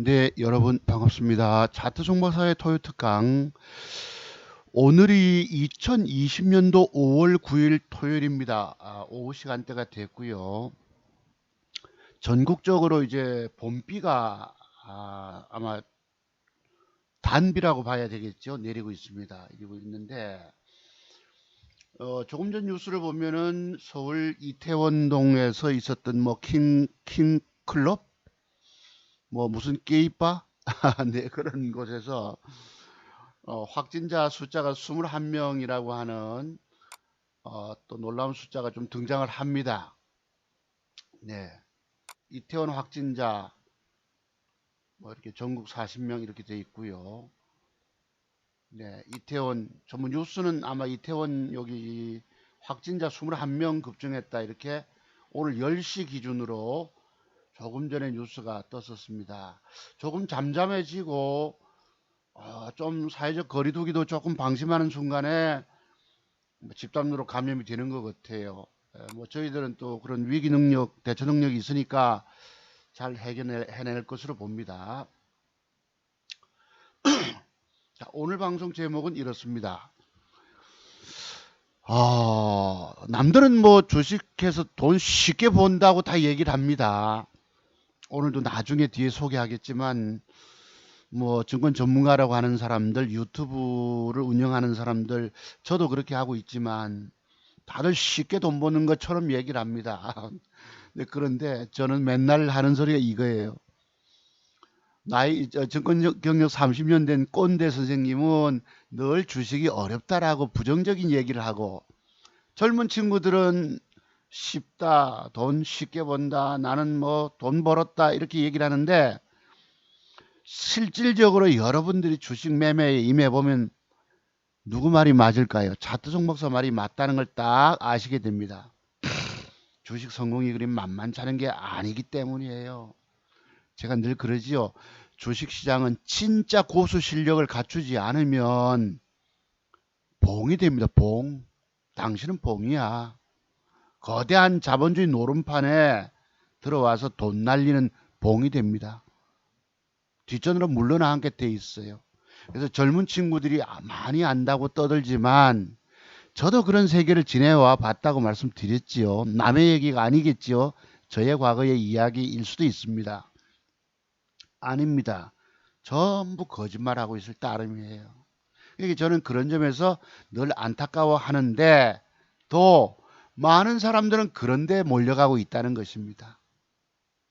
네, 여러분 반갑습니다. 차트 종목사의 토요 특강. 오늘이 2020년도 5월 9일 토요일입니다. 오후 시간대가 됐고요. 전국적으로 이제 봄비가 아마 단비라고 봐야 되겠죠. 내리고 있습니다. 내리고 있는데 조금 전 뉴스를 보면은 서울 이태원동에서 있었던 뭐 킹클럽 뭐 무슨 게이바 네, 그런 곳에서 확진자 숫자가 21명이라고 하는 또 놀라운 숫자가 좀 등장을 합니다. 네, 이태원 확진자 뭐 이렇게 전국 40명 이렇게 돼 있고요. 네, 이태원 전문 뉴스는 아마 이태원 여기 확진자 21명 급증했다 이렇게 오늘 10시 기준으로 조금 전에 뉴스가 떴었습니다. 조금 잠잠해지고 좀 사회적 거리두기도 조금 방심하는 순간에 집단으로 감염이 되는 것 같아요. 뭐 저희들은 또 그런 위기 능력, 대처 능력이 있으니까 잘 해낼 것으로 봅니다. 자, 오늘 방송 제목은 이렇습니다. 남들은 뭐 주식해서 돈 쉽게 번다고 다 얘기를 합니다. 오늘도 나중에 뒤에 소개하겠지만 뭐 증권 전문가라고 하는 사람들, 유튜브를 운영하는 사람들, 저도 그렇게 하고 있지만 다들 쉽게 돈 버는 것처럼 얘기를 합니다. 네, 그런데 저는 맨날 하는 소리가 이거예요. 증권 경력 30년 된 꼰대 선생님은 늘 주식이 어렵다라고 부정적인 얘기를 하고 젊은 친구들은 쉽다, 돈 쉽게 번다, 나는 뭐 돈 벌었다 이렇게 얘기를 하는데 실질적으로 여러분들이 주식 매매에 임해보면 누구 말이 맞을까요? 차트종 목사 말이 맞다는 걸 딱 아시게 됩니다. 주식 성공이 그림 만만치 않은 게 아니기 때문이에요. 제가 늘 그러지요. 주식시장은 진짜 고수 실력을 갖추지 않으면 봉이 됩니다. 봉. 당신은 봉이야. 거대한 자본주의 노름판에 들어와서 돈 날리는 봉이 됩니다. 뒷전으로 물러나게 돼 있어요. 그래서 젊은 친구들이 많이 안다고 떠들지만 저도 그런 세계를 지내와 봤다고 말씀드렸지요. 남의 얘기가 아니겠지요. 저의 과거의 이야기일 수도 있습니다. 아닙니다. 전부 거짓말하고 있을 따름이에요. 그러니까 저는 그런 점에서 늘 안타까워 하는데 또 많은 사람들은 그런데 몰려가고 있다는 것입니다.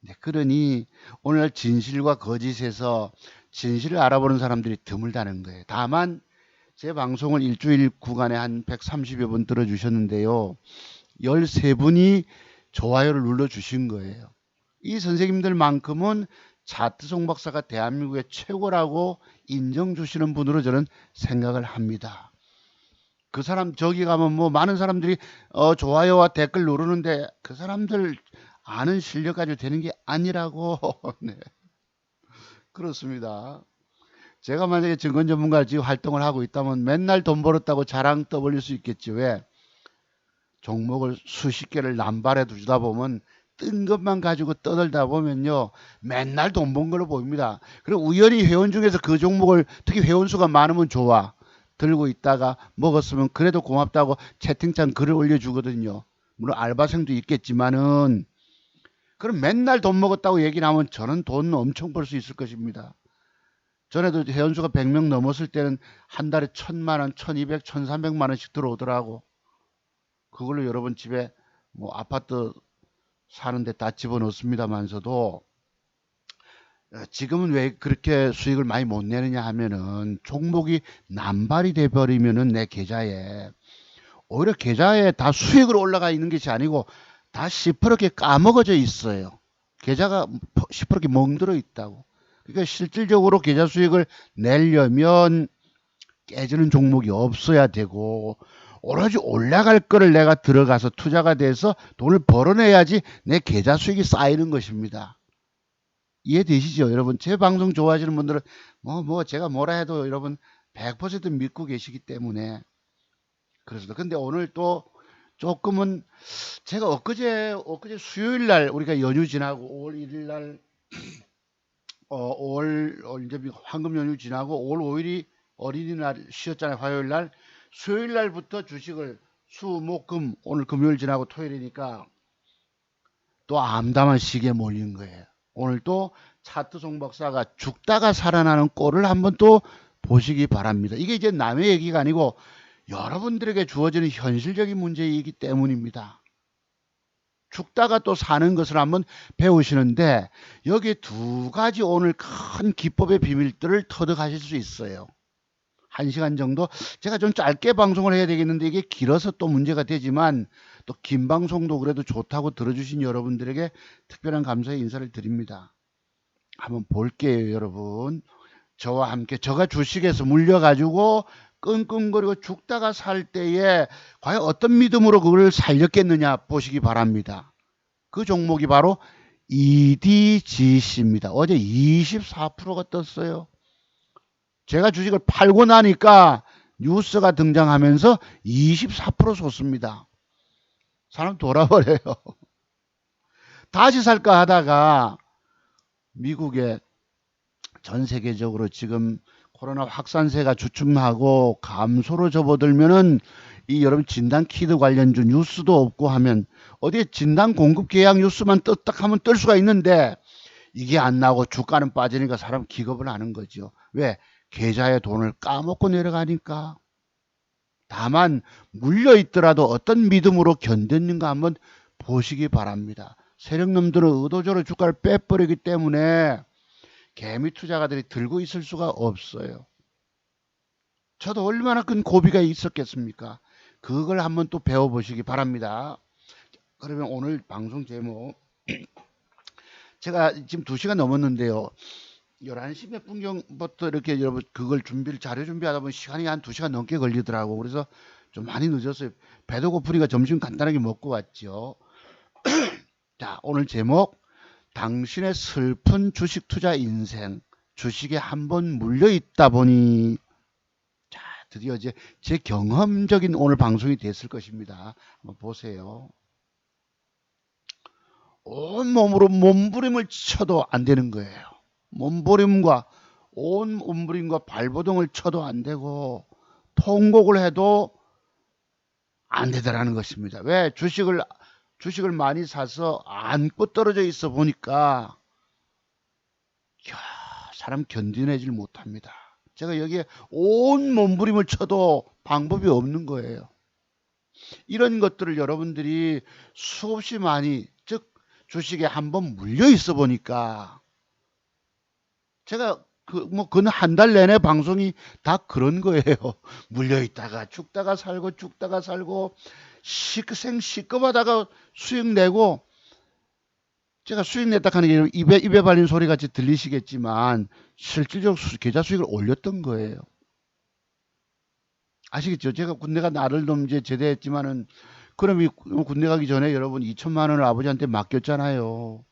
네, 그러니 오늘 진실과 거짓에서 진실을 알아보는 사람들이 드물다는 거예요. 다만 제 방송을 일주일 구간에 한 130여 분 들어주셨는데요. 13분이 좋아요를 눌러주신 거예요. 이 선생님들만큼은 차트송 박사가 대한민국의 최고라고 인정 주시는 분으로 저는 생각을 합니다. 그 사람 저기 가면 뭐 많은 사람들이 좋아요와 댓글 누르는데 그 사람들 아는 실력 가지고 되는 게 아니라고. 네, 그렇습니다. 제가 만약에 증권 전문가 지금 활동을 하고 있다면 맨날 돈 벌었다고 자랑 떠벌릴 수 있겠지. 왜? 종목을 수십 개를 남발해 두다 보면 뜬 것만 가지고 떠들다 보면요 맨날 돈 번 걸로 보입니다. 그리고 우연히 회원 중에서 그 종목을 특히 회원 수가 많으면 좋아 들고 있다가 먹었으면 그래도 고맙다고 채팅창 글을 올려주거든요. 물론 알바생도 있겠지만은 그럼 맨날 돈 먹었다고 얘기를 하면 저는 돈 엄청 벌 수 있을 것입니다. 전에도 회원수가 100명 넘었을 때는 한 달에 1000만 원, 1200, 1300만 원씩 들어오더라고. 그걸로 여러분 집에 뭐 아파트 사는데 다 집어넣습니다만서도 지금은 왜 그렇게 수익을 많이 못 내느냐 하면은 종목이 남발이 돼 버리면은 내 계좌에 오히려 계좌에 다 수익으로 올라가 있는 것이 아니고 다 시퍼렇게 까먹어져 있어요. 계좌가 시퍼렇게 멍들어 있다고. 그러니까 실질적으로 계좌 수익을 내려면 깨지는 종목이 없어야 되고 오로지 올라갈 거를 내가 들어가서 투자가 돼서 돈을 벌어내야지 내 계좌 수익이 쌓이는 것입니다. 이해되시죠? 여러분 제 방송 좋아하시는 분들은 뭐 제가 뭐라 해도 여러분 100% 믿고 계시기 때문에 그렇습니다. 근데 오늘 또 조금은 제가 엊그제 수요일 날 우리가 연휴 지나고 5월 1일 날 이제 황금 연휴 지나고 5월 5일이 어린이날 쉬었잖아요. 화요일 날. 수요일 날부터 주식을 목, 금, 오늘 금요일 지나고 토요일이니까 또 암담한 시기에 몰린 거예요. 오늘 또 차트 송 박사가 죽다가 살아나는 꼴을 한번 또 보시기 바랍니다. 이게 이제 남의 얘기가 아니고 여러분들에게 주어지는 현실적인 문제이기 때문입니다. 죽다가 또 사는 것을 한번 배우시는데 여기 두 가지 오늘 큰 기법의 비밀들을 터득하실 수 있어요. 1시간 정도 제가 좀 짧게 방송을 해야 되겠는데 이게 길어서 또 문제가 되지만 또 긴 방송도 그래도 좋다고 들어주신 여러분들에게 특별한 감사의 인사를 드립니다. 한번 볼게요, 여러분. 저와 함께 저가 주식에서 물려가지고 끙끙거리고 죽다가 살 때에 과연 어떤 믿음으로 그걸 살렸겠느냐 보시기 바랍니다. 그 종목이 바로 EDGC입니다. 어제 24%가 떴어요. 제가 주식을 팔고 나니까 뉴스가 등장하면서 24% 솟습니다. 사람 돌아버려요. 다시 살까 하다가 미국에 전 세계적으로 지금 코로나 확산세가 주춤하고 감소로 접어들면은 이 여러분 진단 키트 관련주 뉴스도 없고 하면 어디에 진단 공급 계약 뉴스만 떴다 하면 뜰 수가 있는데 이게 안 나오고 주가는 빠지니까 사람 기겁을 하는 거죠. 왜? 계좌의 돈을 까먹고 내려가니까. 다만 물려있더라도 어떤 믿음으로 견뎠는가 한번 보시기 바랍니다. 세력놈들은 의도적으로 주가를 빼버리기 때문에 개미 투자가들이 들고 있을 수가 없어요. 저도 얼마나 큰 고비가 있었겠습니까? 그걸 한번 또 배워보시기 바랍니다. 그러면 오늘 방송 제목 제가 지금 2시간 넘었는데요. 11시 몇 분경부터 이렇게 여러분 그걸 자료 준비하다 보면 시간이 한 2시간 넘게 걸리더라고. 그래서 좀 많이 늦었어요. 배도 고프니까 점심 간단하게 먹고 왔죠. 자, 오늘 제목 당신의 슬픈 주식 투자 인생. 주식에 한번 물려 있다 보니 자, 드디어 이제 제 경험적인 오늘 방송이 됐을 것입니다. 한번 보세요. 온몸으로 몸부림을 쳐도 안 되는 거예요. 몸부림과 발버둥을 쳐도 안 되고 통곡을 해도 안 되더라는 것입니다. 왜? 주식을 많이 사서 안고 떨어져 있어 보니까 사람 견디내질 못합니다. 제가 여기에 온 몸부림을 쳐도 방법이 없는 거예요. 이런 것들을 여러분들이 수없이 많이 즉 주식에 한번 물려 있어 보니까 제가 그는 한 달 내내 방송이 다 그런 거예요. 물려 있다가 죽다가 살고 시급하다가 수익 내고 제가 수익 냈다 하는 게 입에 발린 소리 같이 들리시겠지만 실질적으로 계좌 수익을 올렸던 거예요. 아시겠죠? 제가 군대 가 나를 좀 이제 제대했지만은 그럼 군대 가기 전에 여러분 2천만 원을 아버지한테 맡겼잖아요.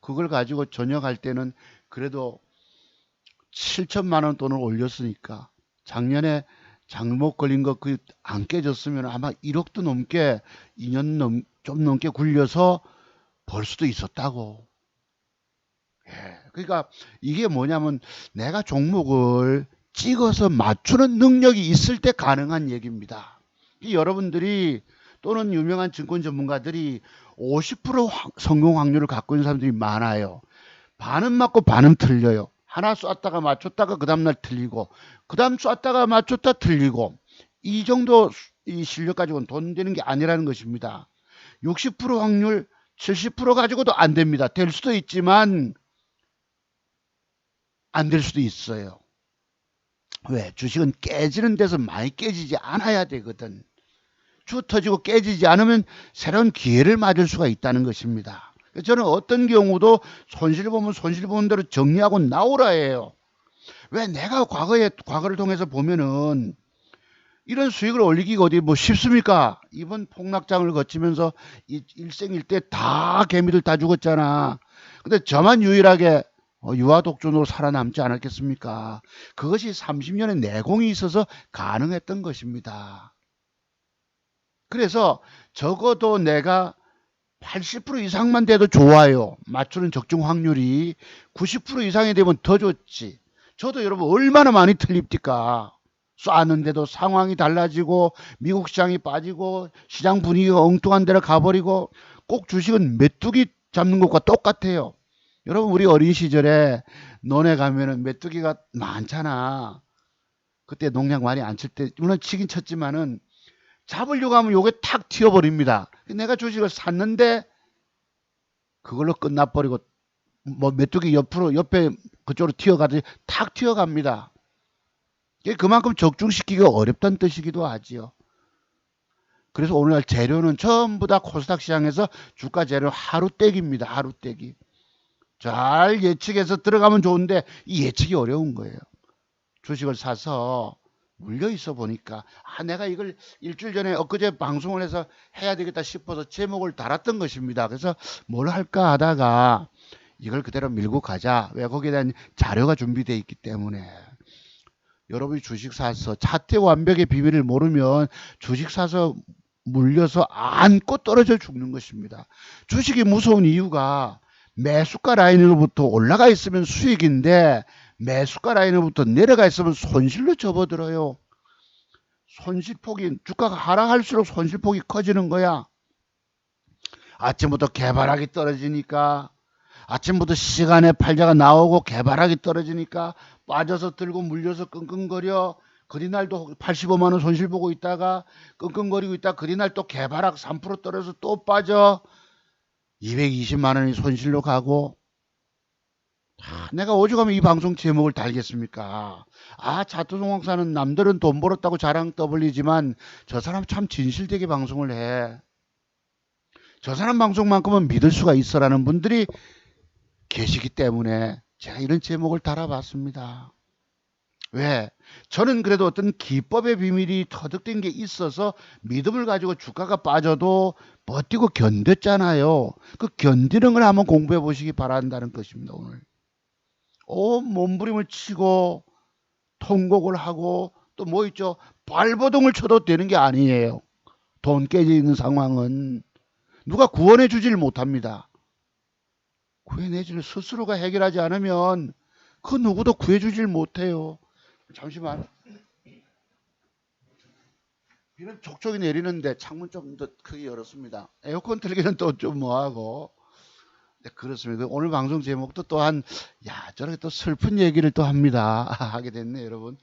그걸 가지고 전역할 때는 그래도 7천만 원 돈을 올렸으니까 작년에 장목 걸린 거 그 안 깨졌으면 아마 1억도 넘게 2년 좀 넘게 굴려서 벌 수도 있었다고. 예. 그러니까 이게 뭐냐면 내가 종목을 찍어서 맞추는 능력이 있을 때 가능한 얘기입니다. 여러분들이 또는 유명한 증권 전문가들이 50% 성공 확률을 갖고 있는 사람들이 많아요. 반은 맞고 반은 틀려요. 하나 쐈다가 맞췄다가 그 다음날 틀리고 그 다음 쐈다가 맞췄다 틀리고 이 정도 이 실력 가지고는 돈 되는 게 아니라는 것입니다. 60% 확률 70% 가지고도 안 됩니다. 될 수도 있지만 안 될 수도 있어요. 왜? 주식은 깨지는 데서 많이 깨지지 않아야 되거든. 주 터지고 깨지지 않으면 새로운 기회를 맞을 수가 있다는 것입니다. 저는 어떤 경우도 손실 보면 손실 보는 대로 정리하고 나오라 해요. 왜? 내가 과거를 통해서 보면은 이런 수익을 올리기가 어디 뭐 쉽습니까? 이번 폭락장을 거치면서 일생일대 다 개미들 다 죽었잖아. 근데 저만 유일하게 유아독존으로 살아남지 않았겠습니까? 그것이 30년의 내공이 있어서 가능했던 것입니다. 그래서 적어도 내가 80% 이상만 돼도 좋아요. 맞추는 적중 확률이 90% 이상이 되면 더 좋지. 저도 여러분 얼마나 많이 틀립니까? 쐈는데도 상황이 달라지고 미국 시장이 빠지고 시장 분위기가 엉뚱한 데로 가버리고 꼭 주식은 메뚜기 잡는 것과 똑같아요. 여러분 우리 어린 시절에 논에 가면은 메뚜기가 많잖아. 그때 농약 많이 안 칠 때 물론 치긴 쳤지만은 잡으려고 하면 요게 탁 튀어버립니다. 내가 주식을 샀는데 그걸로 끝나버리고 뭐 메뚜기 옆으로 옆에 그쪽으로 튀어가듯이 탁 튀어갑니다. 이게 그만큼 적중시키기가 어렵다는 뜻이기도 하지요. 그래서 오늘날 재료는 전부 다 코스닥 시장에서 주가 재료 하루 떼기입니다. 하루 떼기. 잘 예측해서 들어가면 좋은데 이 예측이 어려운 거예요. 주식을 사서 물려 있어 보니까 내가 이걸 일주일 전에 엊그제 방송을 해서 해야 되겠다 싶어서 제목을 달았던 것입니다. 그래서 뭘 할까 하다가 이걸 그대로 밀고 가자. 왜 거기에 대한 자료가 준비되어 있기 때문에. 여러분이 주식 사서 차트 완벽의 비밀을 모르면 주식 사서 물려서 안고 떨어져 죽는 것입니다. 주식이 무서운 이유가 매수가 라인으로부터 올라가 있으면 수익인데 매수가 라인으로부터 내려가 있으면 손실로 접어들어요. 손실폭이 주가가 하락할수록 손실폭이 커지는 거야. 아침부터 개발하기 떨어지니까 아침부터 시간에 팔자가 나오고 개발하기 떨어지니까 빠져서 들고 물려서 끙끙거려. 그리날도 85만 원 손실 보고 있다가 끙끙거리고 있다. 그리날 또 개발학 3% 떨어져서 또 빠져. 220만 원이 손실로 가고. 내가 오죽하면 이 방송 제목을 달겠습니까? 차트종학사는 남들은 돈 벌었다고 자랑 떠벌리지만 저 사람 참 진실되게 방송을 해. 저 사람 방송만큼은 믿을 수가 있어라는 분들이 계시기 때문에 제가 이런 제목을 달아봤습니다. 왜? 저는 그래도 어떤 기법의 비밀이 터득된 게 있어서 믿음을 가지고 주가가 빠져도 버티고 견뎠잖아요. 그 견디는 걸 한번 공부해 보시기 바란다는 것입니다. 오늘 몸부림을 치고 통곡을 하고 또 뭐 있죠? 발버둥을 쳐도 되는 게 아니에요. 돈 깨져 있는 상황은 누가 구원해 주질 못합니다. 구해내지를 스스로가 해결하지 않으면 그 누구도 구해주질 못해요. 잠시만. 비는 촉촉이 내리는데 창문 좀 더 크게 열었습니다. 에어컨 틀기는 또 좀 뭐하고. 네, 그렇습니다. 오늘 방송 제목도 또한 저렇게 또 슬픈 얘기를 또 합니다. 하게 됐네 여러분.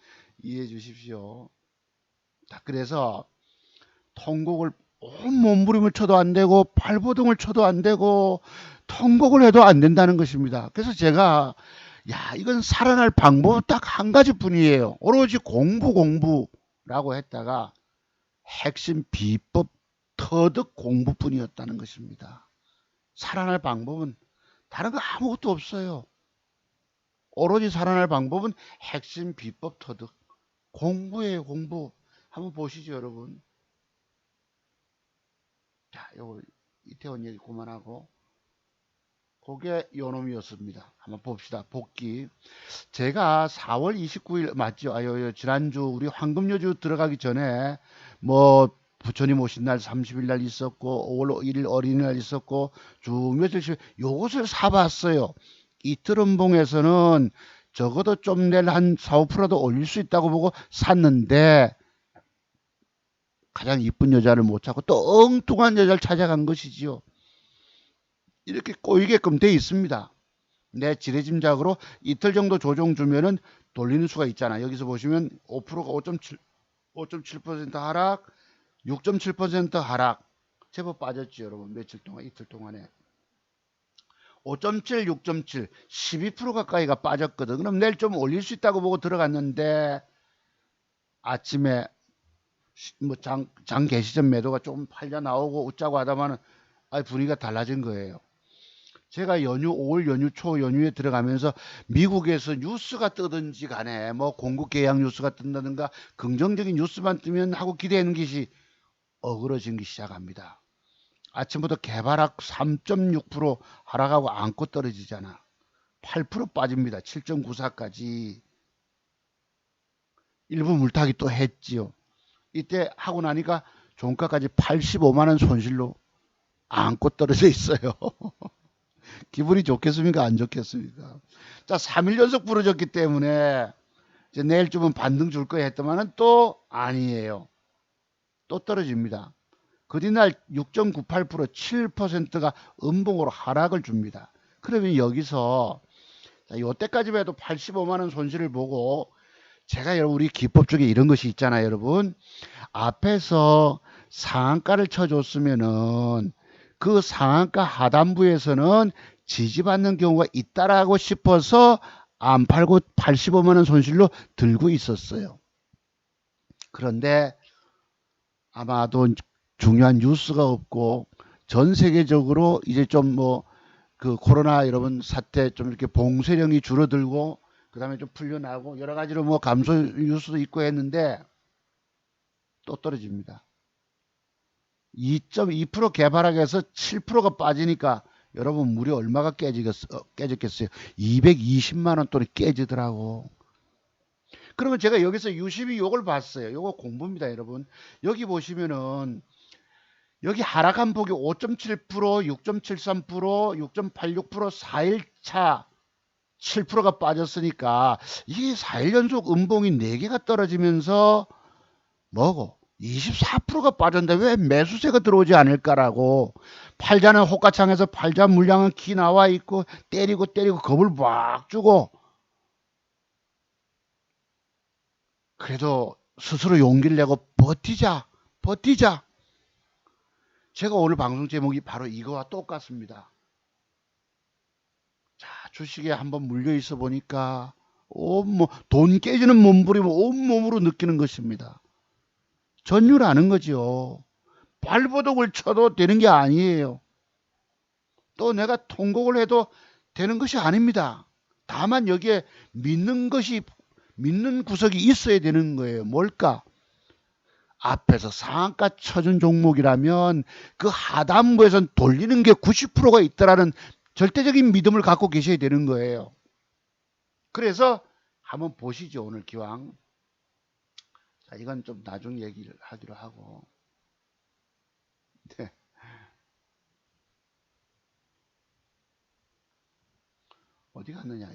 이해해 주십시오. 그래서 통곡을 온 몸부림을 쳐도 안 되고 발버둥을 쳐도 안 되고 통곡을 해도 안 된다는 것입니다. 그래서 제가 이건 살아날 방법은 딱 한 가지뿐이에요. 오로지 공부라고 했다가 핵심 비법 터득 공부뿐이었다는 것입니다. 살아날 방법은 다른 거 아무것도 없어요. 오로지 살아날 방법은 핵심 비법 터득 공부예요. 공부. 한번 보시죠 여러분. 요거 이태원 얘기 그만하고 그게 요놈이었습니다. 한번 봅시다. 복귀. 제가 4월 29일 맞죠? 지난주 우리 황금여주 들어가기 전에 뭐 부처님 오신 날 30일 날 있었고 5월 1일 어린이날 있었고 쭉 며칠씩 요것을 사봤어요. 이틀음봉에서는 적어도 좀 내일 한 4, 5%도 올릴 수 있다고 보고 샀는데 가장 이쁜 여자를 못 찾고 또 엉뚱한 여자를 찾아간 것이지요. 이렇게 꼬이게끔 돼 있습니다. 내 지레짐작으로 이틀 정도 조정 주면은 돌리는 수가 있잖아. 여기서 보시면 5%가 5.7% 하락, 6.7% 하락. 제법 빠졌죠, 여러분. 며칠 동안, 이틀 동안에. 5.7, 6.7, 12% 가까이가 빠졌거든. 그럼 내일 좀 올릴 수 있다고 보고 들어갔는데 아침에 뭐 장 개시 전 매도가 조금 팔려 나오고 웃자고 하다마는 분위기가 달라진 거예요. 제가 5월 연휴 초 연휴에 들어가면서 미국에서 뉴스가 뜨든지 간에 뭐 공급 계약 뉴스가 뜬다든가 긍정적인 뉴스만 뜨면 하고 기대하는 것이 어그러지기 시작합니다. 아침부터 개발학 3.6% 하락하고 안고 떨어지잖아. 8% 빠집니다. 7.94까지. 일부 물타기 또 했지요. 이때 하고 나니까 종가까지 85만 원 손실로 안고 떨어져 있어요. 기분이 좋겠습니까? 안 좋겠습니까? 자, 3일 연속 부러졌기 때문에 이제 내일쯤은 반등 줄 거야 했더만은 또 아니에요. 또 떨어집니다. 그뒤날 6.98% 7%가 음봉으로 하락을 줍니다. 그러면 여기서 요때까지만 해도 85만 원 손실을 보고 제가 여러분 우리 기법 중에 이런 것이 있잖아요, 여러분. 앞에서 상한가를 쳐줬으면은 그 상한가 하단부에서는 지지받는 경우가 있다라고 싶어서 안 팔고 85만 원 손실로 들고 있었어요. 그런데 아마도 중요한 뉴스가 없고 전 세계적으로 이제 좀 뭐 그 코로나 여러분 사태 좀 이렇게 봉쇄령이 줄어들고 그다음에 좀 풀려나고 여러 가지로 뭐 감소 뉴스도 있고 했는데 또 떨어집니다. 2.2% 개발하게해서 7%가 빠지니까 여러분 무려 얼마가 깨졌겠어요? 220만 원 돈이 깨지더라고. 그러면 제가 여기서 유심히 요걸 봤어요. 요거 공부입니다, 여러분. 여기 보시면은 여기 하락한 폭이 5.7%, 6.73%, 6.86%, 4일차 7%가 빠졌으니까 이게 4일 연속 음봉이 4개가 떨어지면서 뭐고 24%가 빠졌는데 왜 매수세가 들어오지 않을까라고 팔자는 호가창에서 팔자 물량은 기 나와 있고 때리고 겁을 막 주고 그래도 스스로 용기를 내고 버티자. 제가 오늘 방송 제목이 바로 이거와 똑같습니다. 자, 주식에 한번 물려 있어 보니까 돈 깨지는 몸부림을 온몸으로 느끼는 것입니다. 전율하는 거지요. 발버둥을 쳐도 되는 게 아니에요. 또 내가 통곡을 해도 되는 것이 아닙니다. 다만 여기에 믿는 구석이 있어야 되는 거예요. 뭘까? 앞에서 상한가 쳐준 종목이라면 그 하단부에선 돌리는 게 90%가 있다라는 절대적인 믿음을 갖고 계셔야 되는 거예요. 그래서 한번 보시죠. 오늘 기왕. 자, 이건 좀 나중 얘기를 하기로 하고. 네. 어디 갔느냐?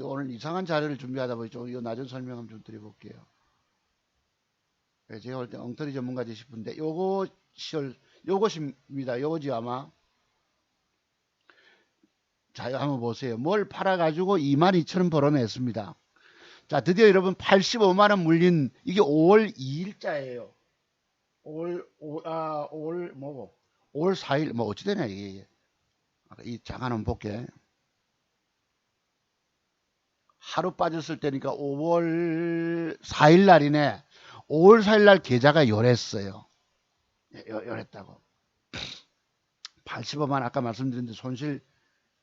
오늘 이상한 자료를 준비하다 보니 좀 낮은 설명 좀 드려볼게요. 제가 볼 때 엉터리 전문가지 싶은데 요것입니다. 요거지 아마. 자, 한번 보세요. 뭘 팔아가지고 22,000원 벌어냈습니다. 자, 드디어 여러분 85만 원 물린 이게 5월 2일자예요. 5월 뭐고? 5월 4일 뭐 어찌 되냐 이게. 이 잠깐 한번 볼게. 하루 빠졌을 때니까 5월 4일 날이네. 5월 4일 날 계좌가 요랬어요. 요랬다고. 85만 아까 말씀드렸는데 손실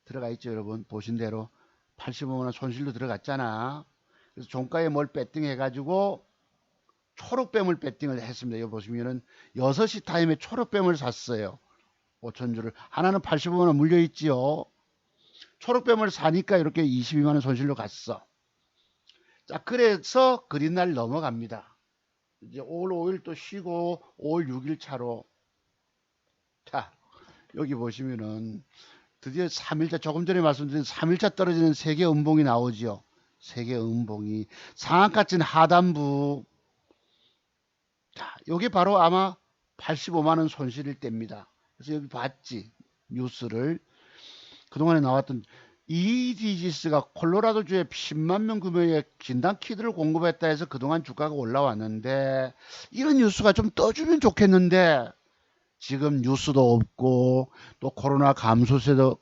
들어가 있죠, 여러분. 보신 대로 85만 원 손실도 들어갔잖아. 그래서 종가에 뭘 배팅해가지고 초록뱀을 배팅을 했습니다. 여기 보시면은 6시 타임에 초록뱀을 샀어요. 5천주를. 하나는 85만 원 물려 있지요. 초록뱀을 사니까 이렇게 22만 원 손실로 갔어. 자, 그래서 그린날 넘어갑니다. 이제 5월 5일 또 쉬고 5월 6일 차로. 자, 여기 보시면은 드디어 3일차 조금 전에 말씀드린 3일차 떨어지는 세계 음봉이 나오죠. 세계 음봉이 상한가 찐 하단부. 자, 요게 바로 아마 85만 원 손실일 때입니다. 그래서 여기 봤지 뉴스를. 그동안에 나왔던 EDG스가 콜로라도주에 10만 명 규모의 진단 키트를 공급했다 해서 그동안 주가가 올라왔는데 이런 뉴스가 좀 떠주면 좋겠는데 지금 뉴스도 없고 또 코로나 감소세로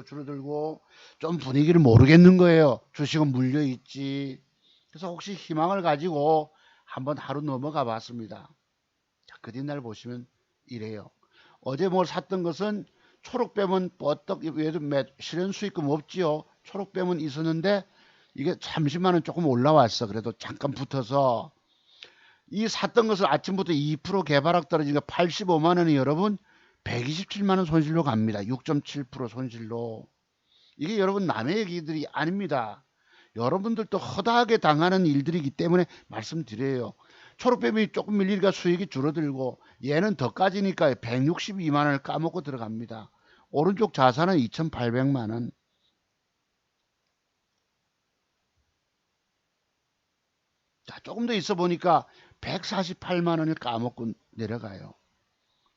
줄어들고 좀 분위기를 모르겠는 거예요. 주식은 물려 있지. 그래서 혹시 희망을 가지고 한번 하루 넘어가 봤습니다. 그 뒷날 보시면 이래요. 어제 뭘 샀던 것은 초록뱀은 뻗떡 얘도 실현 수익금 없지요. 초록뱀은 있었는데 이게 30만 원 조금 올라왔어. 그래도 잠깐 붙어서 이 샀던 것을 아침부터 2% 개발학 떨어지니까 85만 원이 여러분 127만 원 손실로 갑니다. 6.7% 손실로. 이게 여러분 남의 얘기들이 아닙니다. 여러분들도 허다하게 당하는 일들이기 때문에 말씀드려요. 초록뱀이 조금 밀리니까 수익이 줄어들고 얘는 더 까지니까 162만 원을 까먹고 들어갑니다. 오른쪽 자산은 2,800만 원. 자, 조금 더 있어 보니까 148만 원을 까먹고 내려가요.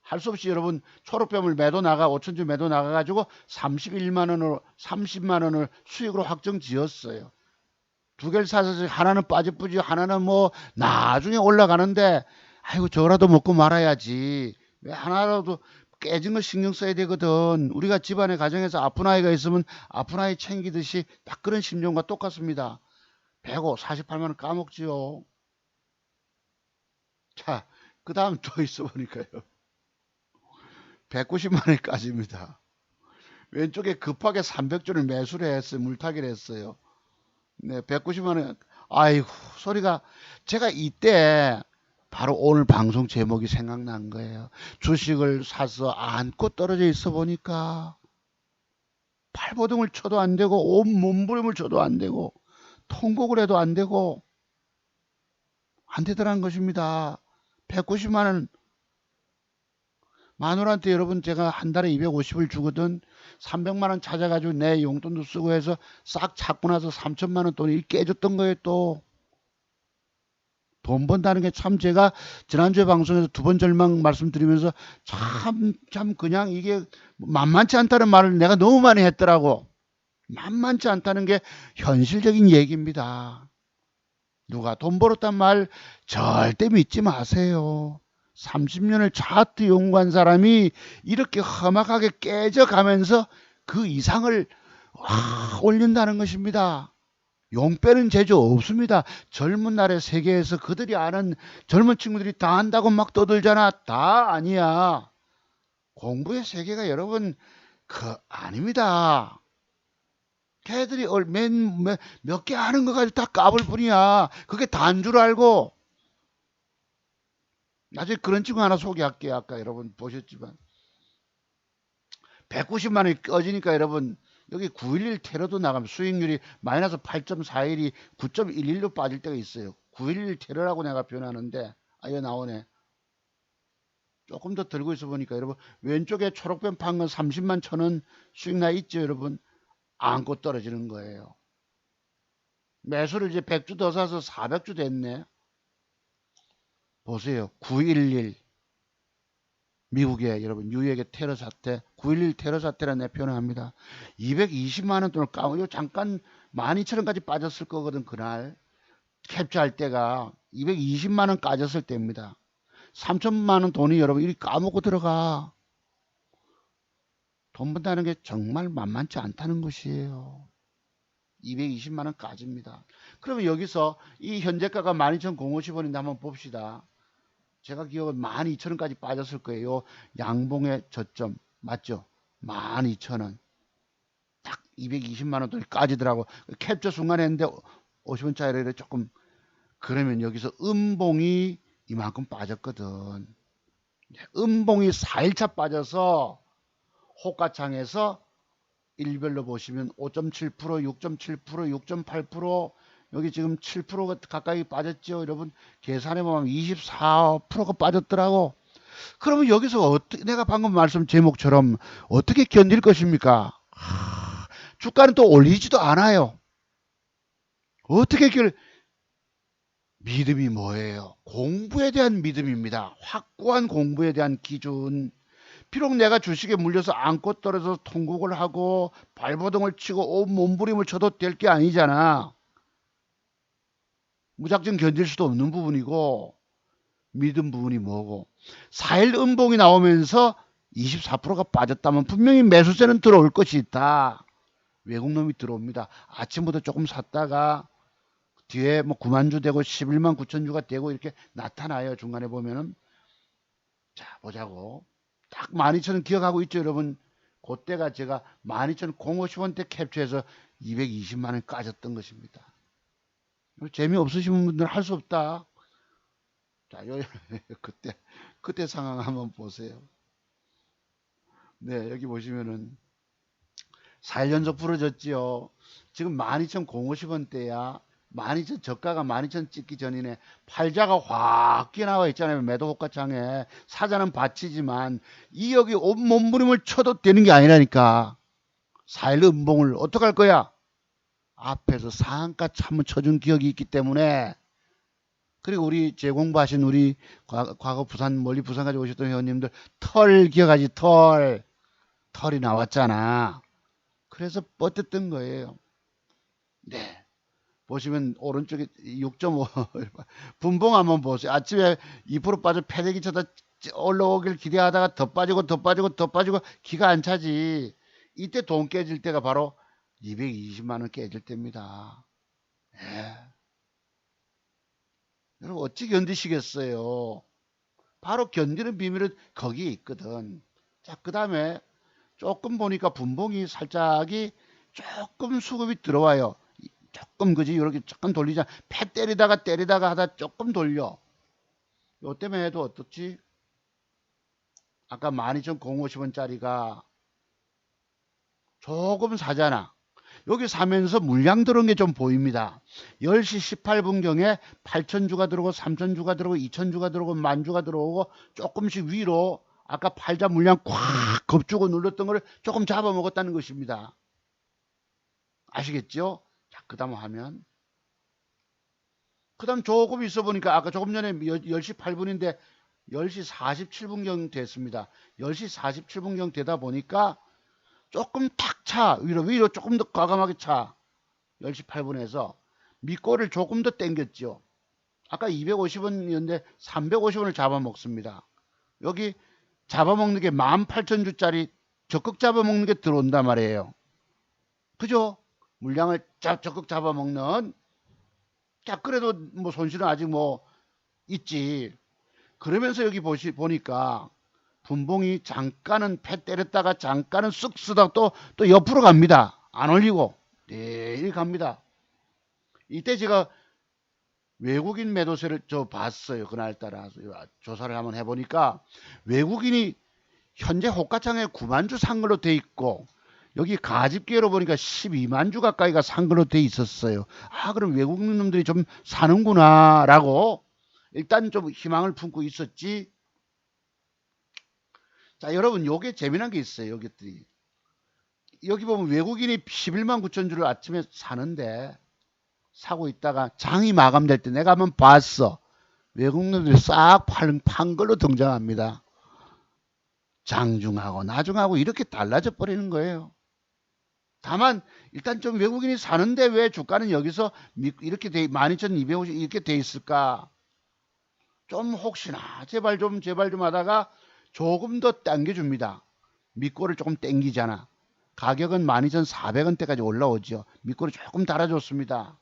할 수 없이 여러분 초록뱀을 매도 나가 5천주 매도 나가 가지고 31만 원으로 30만 원을 수익으로 확정 지었어요. 두 개를 사서 하나는 빠져뿌지 하나는 뭐 나중에 올라가는데 아이고 저라도 먹고 말아야지. 왜 하나라도 깨진 거 신경 써야 되거든. 우리가 집안에 가정에서 아픈 아이가 있으면 아픈 아이 챙기듯이 딱 그런 심정과 똑같습니다. 148만 원 까먹지요. 자, 그 다음 또 있어 보니까요. 190만 원까지입니다. 왼쪽에 급하게 300주를 매수를 했어요. 물타기를 했어요. 네, 190만 원. 아이고, 소리가 제가 이때 바로 오늘 방송 제목이 생각난 거예요. 주식을 사서 안고 떨어져 있어 보니까 팔보등을 쳐도 안 되고 온 몸부림을 쳐도 안 되고 통곡을 해도 안 되고 안 되더라는 것입니다. 190만 원 마누라한테 여러분 제가 한 달에 250을 주거든 300만 원 찾아가지고 내 용돈도 쓰고 해서 싹 찾고 나서 3천만 원 돈이 깨졌던 거예요. 또 돈 번다는 게 참 제가 지난주에 방송에서 두 번 절망 말씀드리면서 참 그냥 이게 만만치 않다는 말을 내가 너무 많이 했더라고. 만만치 않다는 게 현실적인 얘기입니다. 누가 돈 벌었단 말 절대 믿지 마세요. 30년을 차트 연구한 사람이 이렇게 험악하게 깨져가면서 그 이상을 올린다는 것입니다. 용 빼는 재주 없습니다. 젊은 날의 세계에서 그들이 아는 젊은 친구들이 다 안다고 막 떠들잖아. 다 아니야. 공부의 세계가 여러분 아닙니다. 걔들이 몇 개 아는 거 가지고 다 까불 뿐이야. 그게 다인 줄 알고. 나중에 그런 친구 하나 소개할게요. 아까 여러분 보셨지만 190만 원이 꺼지니까 여러분 여기 911 테러도 나가면 수익률이 마이너스 8.41이 9.11로 빠질 때가 있어요. 911 테러라고 내가 표현하는데 이거 나오네. 조금 더 들고 있어 보니까 여러분 왼쪽에 초록뱀 판 건 30만 천원 수익 나 있죠. 여러분 안고 떨어지는 거예요. 매수를 이제 100주 더 사서 400주 됐네. 보세요. 911 미국의 여러분 뉴욕의 테러 사태 9.11 테러 사태라 내 표현을 합니다. 220만 원 돈을 까고 잠깐 12,000원까지 빠졌을 거거든. 그날 캡처할 때가 220만 원 까졌을 때입니다. 3천만 원 돈이 여러분 이리 까먹고 들어가. 돈 번다는 게 정말 만만치 않다는 것이에요. 220만 원 까집니다. 그러면 여기서 이 현재가가 12,050원인데 한번 봅시다. 제가 기억은 12,000원까지 빠졌을 거예요. 양봉의 저점 맞죠? 12,000원 딱 220만 원 돈이 까지더라고. 캡처 순간 했는데 50원짜리를 조금 그러면 여기서 음봉이 이만큼 빠졌거든. 음봉이 4일차 빠져서 호가창에서 일별로 보시면 5.7%, 6.7%, 6.8% 여기 지금 7%가 가까이 빠졌죠. 여러분 계산해보면 24%가 빠졌더라고. 그러면 여기서 내가 방금 말씀 제목처럼 어떻게 견딜 것입니까? 주가는 또 올리지도 않아요. 어떻게 믿음이 뭐예요? 공부에 대한 믿음입니다. 확고한 공부에 대한 기준. 비록 내가 주식에 물려서 안고 떨어져서 통곡을 하고 발버둥을 치고 온 몸부림을 쳐도 될 게 아니잖아. 무작정 견딜 수도 없는 부분이고 믿음 부분이 뭐고 4일 음봉이 나오면서 24%가 빠졌다면 분명히 매수세는 들어올 것이 있다. 외국 놈이 들어옵니다. 아침부터 조금 샀다가 뒤에 뭐 9만 주 되고 11만 9천 주가 되고 이렇게 나타나요. 중간에 보면은 자 보자고 딱 12,000원 기억하고 있죠 여러분. 그때가 제가 12,050원대 캡처해서 220만 원 까졌던 것입니다. 재미없으신 분들은 할 수 없다. 자, 그때 상황 한번 보세요. 네, 여기 보시면은 4일 연속 부러졌지요. 지금 12,050원대야. 12,000 저가가 12,000 찍기 전이네. 팔자가 확 끼나와 있잖아요. 매도 호가창에. 사자는 받치지만 이 여기 온 몸부림을 쳐도 되는 게 아니라니까. 4일 음봉을 어떡할 거야? 앞에서 상한가 한번 쳐준 기억이 있기 때문에. 그리고 우리 재공부하신 우리 과거 부산 멀리 부산까지 오셨던 회원님들 털 기억하지? 털이 나왔잖아. 그래서 뻗었던 거예요. 네. 보시면 오른쪽에 6.5 분봉 한번 보세요. 아침에 2% 빠져 패대기 쳐다 올라오길 기대하다가 더 빠지고 더 빠지고 더 빠지고 기가 안 차지. 이때 돈 깨질 때가 바로 220만 원 깨질 때입니다. 예. 여러분 어찌 견디시겠어요? 바로 견디는 비밀은 거기에 있거든. 자, 그 다음에 조금 보니까 분봉이 살짝이 조금 수급이 들어와요. 조금 그지 이렇게 조금 돌리자. 패 때리다가 하다 조금 돌려. 요 때문에 해도 어떻지? 아까 12,050원짜리가 조금 사잖아. 여기 사면서 물량 들어온 게 좀 보입니다. 10시 18분경에 8,000주가 들어오고 3,000주가 들어오고 2,000주가 들어오고 10,000주가 들어오고 조금씩 위로 아까 팔자 물량 콱 겁주고 눌렀던 거를 조금 잡아먹었다는 것입니다. 아시겠죠? 자, 그 다음 화면. 그 다음 조금 있어 보니까 아까 조금 전에 10시 8분인데 10시 47분경 됐습니다. 10시 47분경 되다 보니까 조금 탁 차. 위로 조금 더 과감하게 차. 10시 8분에서 밑꼬리를 조금 더 당겼죠. 아까 250원이었는데 350원을 잡아먹습니다. 여기 잡아먹는 게 18,000주짜리 적극 잡아먹는 게 들어온단 말이에요. 그죠? 물량을 적극 잡아먹는. 자, 그래도 뭐 손실은 아직 뭐 있지. 그러면서 여기 보니까 분봉이 잠깐은 패 때렸다가 잠깐은 쓱 쓰다가 또 옆으로 갑니다. 안 올리고 내일 갑니다. 이때 제가 외국인 매도세를 봤어요. 그날따라 조사를 한번 해보니까 외국인이 현재 호가창에 9만 주 산 걸로 돼 있고 여기 가집기로 보니까 12만 주 가까이가 산 걸로 돼 있었어요. 아, 그럼 외국인 놈들이 좀 사는구나 라고 일단 좀 희망을 품고 있었지. 자, 여러분 요게 재미난 게 있어요. 여기 보면 외국인이 11만 9천 주를 아침에 사는데 사고 있다가 장이 마감될 때 내가 한번 봤어. 외국인들이 싹 판 걸로 등장합니다. 장중하고 나중하고 이렇게 달라져 버리는 거예요. 다만 일단 좀 외국인이 사는데 왜 주가는 여기서 이렇게 12,250 이렇게 돼 있을까? 좀 혹시나 제발 좀 하다가 조금 더 당겨줍니다. 밑꼬를 조금 당기잖아. 가격은 12,400원대까지 올라오죠. 밑꼬리 조금 달아줬습니다.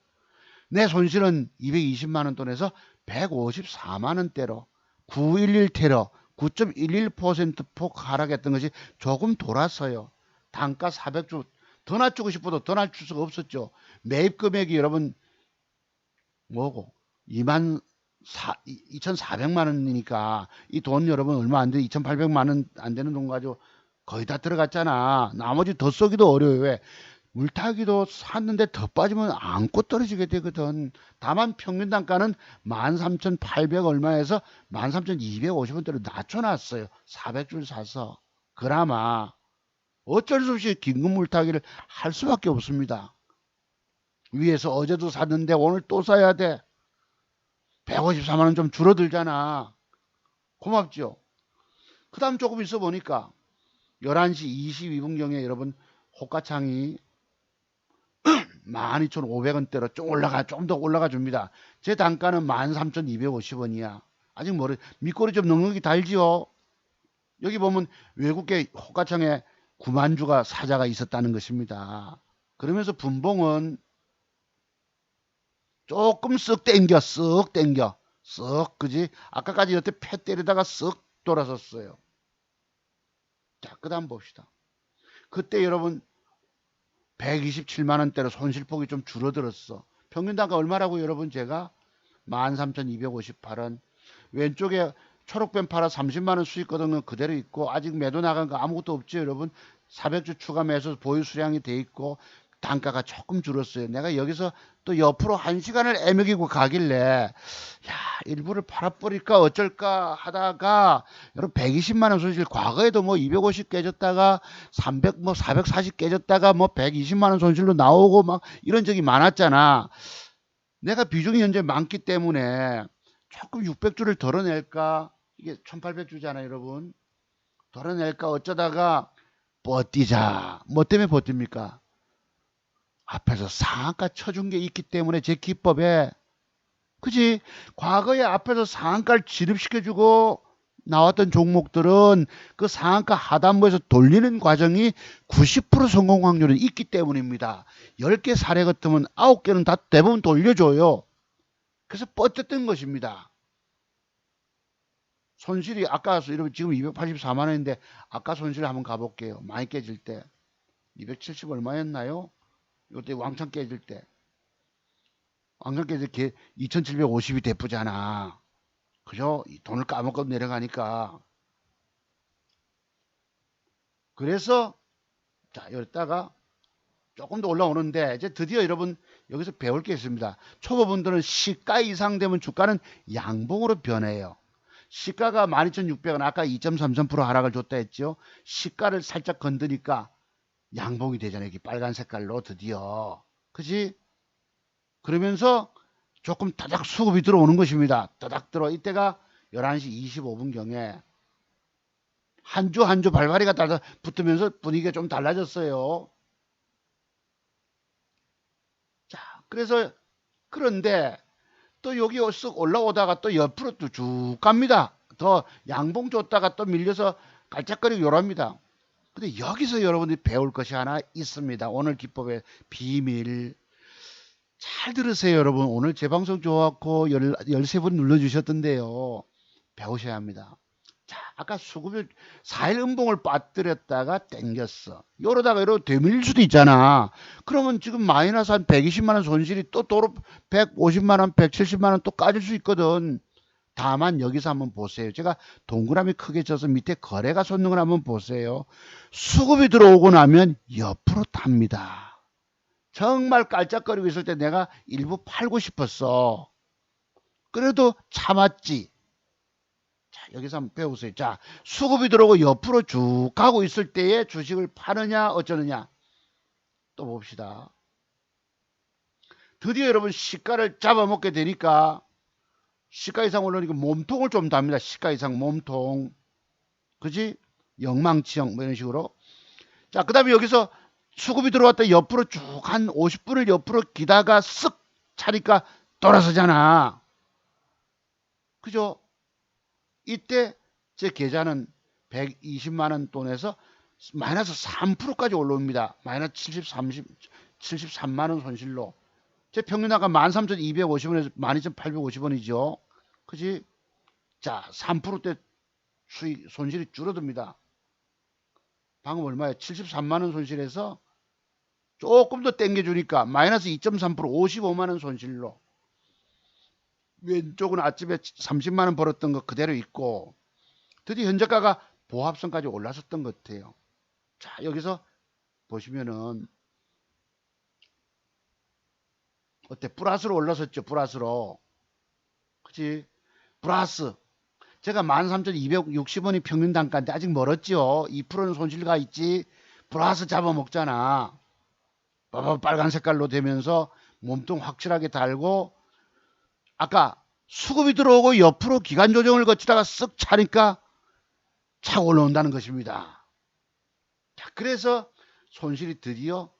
내 손실은 220만원 돈에서 154만원대로 911 테러 9.11%폭 하락했던 것이 조금 돌았어요. 단가 400주 더 낮추고 싶어도 더 낮출 수가 없었죠. 매입 금액이 여러분 뭐고 2,400만 원이니까 이 돈 여러분 얼마 안 돼. 2,800만 원 안 되는 돈 가지고 거의 다 들어갔잖아. 나머지 더 쏘기도 어려워요. 왜? 물타기도 샀는데 더 빠지면 안고 떨어지게 되거든. 다만 평균 단가는 13,800 얼마에서 13,250원대로 낮춰놨어요. 400줄 사서. 그나마 어쩔 수 없이 긴급 물타기를 할 수밖에 없습니다. 위에서 어제도 샀는데 오늘 또 사야 돼. 154만원 좀 줄어들잖아. 고맙죠. 그 다음 조금 있어 보니까 11시 22분경에 여러분 호가창이 12,500원대로 좀 더 올라가 줍니다. 제 단가는 13,250원이야. 아직 밑꼬리 좀 넉넉히 달지요. 여기 보면 외국계 호가창에 9만 주가 사자가 있었다는 것입니다. 그러면서 분봉은 조금 쓱 땡겨 쓱 그지. 아까까지 여태 패 때리다가 쓱 돌아섰어요. 자, 그 다음 봅시다. 그때 여러분 127만원대로 손실폭이 좀 줄어들었어. 평균 단가 얼마라고 여러분? 제가 13,258원. 왼쪽에 초록뱀 팔아 30만원 수익 거둔 건 그대로 있고 아직 매도 나간 거 아무것도 없죠 여러분. 400주 추가 매수 보유 수량이 돼 있고 단가가 조금 줄었어요. 내가 여기서 또 옆으로 한 시간을 애먹이고 가길래 야 일부를 팔아버릴까 어쩔까 하다가 여러분 120만 원 손실, 과거에도 뭐 250 깨졌다가 300 뭐 440 깨졌다가 뭐 120만 원 손실로 나오고 막 이런 적이 많았잖아. 내가 비중이 현재 많기 때문에 조금 600주를 덜어낼까, 이게 1800주잖아요 여러분. 덜어낼까 어쩌다가 버티자. 뭐 때문에 버팁니까? 앞에서 상한가 쳐준 게 있기 때문에 제 기법에, 그지? 과거에 앞에서 상한가를 진입시켜주고 나왔던 종목들은 그 상한가 하단부에서 돌리는 과정이 90% 성공 확률은 있기 때문입니다. 10개 사례 같으면 9개는 다 대부분 돌려줘요. 그래서 뻗었던 것입니다. 손실이 아까 지금 284만 원인데 아까 손실 한번 가볼게요. 많이 깨질 때 270 얼마였나요? 이때 왕창 깨질 때, 왕창 깨질 때 2750이 대쁘잖아. 그죠? 돈을 까먹고 내려가니까. 그래서 자 여기다가 조금 더 올라오는데 이제 드디어 여러분 여기서 배울 게 있습니다. 초보분들은 시가 이상 되면 주가는 양봉으로 변해요. 시가가 12,600원, 아까 2.33% 하락을 줬다 했죠. 시가를 살짝 건드니까 양봉이 되잖아요. 이게 빨간 색깔로 드디어. 그지? 그러면서 조금 다닥 수급이 들어오는 것입니다. 다닥 들어. 이때가 11시 25분경에 한 주 한 주 발발이가 붙으면서 분위기가 좀 달라졌어요. 자, 그래서 그런데 또 여기 쓱 올라오다가 또 옆으로 또 쭉 갑니다. 더 양봉 줬다가 또 밀려서 깔짝거리고 요랍니다. 근데 여기서 여러분들이 배울 것이 하나 있습니다. 오늘 기법의 비밀. 잘 들으세요, 여러분. 오늘 제 방송 좋았고 13분 눌러주셨던데요. 배우셔야 합니다. 자, 아까 수급을 4일 음봉을 빠뜨렸다가 땡겼어. 이러다가 이러고 되밀릴 수도 있잖아. 그러면 지금 마이너스 한 120만 원 손실이 또 도로 150만 원, 170만 원 또 까질 수 있거든. 다만 여기서 한번 보세요. 제가 동그라미 크게 쳐서 밑에 거래가 솟는 걸 한번 보세요. 수급이 들어오고 나면 옆으로 탑니다. 정말 깔짝거리고 있을 때 내가 일부 팔고 싶었어. 그래도 참았지. 자, 여기서 한번 배우세요. 자, 수급이 들어오고 옆으로 쭉 가고 있을 때에 주식을 파느냐 어쩌느냐 또 봅시다. 드디어 여러분 시가를 잡아먹게 되니까 시가 이상 올라오니까 몸통을 좀 답니다. 시가 이상 몸통. 그지? 영망치형 뭐 이런 식으로. 자, 그 다음에 여기서 수급이 들어왔다 옆으로 쭉 한 50분을 옆으로 기다가 쓱 차니까 돌아서잖아. 그죠? 이때 제 계좌는 120만 원 돈에서 마이너스 3%까지 올라옵니다. 마이너스 73만 원 손실로. 제 평균가가 13,250원에서 12,850원이죠. 그지? 자, 3%대 수익 손실이 줄어듭니다. 방금 얼마야? 73만 원 손실해서 조금 더 땡겨주니까 마이너스 2.3% 55만 원 손실로. 왼쪽은 아침에 30만 원 벌었던 거 그대로 있고 드디어 현저가가 보합선까지 올랐었던 것 같아요. 자, 여기서 보시면은 어때? 플러스로 올라섰죠. 플러스로. 그치? 플러스. 제가 13,260원이 평균 단가인데 아직 멀었죠. 2%는 손실가 있지. 플러스 잡아먹잖아. 봐봐, 빨간 색깔로 되면서 몸통 확실하게 달고 아까 수급이 들어오고 옆으로 기간 조정을 거치다가 쓱 차니까 차 올라온다는 것입니다. 자, 그래서 손실이 드디어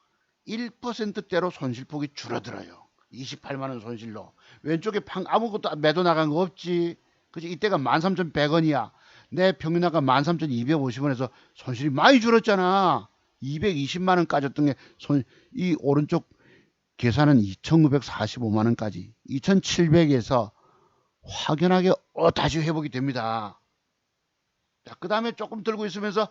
1%대로 손실폭이 줄어들어요. 28만 원 손실로. 왼쪽에 아무것도 매도 나간 거 없지. 그치? 이때가 13,100원이야. 내 평균가가 13,250원에서 손실이 많이 줄었잖아. 220만 원 까졌던 게 이 오른쪽 계산은 2,945만 원까지 2,700에서 확연하게 다시 회복이 됩니다. 자, 그 다음에 조금 들고 있으면서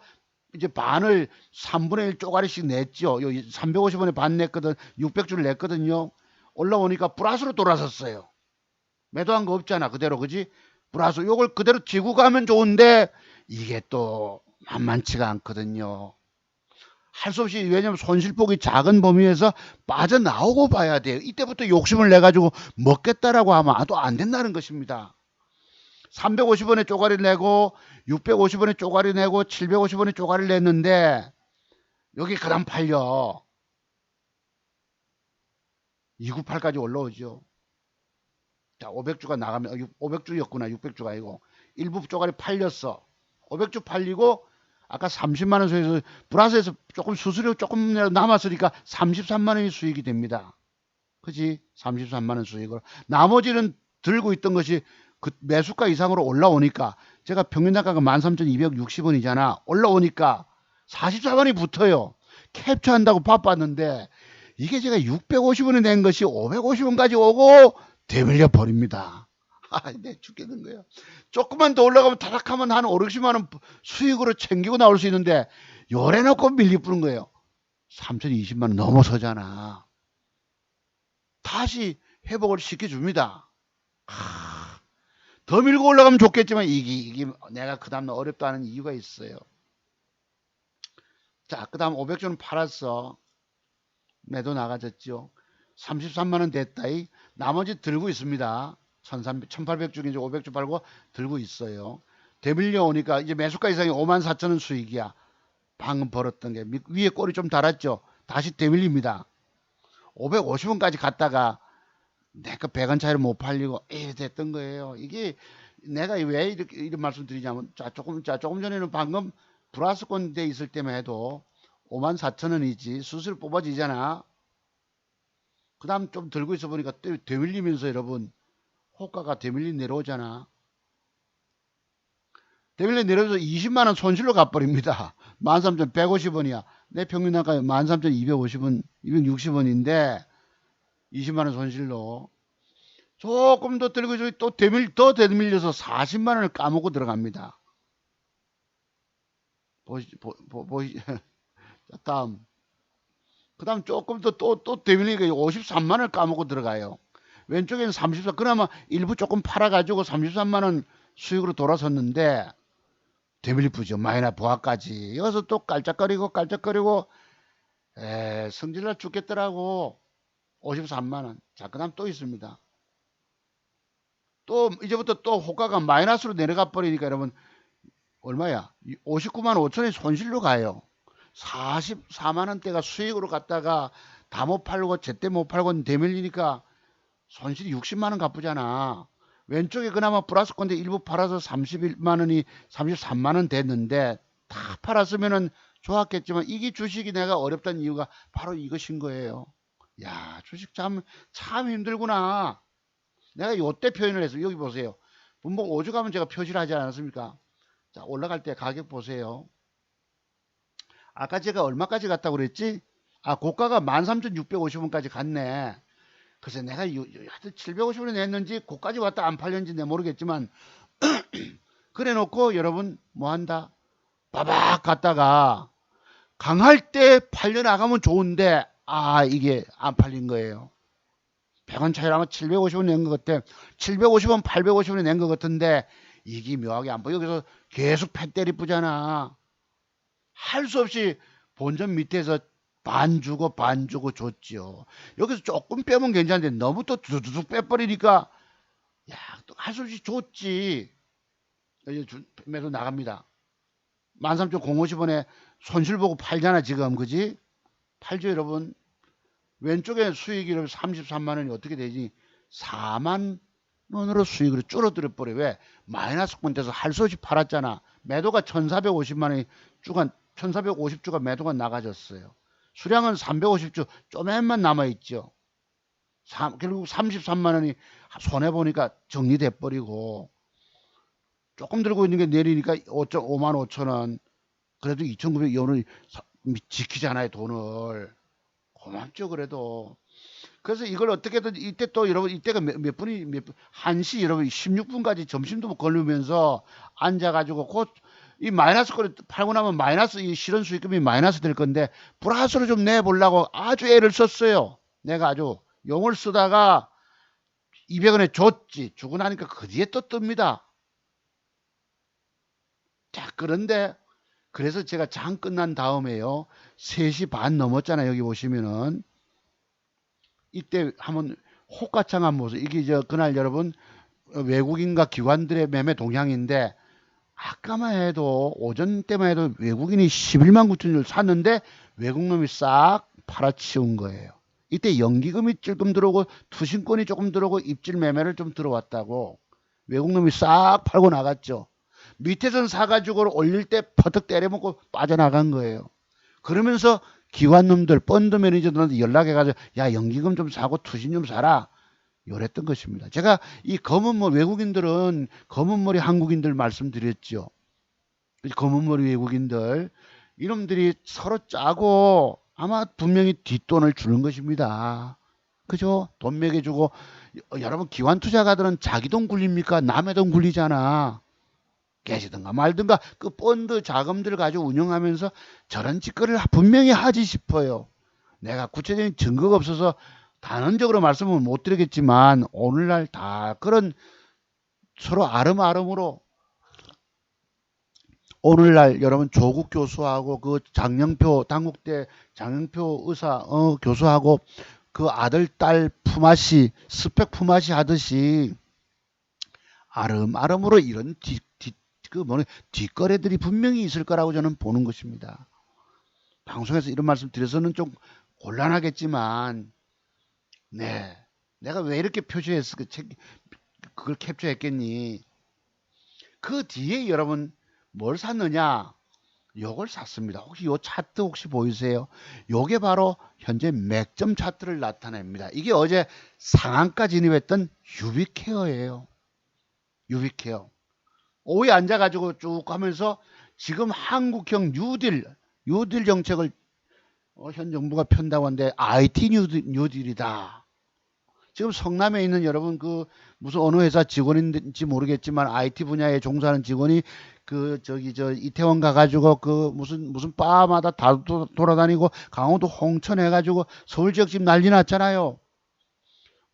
이제 반을 3분의 1 쪼가리씩 냈죠. 350원에 반 냈거든. 600주를 냈거든요. 올라오니까 플러스로 돌아섰어요. 매도한 거 없잖아. 그대로. 그지? 플러스. 요걸 그대로 쥐고 가면 좋은데 이게 또 만만치가 않거든요. 할 수 없이, 왜냐면 손실폭이 작은 범위에서 빠져나오고 봐야 돼요. 이때부터 욕심을 내가지고 먹겠다라고 하면 또 안 된다는 것입니다. 350원에 쪼가리 내고 650원에 쪼가리 내고 750원에 쪼가리를 냈는데 여기 그다음 팔려 298까지 올라오죠. 자, 500주가 나가면 500주였구나. 600주가 아니고 일부 쪼가리 팔렸어. 500주 팔리고 아까 30만원 수익에서 플러스에서 조금 수수료 조금 남았으니까 33만원이 수익이 됩니다. 그지? 33만원 수익을. 나머지는 들고 있던 것이 그 매수가 이상으로 올라오니까, 제가 평균 단가가 13,260원이잖아. 올라오니까 44만원이 붙어요. 캡처한다고 바빴는데 이게 제가 650원에 낸 것이 550원까지 오고 되밀려 버립니다. 내 죽겠는 거예요. 조금만 더 올라가면 타락하면 한 5, 60만원 수익으로 챙기고 나올 수 있는데 요래놓고 밀리뿌는 거예요. 3020만원 넘어서잖아. 다시 회복을 시켜줍니다. 더 밀고 올라가면 좋겠지만 이게 내가 그 다음날 어렵다는 이유가 있어요. 자, 그 다음 500주는 팔았어. 매도 나가졌죠. 33만원 됐다이. 나머지 들고 있습니다. 1800주 이제 500주 팔고 들고 있어요. 되밀려 오니까 이제 매수가 이상이 54,000원 수익이야. 방금 벌었던 게 위에 꼬리 좀 달았죠. 다시 되밀립니다. 550원까지 갔다가 내가 100원 차이로 못 팔리고 됐던 거예요. 이게 내가 왜 이런 말씀 드리냐면, 조금 전에는 방금 플러스권 돼 있을 때만 해도 54,000원이지 수수료 뽑아지잖아. 그 다음 좀 들고 있어 보니까 되밀리면서 여러분 호가가 되밀리 내려오잖아. 되밀리 내려오면서 20만원 손실로 가버립니다. 13,150원이야. 내 평균 단가 13,250원, 260원인데 20만원 손실로. 조금 더 들고 또 더 되밀려서 40만원을 까먹고 들어갑니다. 보시. 다음. 그 다음 조금 더 또 되밀리니까 53만원을 까먹고 들어가요. 왼쪽에는 34, 그나마 일부 조금 팔아가지고 33만원 수익으로 돌아섰는데, 되밀리프죠. 마이너 보합까지. 여기서 또 깔짝거리고, 성질날 죽겠더라고. 53만원. 자, 그 다음 또 있습니다. 또, 이제부터 또 호가가 마이너스로 내려가 버리니까 여러분, 얼마야? 59만 5천원이 손실로 가요. 44만원대가 수익으로 갔다가 다 못 팔고, 제때 못 팔고 되밀리니까 손실이 60만원 갚으잖아. 왼쪽에 그나마 플러스 건데 일부 팔아서 31만원이 33만원 됐는데, 다 팔았으면은 좋았겠지만 이게 주식이 내가 어렵다는 이유가 바로 이것인 거예요. 야, 주식 참 힘들구나. 내가 요때 표현을 해서 여기 보세요. 분봉 5주 가면 제가 표시를 하지 않았습니까? 자, 올라갈 때 가격 보세요. 아까 제가 얼마까지 갔다고 그랬지? 고가가 13,650원까지 갔네. 그래서 내가 하여튼 750원에 냈는지 고까지 왔다 안 팔렸는지 내 모르겠지만 그래 놓고 여러분 뭐 한다? 바박 갔다가 강할 때 팔려 나가면 좋은데 이게 안 팔린 거예요. 100원 차이라면 750원 낸 것 같아. 750원 850원에 낸 것 같은데 이게 묘하게 안 보여. 여기서 계속 패 때리쁘잖아. 할 수 없이 본전 밑에서 반 주고 줬죠. 여기서 조금 빼면 괜찮은데 너무 또 두두둑 빼버리니까 또 할 수 없이 줬지. 매도 나갑니다. 13,050원에 손실 보고 팔잖아 지금. 그지? 팔죠 여러분. 왼쪽에 수익이 33만원이 어떻게 되지? 4만원으로 수익으로 줄어들어 버려. 왜? 마이너스권 돼서 할 수 없이 팔았잖아. 매도가 1450만원이 1450주가 매도가 나가졌어요. 수량은 350주 쪼맨만 남아있죠. 결국 33만원이 손해보니까 정리돼 버리고, 조금 들고 있는 게 내리니까 5만 5천원. 그래도 2,900원을 지키잖아요 돈을. 고맙죠 그래도. 그래서 이걸 어떻게든 이때 또 여러분, 이때가 몇 분이 1시 여러분 16분까지 점심도 걸리면서 앉아가지고 곧 이 마이너스 거를 팔고 나면 마이너스, 이 실현 수익금이 마이너스 될 건데 플러스로 좀 내보려고 아주 애를 썼어요. 내가 아주 용을 쓰다가 200원에 줬지. 주고 나니까 그 뒤에 또 뜹니다. 자, 그런데 그래서 제가 장 끝난 다음에요. 3시 반 넘었잖아요. 여기 보시면은. 이때 한번 호가창한 모습. 이게 그날 여러분 외국인과 기관들의 매매 동향인데 아까만 해도 오전 때만 해도 외국인이 11만 9천 줄 샀는데 외국놈이 싹 팔아치운 거예요. 이때 연기금이 조금 들어오고 투신권이 조금 들어오고 입질 매매를 좀 들어왔다고 외국놈이 싹 팔고 나갔죠. 밑에선 사가지고 올릴 때 퍼뜩 때려먹고 빠져나간 거예요. 그러면서 기관놈들 펀드 매니저들한테 연락해가지고 야 연기금 좀 사고 투신 좀 사라 요랬던 것입니다. 제가 이 검은머리 외국인들은 검은머리 한국인들 말씀드렸죠. 검은머리 외국인들 이놈들이 서로 짜고 아마 분명히 뒷돈을 주는 것입니다. 그죠? 돈 매겨주고 여러분 기관 투자가들은 자기 돈 굴립니까? 남의 돈 굴리잖아. 계시든가 말든가 그 펀드 자금들을 가지고 운영하면서 저런 짓거리를 분명히 하지 싶어요. 내가 구체적인 증거가 없어서 단언적으로 말씀을 못 드리겠지만 오늘날 다 그런 서로 아름아름으로 오늘날 여러분 조국 교수하고 그 장영표 당국대 장영표 의사 교수하고 그 아들 딸 품앗이 스펙 품앗이 하듯이 아름아름으로 이런 뒷거래들이 분명히 있을 거라고 저는 보는 것입니다. 방송에서 이런 말씀 드려서는 좀 곤란하겠지만 네 내가 왜 이렇게 표시했을 그걸 캡처했겠니? 그 뒤에 여러분 뭘 샀느냐? 요걸 샀습니다. 혹시 요 차트 혹시 보이세요? 요게 바로 현재 맥점 차트를 나타냅니다. 이게 어제 상한가 진입했던 유비케어예요. 유비케어. 오후에 앉아가지고 쭉 가면서 지금 한국형 뉴딜 정책을 현 정부가 편다고 하는데 IT 뉴딜이다. 지금 성남에 있는 여러분 그 무슨 어느 회사 직원인지 모르겠지만 IT 분야에 종사하는 직원이 그 저기 저 이태원 가가지고 그 무슨 바마다 다 돌아다니고 강원도 홍천 해가지고 서울 지역 지금 난리 났잖아요.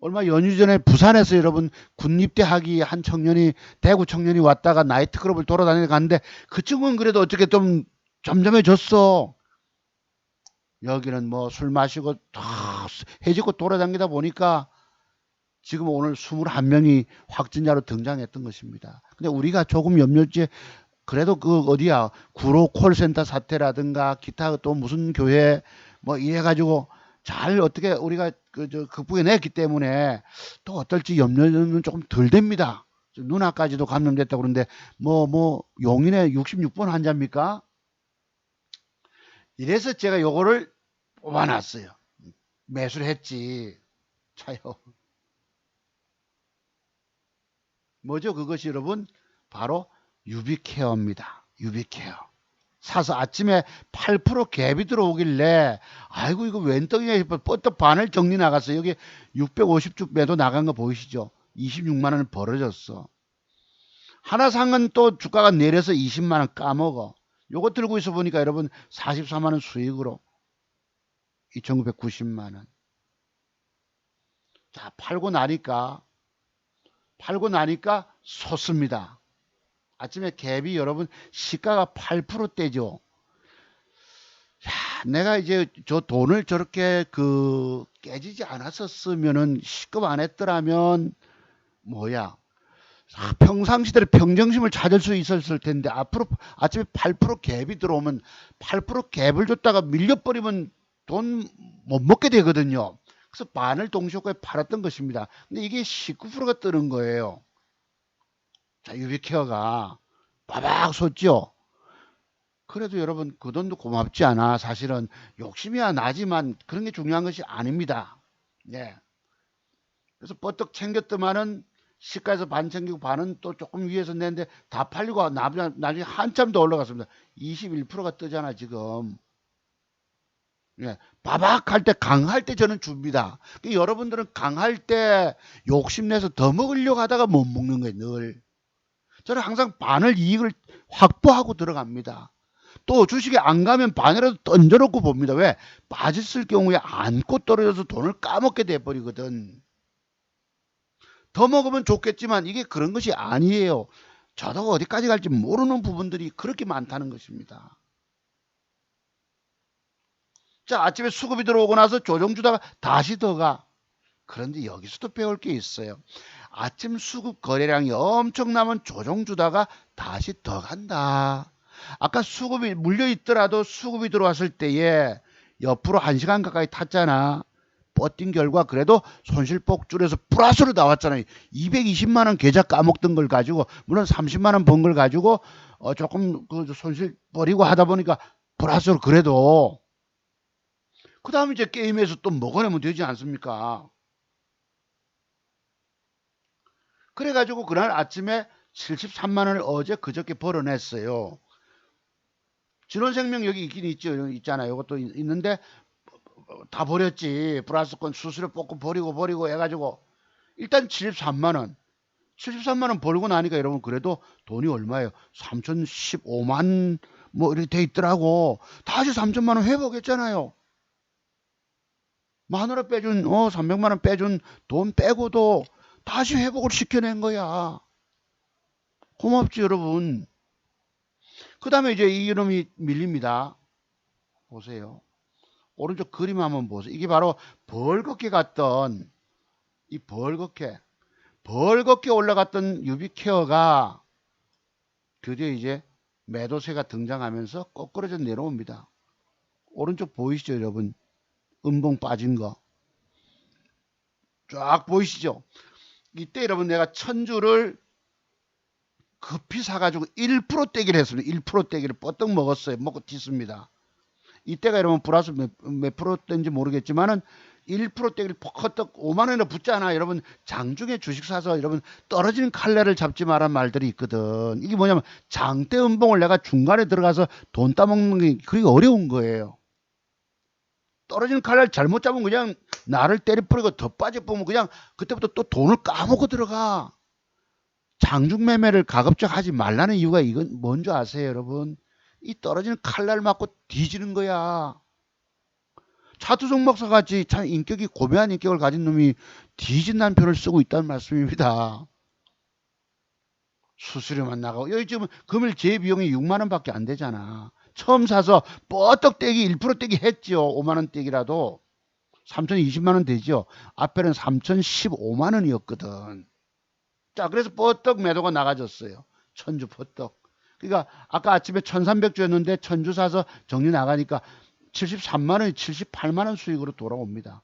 얼마 연휴 전에 부산에서 여러분 군입대 하기 한 청년이 대구 청년이 왔다가 나이트클럽을 돌아다니러 갔는데 그 친구는 그래도 어떻게 좀 점점해졌어. 여기는 뭐 술 마시고 다 해지고 돌아다니다 보니까 지금 오늘 21명이 확진자로 등장했던 것입니다. 근데 우리가 조금 염려지 그래도 그 어디야 구로 콜센터 사태라든가 기타 또 무슨 교회 뭐 이래가지고 잘 어떻게 우리가 극복해냈기 때문에 또 어떨지 염려는 조금 덜 됩니다. 누나까지도 감염됐다고 그러는데 뭐 용인의 66번 환자입니까? 이래서 제가 요거를 뽑아놨어요. 매수를 했지. 차요. 뭐죠? 그것이 여러분 바로 유비케어입니다. 유비케어. 사서 아침에 8% 갭이 들어오길래 아이고 이거 웬 떡이냐 싶어 뻗떡 반을 정리 나갔어요. 여기 650주 매도 나간 거 보이시죠? 26만 원을 벌어졌어. 하나 상은 또 주가가 내려서 20만 원 까먹어. 요거 들고 있어 보니까 여러분 44만 원 수익으로 2,990만 원. 자, 팔고 나니까 솟습니다. 아침에 갭이 여러분 시가가 8%대죠. 야, 내가 이제 저 돈을 저렇게 깨지지 않았었으면은 시급 안 했더라면 뭐야 평상시대로 평정심을 찾을 수 있었을 텐데 앞으로 아침에 8% 갭이 들어오면 8% 갭을 줬다가 밀려버리면 돈 못 먹게 되거든요. 그래서 반을 동시효과에 팔았던 것입니다. 근데 이게 19%가 뜨는 거예요. 자, 유비케어가 빠박 솟죠. 그래도 여러분 그 돈도 고맙지 않아. 사실은 욕심이야 나지만 그런 게 중요한 것이 아닙니다. 예. 그래서 뻗떡 챙겼더만은 시가에서 반 챙기고 반은 또 조금 위에서 냈는데 다 팔리고 나중에 한참 더 올라갔습니다. 21%가 뜨잖아 지금. 예, 바박할 때 강할 때 저는 줍니다. 여러분들은 강할 때 욕심내서 더 먹으려고 하다가 못 먹는 거예요 늘. 저는 항상 반을 이익을 확보하고 들어갑니다. 또 주식에 안 가면 반이라도 던져놓고 봅니다. 왜? 빠졌을 경우에 안고 떨어져서 돈을 까먹게 돼버리거든. 더 먹으면 좋겠지만 이게 그런 것이 아니에요. 저도 어디까지 갈지 모르는 부분들이 그렇게 많다는 것입니다. 자, 아침에 수급이 들어오고 나서 조정 주다가 다시 더 가. 그런데 여기서도 배울 게 있어요. 아침 수급 거래량이 엄청나면 조정 주다가 다시 더 간다. 아까 수급이 물려 있더라도 수급이 들어왔을 때에 옆으로 1시간 가까이 탔잖아. 버틴 결과 그래도 손실폭 줄여서 플러스로 나왔잖아요. 220만 원 계좌 까먹던 걸 가지고, 물론 30만 원 번 걸 가지고 조금 그 손실 버리고 하다 보니까 플러스로 그래도, 그 다음에 이제 게임에서 또 먹어내면 되지 않습니까? 그래가지고 그날 아침에 73만 원을 어제 그저께 벌어냈어요. 진원생명 여기 있긴 있죠. 있잖아요. 이것도 있는데 다 버렸지. 플러스권 수수료 뽑고 버리고 해가지고 일단 73만 원. 73만 원 벌고 나니까 여러분 그래도 돈이 얼마예요? 3,015만 뭐 이렇게 돼 있더라고. 다시 3천만 원 회복했잖아요. 마누라 빼준 300만 원 빼준 돈 빼고도 다시 회복을 시켜낸 거야. 고맙지 여러분. 그 다음에 이제 이놈이 밀립니다. 보세요. 오른쪽 그림 한번 보세요. 이게 바로 벌겋게 갔던, 이 벌겋게 올라갔던 유비케어가 드디어 이제 매도세가 등장하면서 거꾸러져 내려옵니다. 오른쪽 보이시죠 여러분? 음봉 빠진 거 쫙 보이시죠? 이때 여러분 내가 천주를 급히 사가지고 1% 떼기를 했습니다. 1% 떼기를 뻗떡 먹었어요. 먹고 튀습니다. 이때가 여러분 플러스 몇 프로인지 모르겠지만은 1% 떼기를 퍼커떡 5만 원이나 붙잖아. 여러분 장중에 주식 사서 여러분 떨어지는 칼날을 잡지 말란 말들이 있거든. 이게 뭐냐면 장대 음봉을 내가 중간에 들어가서 돈 따먹는 게 그게 어려운 거예요. 떨어지는 칼날 잘못 잡으면 그냥 나를 때려 뿌리고 더 빠져보면 그냥 그때부터 또 돈을 까먹고 들어가. 장중 매매를 가급적 하지 말라는 이유가 이건 뭔지 아세요 여러분? 이 떨어지는 칼날 맞고 뒤지는 거야. 차두종 목사 같이 참 인격이 고매한 인격을 가진 놈이 뒤진다는 표현을 쓰고 있다는 말씀입니다. 수수료만 나가고 여기 지금 금일 제 비용이 6만 원밖에 안 되잖아. 처음 사서 뻗떡 떼기 1% 떼기 했죠. 5만 원 떼기라도 3,020만 원 되죠. 앞에는 3,015만 원이었거든. 자, 그래서 뻗떡 매도가 나가졌어요. 천주 뻗떡. 그러니까 아까 아침에 1,300주였는데 천주 사서 정리 나가니까 73만 원이 78만 원 수익으로 돌아옵니다.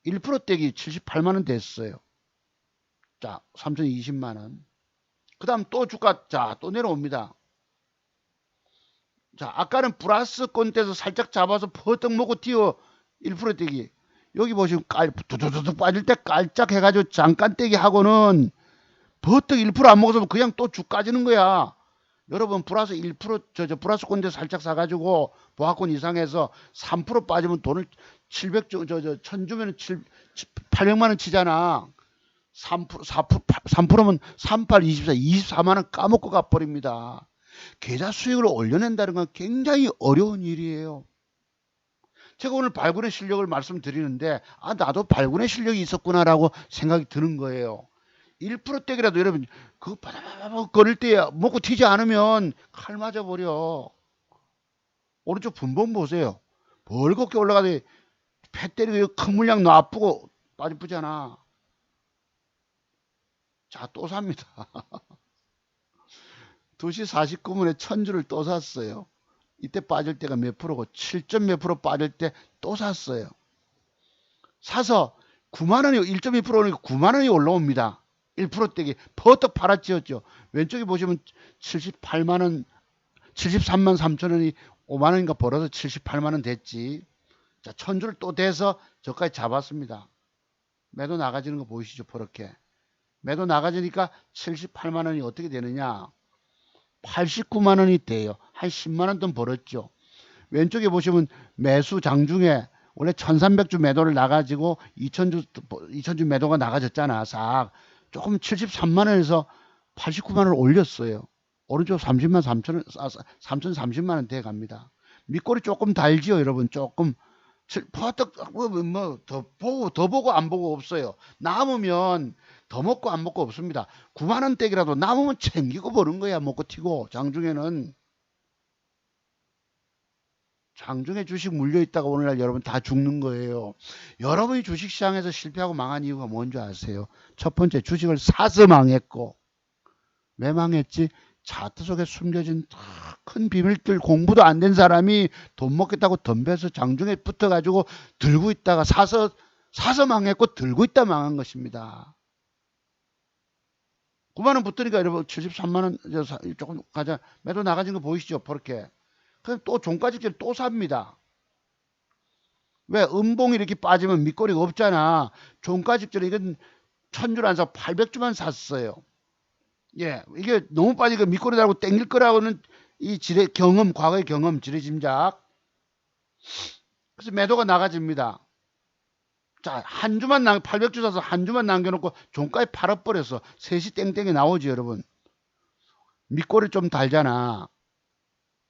1% 떼기 78만 원 됐어요. 자, 3,020만 원. 그 다음 또 주가, 자, 또 내려옵니다. 자, 아까는 플러스권 떼서 살짝 잡아서 퍼뜩 먹고 튀어 1% 떼기. 여기 보시면 두두두둑 빠질 때 깔짝 해가지고 잠깐 떼기 하고는 버뜩 1%안 먹어서 그냥 또 주 까지는 거야. 여러분 플러스 1% 플러스 꼰대 살짝 사가지고 보합권 이상해서 3% 빠지면 돈을 700 1000 주면 800만 원 치잖아. 3%면 38, 24, 24만 원 까먹고 가버립니다. 계좌 수익을 올려낸다는 건 굉장히 어려운 일이에요. 제가 오늘 발군의 실력을 말씀드리는데 나도 발군의 실력이 있었구나라고 생각이 드는 거예요. 1% 떼기라도 여러분 그거 바다바다 거릴 때 먹고 튀지 않으면 칼 맞아버려. 오른쪽 분봉 보세요. 벌겋게 올라가더니 패 때리고 큰 물량 놔쁘고 빠지쁘잖아. 자, 또 삽니다. 2시 49분에 천주를 또 샀어요. 이때 빠질 때가 몇 프로고 7점 몇 프로 빠질 때 또 샀어요. 사서 9만 원이 1.2%니까 9만 원이 올라옵니다. 1% 떼기 퍼뜩 팔아치웠죠. 왼쪽에 보시면 78만 원, 73만 3천 원이 5만 원인가 벌어서 78만 원 됐지. 자, 천주를 또 대서 저까지 잡았습니다. 매도 나가지는 거 보이시죠? 그렇게. 매도 나가지니까 78만 원이 어떻게 되느냐? 89만 원이 돼요. 한 10만 원 돈 벌었죠. 왼쪽에 보시면 매수 장중에 원래 1300주 매도를 나가지고 2000주 매도가 나가졌잖아. 싹. 조금 73만 원에서 89만 원을 올렸어요. 오른쪽 30만 3천 원, 3,030만 원 돼 갑니다. 밑꼬리 조금 달지요, 여러분. 조금. 더 보고 안 보고 없어요. 남으면 더 먹고 안 먹고 없습니다. 9만 원대기라도 남으면 챙기고 버는 거야. 먹고 튀고 장중에는. 장중에 주식 물려있다가 오늘날 여러분 다 죽는 거예요. 여러분이 주식시장에서 실패하고 망한 이유가 뭔지 아세요? 첫 번째, 주식을 사서 망했고. 왜 망했지? 차트 속에 숨겨진 큰 비밀들, 공부도 안 된 사람이 돈 먹겠다고 덤벼서 장중에 붙어가지고 들고 있다가 사서 망했고, 들고 있다 망한 것입니다. 9만원 붙으니까 여러분 73만원 조금 가자 매도 나가진 거 보이시죠? 그렇게. 그럼 또 종가직전 또 삽니다. 왜? 음봉이 이렇게 빠지면 밑거리가 없잖아. 종가직전에 이건 1000줄 안 사고 800주만 샀어요. 예, 이게 너무 빠지니까 밑거리 달고 땡길 거라고는 이 지뢰 경험, 과거의 경험, 지뢰 짐작. 그래서 매도가 나가집니다. 자, 한 주만 800주 사서 한 주만 남겨놓고 종가에 팔아버려서 3시 땡땡이 나오지, 여러분. 밑거리 좀 달잖아.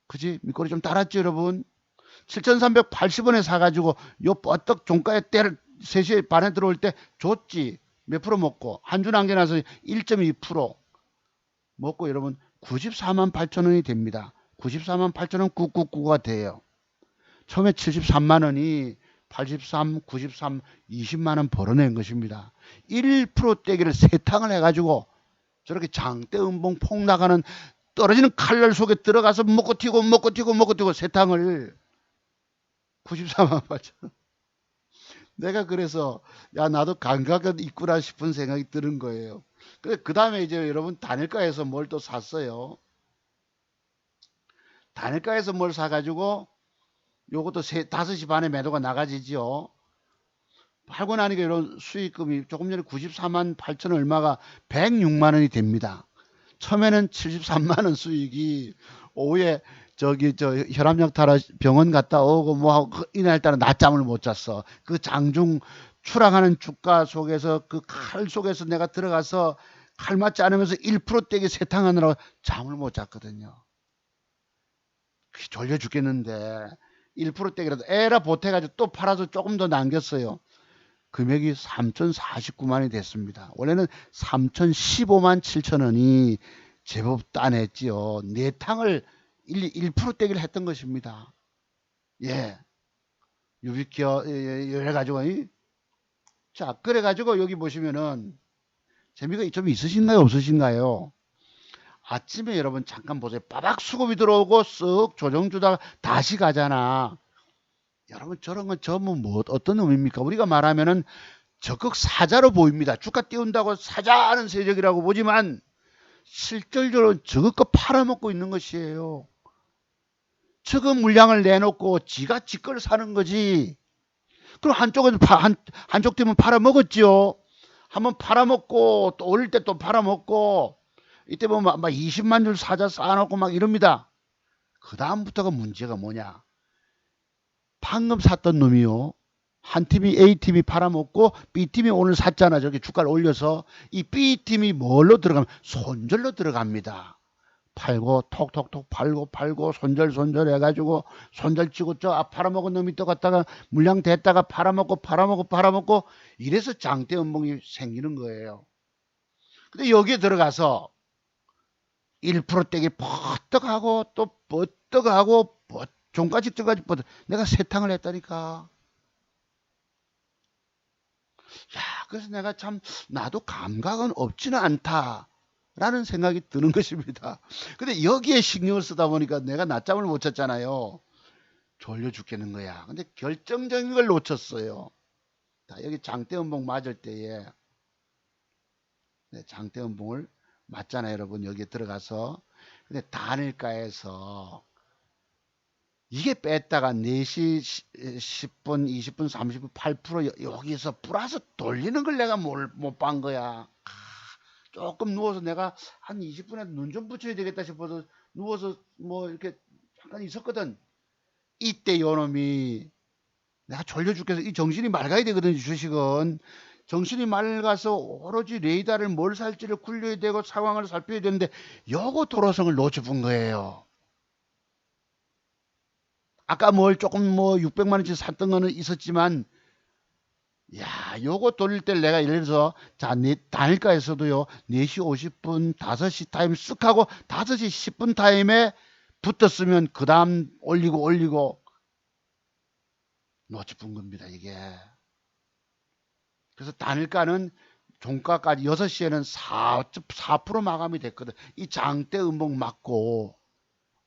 그지? 밑거리 좀 달았지, 여러분. 7,380원에 사가지고 요 뻗떡 종가에 때를 3시 반에 들어올 때 줬지. 몇 프로 먹고 한 주 남겨놔서 1.2% 먹고 여러분 94만 8천원이 됩니다. 94만 8천원 999가 돼요. 처음에 73만원이 83, 93, 20만원 벌어낸 것입니다. 1% 떼기를 세탕을 해가지고 저렇게 장대 음봉 폭 나가는 떨어지는 칼날 속에 들어가서 먹고 튀고 세탕을 94만 8천원. 내가 그래서 야 나도 감각은 있구나 싶은 생각이 드는 거예요. 그 다음에 이제 여러분 단일가에서 뭘 또 샀어요. 단일가에서 뭘 사가지고 요것도 5시 반에 매도가 나가지죠. 팔고 나니까 이런 수익금이 조금 전에 94만 8천 얼마가 106만 원이 됩니다. 처음에는 73만 원 수익이 오후에 저기 혈압약 타러 병원 갔다 오고 뭐 하고 이날따라 낮잠을 못 잤어. 그 장중 추락하는 주가 속에서 그 칼 속에서 내가 들어가서 칼 맞지 않으면서 1% 떼기 세탕하느라고 잠을 못 잤거든요. 졸려 죽겠는데 1% 떼기라도 에라 보태가지고 또 팔아서 조금 더 남겼어요. 금액이 3,049만이 됐습니다. 원래는 3,015만 7천원이 제법 따냈지요. 내탕을 1% 떼기를 했던 것입니다. 예. 유비키어 해가지고 자 그래가지고 여기 보시면은 재미가 좀 있으신가요 없으신가요? 아침에 여러분 잠깐 보세요. 빠박 수급이 들어오고 쓱 조정 주다가 다시 가잖아. 여러분 저런 건 전부 뭐 어떤 의미입니까? 우리가 말하면은 적극 사자로 보입니다. 주가 띄운다고 사자하는 세력이라고 보지만 실질적으로 적극 팔아먹고 있는 것이에요. 적은 물량을 내놓고 지가 지걸 사는 거지. 그럼 한쪽은 한쪽 팀은 팔아먹었지요. 한번 팔아먹고 또 올릴 때 또 팔아먹고 이때 보면 막 20만 줄 사자 쌓아놓고 막 이럽니다. 그 다음부터가 문제가 뭐냐. 방금 샀던 놈이요. 한 팀이 A팀이 팔아먹고 B팀이 오늘 샀잖아. 저기 주가를 올려서 이 B팀이 뭘로 들어가면 손절로 들어갑니다. 팔고 톡톡톡 팔고 손절 해가지고 손절 치고 저 팔아먹은 놈이 또 갔다가 물량 됐다가 팔아먹고 이래서 장대 음봉이 생기는 거예요. 근데 여기에 들어가서 1% 떼기 버떡하고 또 버떡하고 종가집 들어가지 내가 세탕을 했다니까. 야, 그래서 내가 참 나도 감각은 없지는 않다라는 생각이 드는 것입니다. 근데 여기에 신경을 쓰다 보니까 내가 낮잠을 못 잤잖아요. 졸려 죽겠는 거야. 근데 결정적인 걸 놓쳤어요. 자, 여기 장대음봉 맞을 때에 장대음봉을 맞잖아요, 여러분. 여기에 들어가서. 근데 단일가에서 이게 뺐다가 4시 10분, 20분, 30분 8% 여기서 플러스 돌리는 걸 내가 못 본 거야. 조금 누워서 내가 한 20분에 눈 좀 붙여야 되겠다 싶어서 누워서 뭐 이렇게 잠깐 있었거든. 이때 요놈이 내가 졸려 죽겠어. 이 정신이 맑아야 되거든, 주식은. 정신이 맑아서 오로지 레이더를 뭘 살지를 굴려야 되고 상황을 살펴야 되는데 요거 도로성을 놓쳐본 거예요. 아까 뭘 조금 뭐 600만 원치 샀던 거는 있었지만 야 요거 돌릴 때 내가 예를 들어서 자 단일가에서도요 4시 50분 5시 타임 쓱 하고 5시 10분 타임에 붙었으면 그 다음 올리고 놓치픈 겁니다, 이게. 그래서 단일가는 종가까지 6시에는 4% 마감이 됐거든. 이 장대 음봉 맞고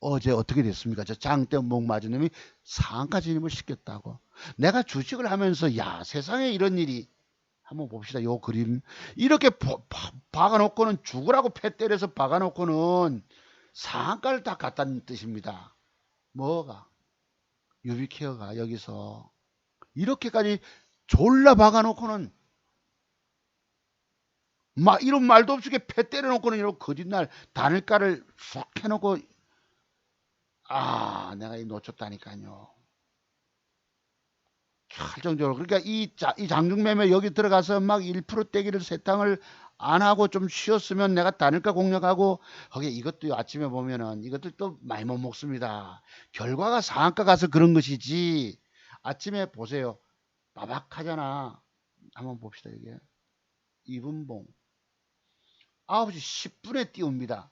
어제 어떻게 됐습니까? 저 장대 음봉 맞은 놈이 상한가 진입을 시켰다고. 내가 주식을 하면서 야, 세상에 이런 일이. 한번 봅시다. 요 그림. 이렇게 박아놓고는 죽으라고 패 때려서 박아놓고는 상한가를 다 갔다는 뜻입니다. 뭐가? 유비케어가 여기서 이렇게까지 졸라 박아놓고는 막 이런 말도 없이 패 때려놓고는 이런 거짓말 단일가를 쏙 해놓고 아 내가 이 놓쳤다니까요. 결정적으로 그러니까 이 장중매매 여기 들어가서 막 1% 떼기를 세탕을 안 하고 좀 쉬었으면 내가 단일가 공략하고 거기 이것도 아침에 보면은 이것들 또 많이 못 먹습니다. 결과가 상한가 가서 그런 것이지 아침에 보세요. 바박하잖아. 한번 봅시다 이게 2분봉 9시 10분에 띄웁니다.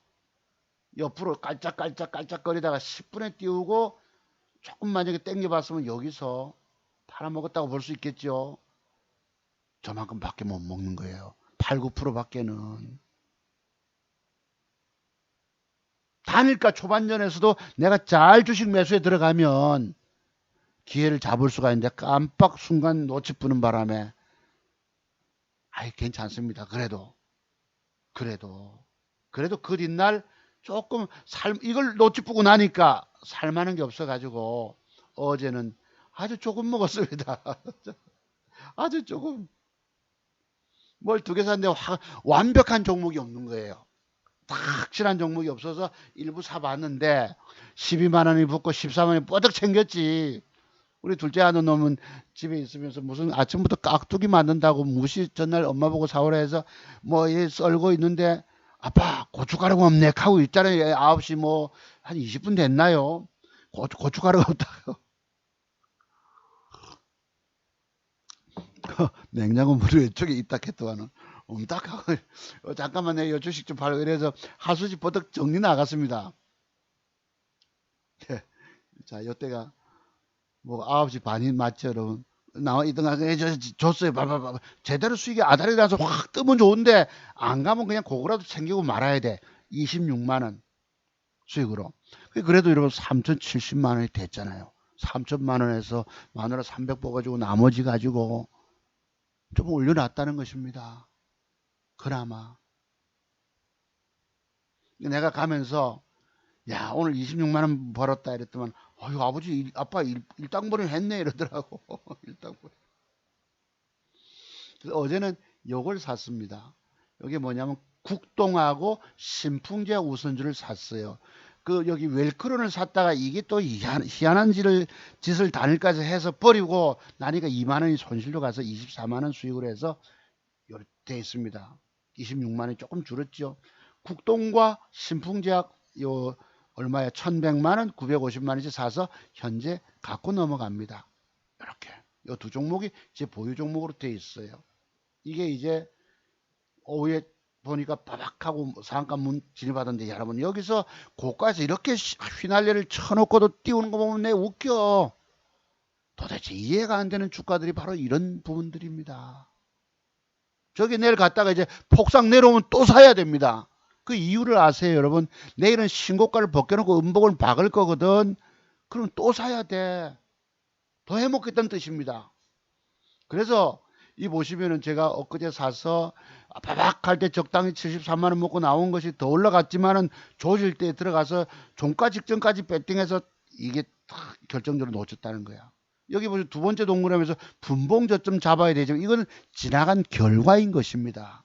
옆으로 깔짝깔짝거리다가 10분에 띄우고 조금 만약에 땡겨봤으면 여기서 팔아먹었다고 볼 수 있겠죠. 저만큼 밖에 못 먹는 거예요. 8, 9% 밖에는. 단일가 초반전에서도 내가 잘 주식 매수에 들어가면 기회를 잡을 수가 있는데 깜빡 순간 놓치푸는 바람에 아이 괜찮습니다. 그래도 그 뒷날 조금 이걸 놓치푸고 나니까 살만한 게 없어가지고 어제는 아주 조금 먹었습니다. 아주 조금 뭘 두 개 샀는데 완벽한 종목이 없는 거예요. 확실한 종목이 없어서 일부 사봤는데 12만 원이 붙고 14만 원이 뻗어 챙겼지. 우리 둘째 아는 놈은 집에 있으면서 무슨 아침부터 깍두기 만든다고 무시 전날 엄마 보고 사오라 해서 뭐 썰고 있는데 아빠 고춧가루가 없네 하고 있잖아요. 9시 뭐 한 20분 됐나요? 고춧가루가 없다고. 냉장고 물 왼쪽에 있다 했더니 옴딱하고 잠깐만 내가 요 주식 좀 팔고 이래서 하수지 버덕 정리 나갔습니다. 네. 자 요때가 뭐 9시 반이 맞죠 여러분. 나와 있던가 줬어요. 봐봐 제대로 수익이 아다리 나서 확 뜨면 좋은데 안 가면 그냥 그거라도 챙기고 말아야 돼. 26만 원 수익으로. 그래도 여러분 3,070만 원이 됐잖아요. 3천만 원에서 마누라 300 뽑아주고 나머지 가지고 좀 올려놨다는 것입니다. 그나마 내가 가면서 야 오늘 26만 원 벌었다 이랬더만 어휴 아버지 아빠 일당벌이 했네 이러더라고. 일당벌이. 그래서 어제는 요걸 샀습니다. 이게 뭐냐면 국동하고 신풍제 우선주를 샀어요. 그 여기 웰크론을 샀다가 이게 또 희한한 짓을 단일까지 해서 버리고 나니까 2만 원이 손실로 가서 24만 원 수익을 해서 요렇게 돼 있습니다. 26만 원이 조금 줄었죠. 국동과 신풍제약 요 얼마야 1100만 원 950만 원씩 사서 현재 갖고 넘어갑니다. 이렇게 요 두 종목이 제 보유 종목으로 돼 있어요. 이게 이제 오후에 보니까 바닥하고 상한가 문 진입하던데 여러분 여기서 고가에서 이렇게 휘날레를 쳐놓고도 띄우는 거 보면 내 웃겨. 도대체 이해가 안 되는 주가들이 바로 이런 부분들입니다. 저기 내일 갔다가 이제 폭삭 내려오면 또 사야 됩니다. 그 이유를 아세요 여러분? 내일은 신고가를 벗겨놓고 음봉을 박을 거거든. 그럼 또 사야 돼. 더 해먹겠다는 뜻입니다. 그래서 이 보시면은 제가 엊그제 사서 바박할 때 적당히 73만 원 먹고 나온 것이 더 올라갔지만은 조질 때 들어가서 종가 직전까지 배팅해서 이게 딱 결정적으로 놓쳤다는 거야. 여기 보시면 두 번째 동그라미에서 분봉 저점 잡아야 되지만 이건 지나간 결과인 것입니다.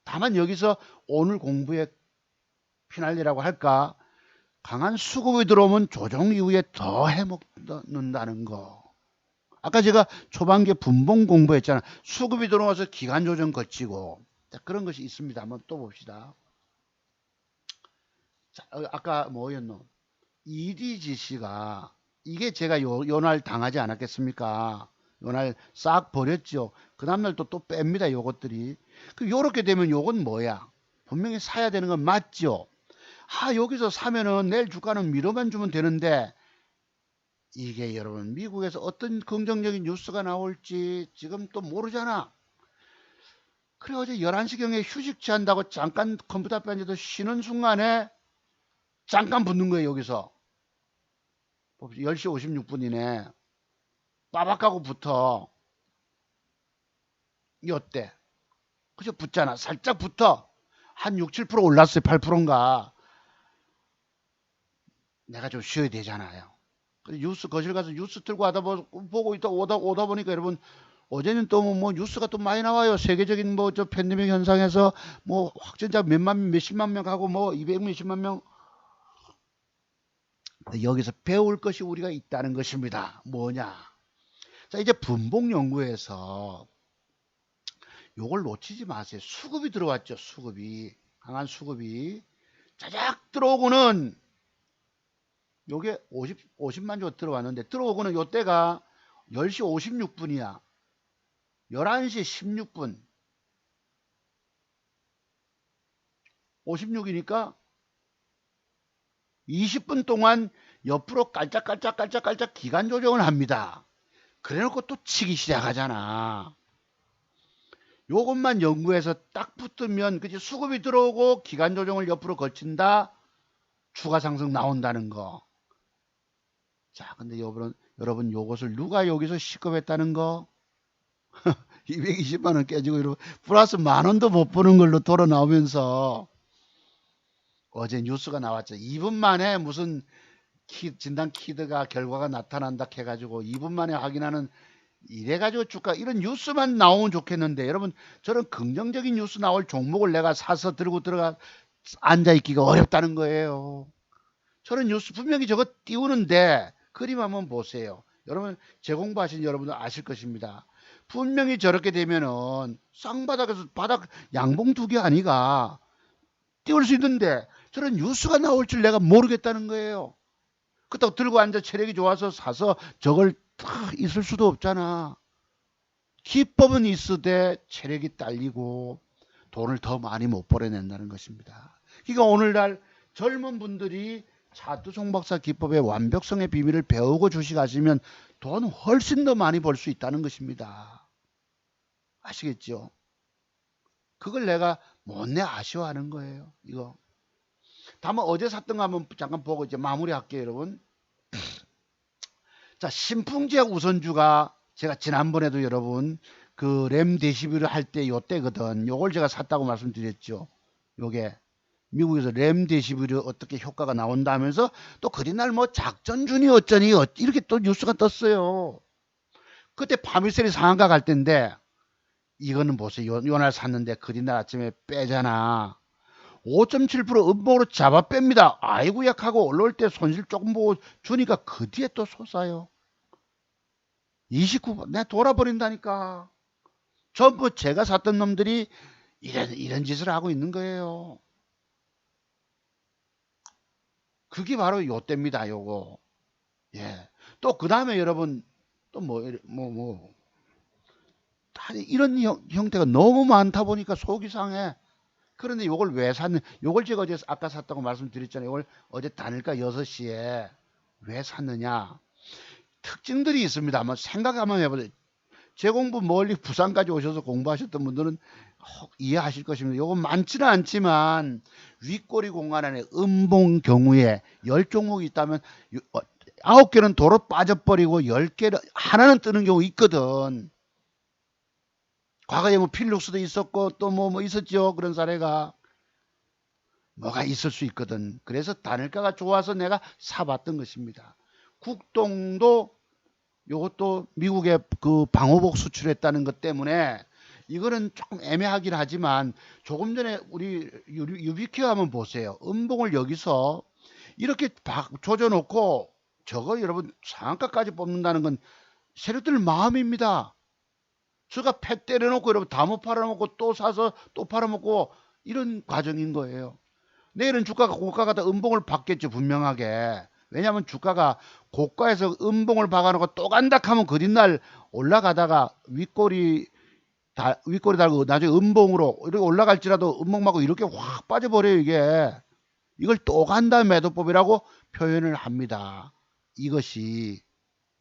다만 여기서 오늘 공부의 피날레라고 할까 강한 수급이 들어오면 조정 이후에 더 해먹는다는 거. 아까 제가 초반기에 분봉 공부했잖아. 수급이 들어와서 기간 조정 거치고 자, 그런 것이 있습니다. 한번 또 봅시다. 자, 아까 뭐였노? EDGC가 이게 제가 요날 당하지 않았겠습니까? 요날 싹 버렸죠. 그 다음날 또 뺍니다. 요것들이. 요렇게 되면 요건 뭐야? 분명히 사야 되는 건 맞죠? 아 여기서 사면은 내일 주가는 밀어만 주면 되는데 이게 여러분 미국에서 어떤 긍정적인 뉴스가 나올지 지금 또 모르잖아. 그래 어제 11시경에 휴식 취한다고 잠깐 컴퓨터 앞에 앉아서 쉬는 순간에 잠깐 붙는 거예요. 여기서 10시 56분이네. 빠박하고 붙어. 이때 그죠? 붙잖아. 살짝 붙어. 한 6, 7% 올랐어요. 8%인가. 내가 좀 쉬어야 되잖아요. 뉴스 거실 가서 뉴스 틀고 하다 보고 있다 오다 보니까 여러분 어제는 또 뭐 뉴스가 또 많이 나와요. 세계적인 뭐 저 팬데믹 현상에서 뭐 확진자 몇십만 명 하고 뭐 200 몇십만 명. 여기서 배울 것이 우리가 있다는 것입니다. 뭐냐? 자, 이제 분봉 연구에서 요걸 놓치지 마세요. 수급이 들어왔죠. 수급이. 강한 수급이. 짜작 들어오고는 요게 50만 조 들어왔는데 들어오고는 요때가 10시 56분이야. 11시 16분. 56이니까 20분 동안 옆으로 깔짝깔짝 기간 조정을 합니다. 그래 놓고 또 치기 시작하잖아. 요것만 연구해서 딱 붙으면 그치 수급이 들어오고 기간 조정을 옆으로 거친다. 추가 상승 나온다는 거. 자, 근데 여러분 요것을 누가 여기서 시급했다는 거? 220만 원 깨지고 이러고 플러스 만 원도 못 버는 걸로 돌아 나오면서 어제 뉴스가 나왔죠. 2분 만에 무슨 진단 키드가 결과가 나타난다 해가지고 2분 만에 확인하는 이래가지고 주가 이런 뉴스만 나오면 좋겠는데 여러분 저런 긍정적인 뉴스 나올 종목을 내가 사서 들고 들어가 앉아있기가 어렵다는 거예요. 저런 뉴스 분명히 저거 띄우는데 그림 한번 보세요. 여러분 재공부하신 여러분들 아실 것입니다. 분명히 저렇게 되면은 쌍바닥에서 바닥 양봉 두 개 아니가 띄울 수 있는데 저런 뉴스가 나올 줄 내가 모르겠다는 거예요. 그렇다고 들고 앉아 체력이 좋아서 사서 저걸 다 있을 수도 없잖아. 기법은 있으되 체력이 딸리고 돈을 더 많이 못 벌어낸다는 것입니다. 그러니까 오늘날 젊은 분들이 차두종 박사 기법의 완벽성의 비밀을 배우고 주식하시면 돈 훨씬 더 많이 벌 수 있다는 것입니다. 아시겠죠? 그걸 내가 못내 아쉬워하는 거예요. 이거. 다만 어제 샀던 거 한번 잠깐 보고 이제 마무리할게요, 여러분. 자, 신풍지역 우선주가 제가 지난번에도 여러분 그 램데시비를 할 때 요때거든. 요걸 제가 샀다고 말씀드렸죠. 요게 미국에서 램데시비를 어떻게 효과가 나온다 하면서 또 그리날 뭐 작전준이 어쩌니 이렇게 또 뉴스가 떴어요. 그때 파미셀이 상한가 갈 때인데 이거는 보세요. 요날 샀는데 그리날 아침에 빼잖아. 5.7% 음봉으로 잡아 뺍니다. 아이고 약하고 올라올 때 손실 조금 보고 주니까 그 뒤에 또 솟아요. 29번 내가 돌아버린다니까. 전부 제가 샀던 놈들이 이런 짓을 하고 있는 거예요. 그게 바로 요때입니다. 요거. 예. 또 그 다음에 여러분 또 이런 형태가 너무 많다 보니까 속이 상해. 그런데 요걸 왜 샀는? 요걸 제가 어제 아까 샀다고 말씀드렸잖아요. 요걸 어제 단일가 6시에 왜 샀느냐? 특징들이 있습니다. 한번 생각 한번 해보세요. 제 공부 멀리 부산까지 오셔서 공부하셨던 분들은 이해하실 것입니다. 요건 많지는 않지만 윗꼬리 공간 안에 음봉 경우에 10종목이 있다면 9개는 도로 빠져버리고 10개는 하나는 뜨는 경우 있거든. 과거에 뭐 필룩스도 있었고 또 뭐 있었죠. 그런 사례가 뭐가 있을 수 있거든. 그래서 단일가가 좋아서 내가 사봤던 것입니다. 국동도 요것도 미국에 그 방호복 수출했다는 것 때문에 이거는 조금 애매하긴 하지만 조금 전에 우리 유비큐 한번 보세요. 음봉을 여기서 이렇게 조져놓고 저거 여러분 상한가까지 뽑는다는 건 세력들 마음입니다. 저가 패 때려놓고 여러분 다 못 팔아먹고 또 사서 또 팔아먹고 이런 과정인 거예요. 내일은 주가가 고가가 다 음봉을 받겠죠. 분명하게. 왜냐하면 주가가 고가에서 음봉을 박아놓고 또 간다 하면 그 뒷날 올라가다가 윗꼬리 달고 나중에 음봉으로 이렇게 올라갈지라도 음봉 맞고 이렇게 확 빠져버려요. 이걸 또 간다 매도법이라고 표현을 합니다. 이것이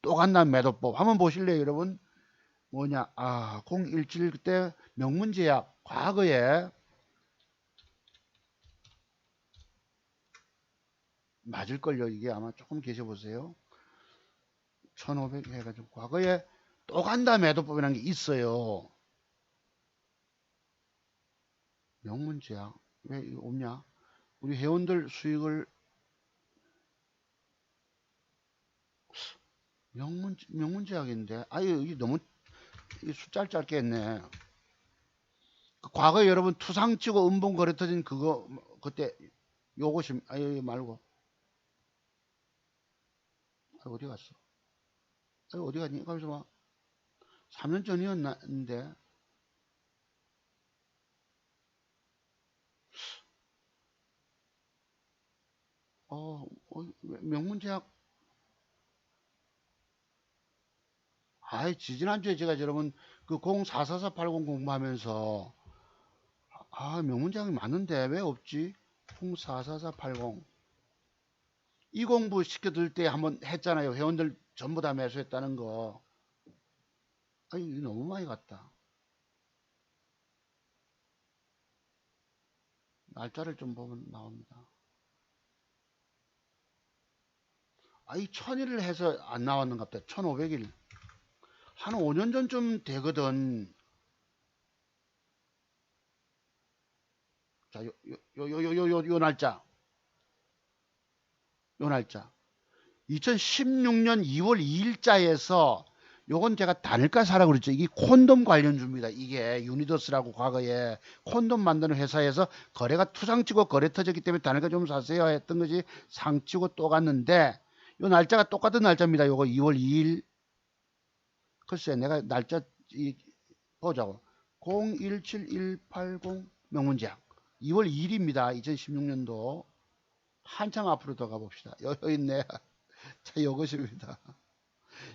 또 간다 매도법 한번 보실래요 여러분? 뭐냐 017 그때 명문제약 과거에 맞을걸요. 이게 아마 조금 계셔보세요. 1500 해가지고 과거에 또 간다 매도법이라는 게 있어요. 명문제약 왜 이거 없냐? 우리 회원들 수익을 명문제약인데 아유 이게 너무 숫자를 짧게 했네. 과거에 여러분 투상치고 음봉 거래 터진 그거 그때 요것이 아유 말고 어디 갔어? 아유 어디 갔니? 가면서 막 3년 전이었는데 명문제약 지지난주에 제가 여러분 그 044480 공부하면서 명문장이 많은데 왜 없지? 044480 이 공부 시켜줄 때 한번 했잖아요. 회원들 전부 다 매수했다는 거. 이거 너무 많이 갔다. 날짜를 좀 보면 나옵니다. 이 1000일을 해서 안 나왔는가 보다. 1500일. 한 5년 전쯤 되거든. 자, 요 날짜. 요 날짜. 2016년 2월 2일자에서 요건 제가 단일가 사라고 그랬죠. 이게 콘돔 관련주입니다. 이게 유니더스라고 과거에 콘돔 만드는 회사에서 거래가 투상치고 거래 터졌기 때문에 단일가 좀 사세요 했던 것이 상치고 또 갔는데 요 날짜가 똑같은 날짜입니다. 요거 2월 2일. 글쎄 내가 날짜 보자고. 017180 명문제약 2월 2일입니다. 2016년도 한참 앞으로 더 가봅시다. 여기 있네. 자, 요것입니다.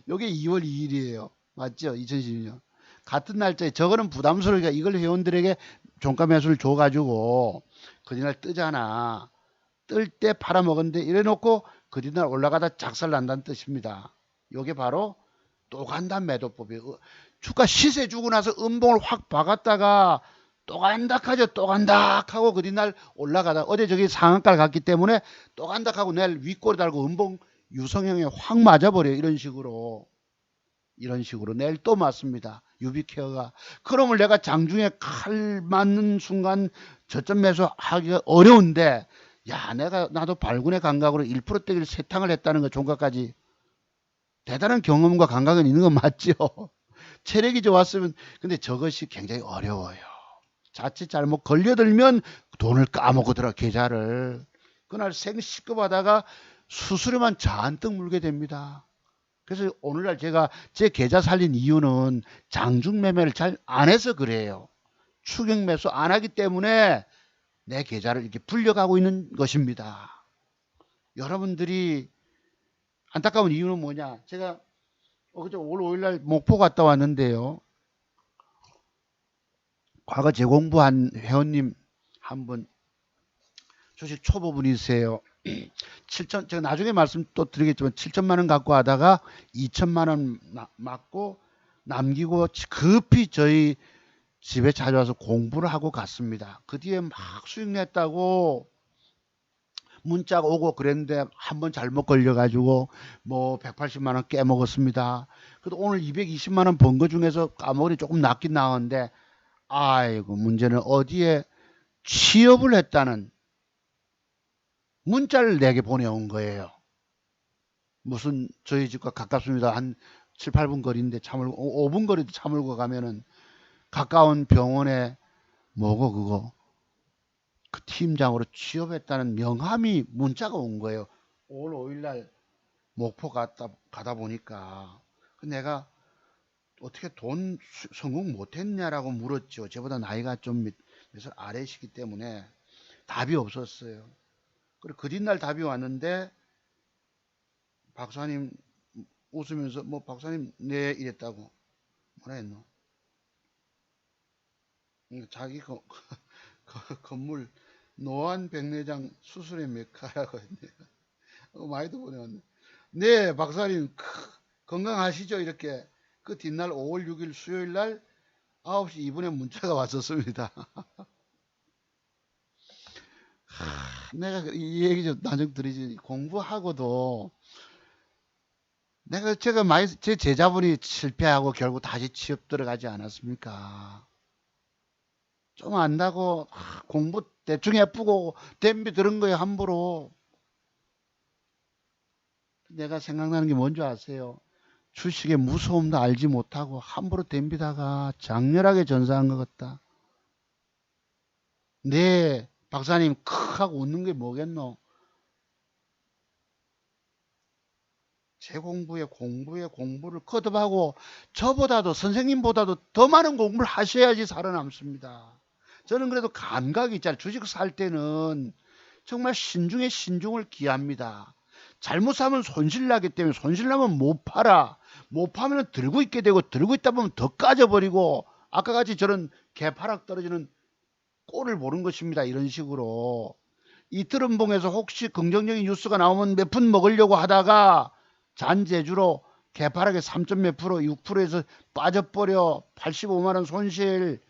요게 2월 2일이에요. 맞죠? 2012년. 같은 날짜에 저거는 부담스러우니까 이걸 회원들에게 종가 매수를 줘가지고 그날 뜨잖아. 뜰 때 팔아먹었는데 이래놓고 그날 올라가다 작살 난다는 뜻입니다. 요게 바로 또 간다 매도법이에요. 주가 시세 주고 나서 음봉을 확 박았다가 또 간다 하죠. 또 간다 하고 그날 올라가다 어제 저기 상한가를 갔기 때문에 또 간다 하고 내일 윗골 달고 음봉 유성형에 확 맞아버려요. 이런 식으로 내일 또 맞습니다. 유비케어가. 그러면 내가 장중에 칼 맞는 순간 저점 매수하기가 어려운데 나도 발군의 감각으로 1%대기를 세탕을 했다는 거 종가까지 대단한 경험과 감각은 있는 건 맞죠. 체력이 좋았으면 근데 저것이 굉장히 어려워요. 자칫 잘못 걸려들면 돈을 까먹고 계좌를 그날 생시급하다가 수수료만 잔뜩 물게 됩니다. 그래서 오늘날 제가 제 계좌 살린 이유는 장중 매매를 잘 안 해서 그래요. 추격 매수 안 하기 때문에 내 계좌를 이렇게 불려가고 있는 것입니다. 여러분들이 안타까운 이유는 뭐냐? 제가 그저 올 5일날 목포 갔다 왔는데요. 과거 재공부한 회원님 한 분 주식 초보분이세요. 7천 제가 나중에 말씀 또 드리겠지만 7천만 원 갖고 하다가 2천만 원 맞고 남기고 급히 저희 집에 찾아와서 공부를 하고 갔습니다. 그 뒤에 막 수익 냈다고 문자가 오고 그랬는데 한 번 잘못 걸려가지고 뭐 180만 원 깨먹었습니다. 그래도 오늘 220만 원 번 거 중에서 까먹으니 조금 낫긴 나왔는데 아이고 문제는 어디에 취업을 했다는 문자를 내게 보내온 거예요. 무슨 저희 집과 가깝습니다. 한 7, 8분 거리인데 차물고 5분 거리도 차물고 가면은 가까운 병원에 뭐고 그거 그 팀장으로 취업했다는 명함이 문자가 온 거예요. 5월 5일날 목포 가다 보니까 내가 어떻게 돈 성공 못했냐라고 물었죠. 저보다 나이가 좀 몇 살 아래시기 때문에 답이 없었어요. 그리고 그 뒷날 답이 왔는데 박사님 웃으면서 뭐 박사님 네 이랬다고 뭐라 했노? 자기 건물 노안 백내장 수술의 메카라고 했네. 많이도 보내왔네. 네 박사님 건강하시죠? 이렇게 그 뒷날 5월 6일 수요일 날 9시 2분에 문자가 왔었습니다. 내가 이 얘기 좀 나중 드리지. 공부하고도 제가 많이 제 제자분이 실패하고 결국 다시 취업 들어가지 않았습니까? 좀 안다고 공부 대충 해쁘고 댐비 들은 거에 함부로. 내가 생각나는 게 뭔지 아세요? 주식의 무서움도 알지 못하고 함부로 댐비다가 장렬하게 전사한 것 같다. 네, 박사님 크 하고 웃는 게 뭐겠노? 제 공부에 공부를 거듭하고 저보다도 선생님보다도 더 많은 공부를 하셔야지 살아남습니다. 저는 그래도 감각이 있잖아요. 주식 살 때는 정말 신중에 신중을 기합니다. 잘못 사면 손실 나기 때문에 손실 나면 못 팔아. 못 파면 들고 있게 되고 들고 있다 보면 더 까져버리고 아까 같이 저런 개파락 떨어지는 꼴을 보는 것입니다. 이런 식으로. 이틀은봉에서 혹시 긍정적인 뉴스가 나오면 몇 푼 먹으려고 하다가 잔재주로 개파락에 3점 몇 프로 6%에서 빠져버려 85만 원 손실.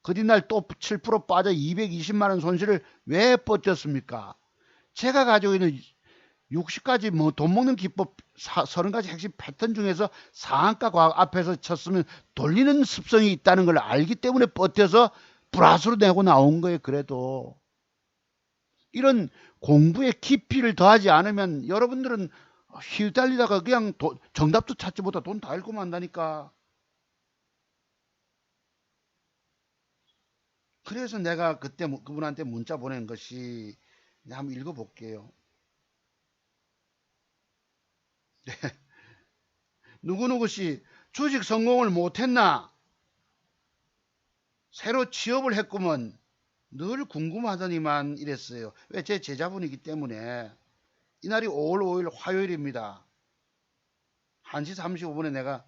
그 뒷날 또 7% 빠져 220만 원 손실을 왜 버텼습니까? 제가 가지고 있는 60가지 뭐 돈 먹는 기법 30가지 핵심 패턴 중에서 상한가 과학 앞에서 쳤으면 돌리는 습성이 있다는 걸 알기 때문에 버텨서 플러스로 내고 나온 거예요. 그래도 이런 공부의 깊이를 더하지 않으면 여러분들은 휘달리다가 그냥 정답도 찾지 못하고 돈 다 잃고 만다니까. 그래서 내가 그때 그분한테 문자 보낸 것이 한번 읽어볼게요. 누구누구씨 주식 성공을 못했나? 새로 취업을 했구먼. 늘 궁금하더니만 이랬어요. 왜? 제 제자분이기 때문에. 이날이 5월 5일 화요일입니다. 1시 35분에 내가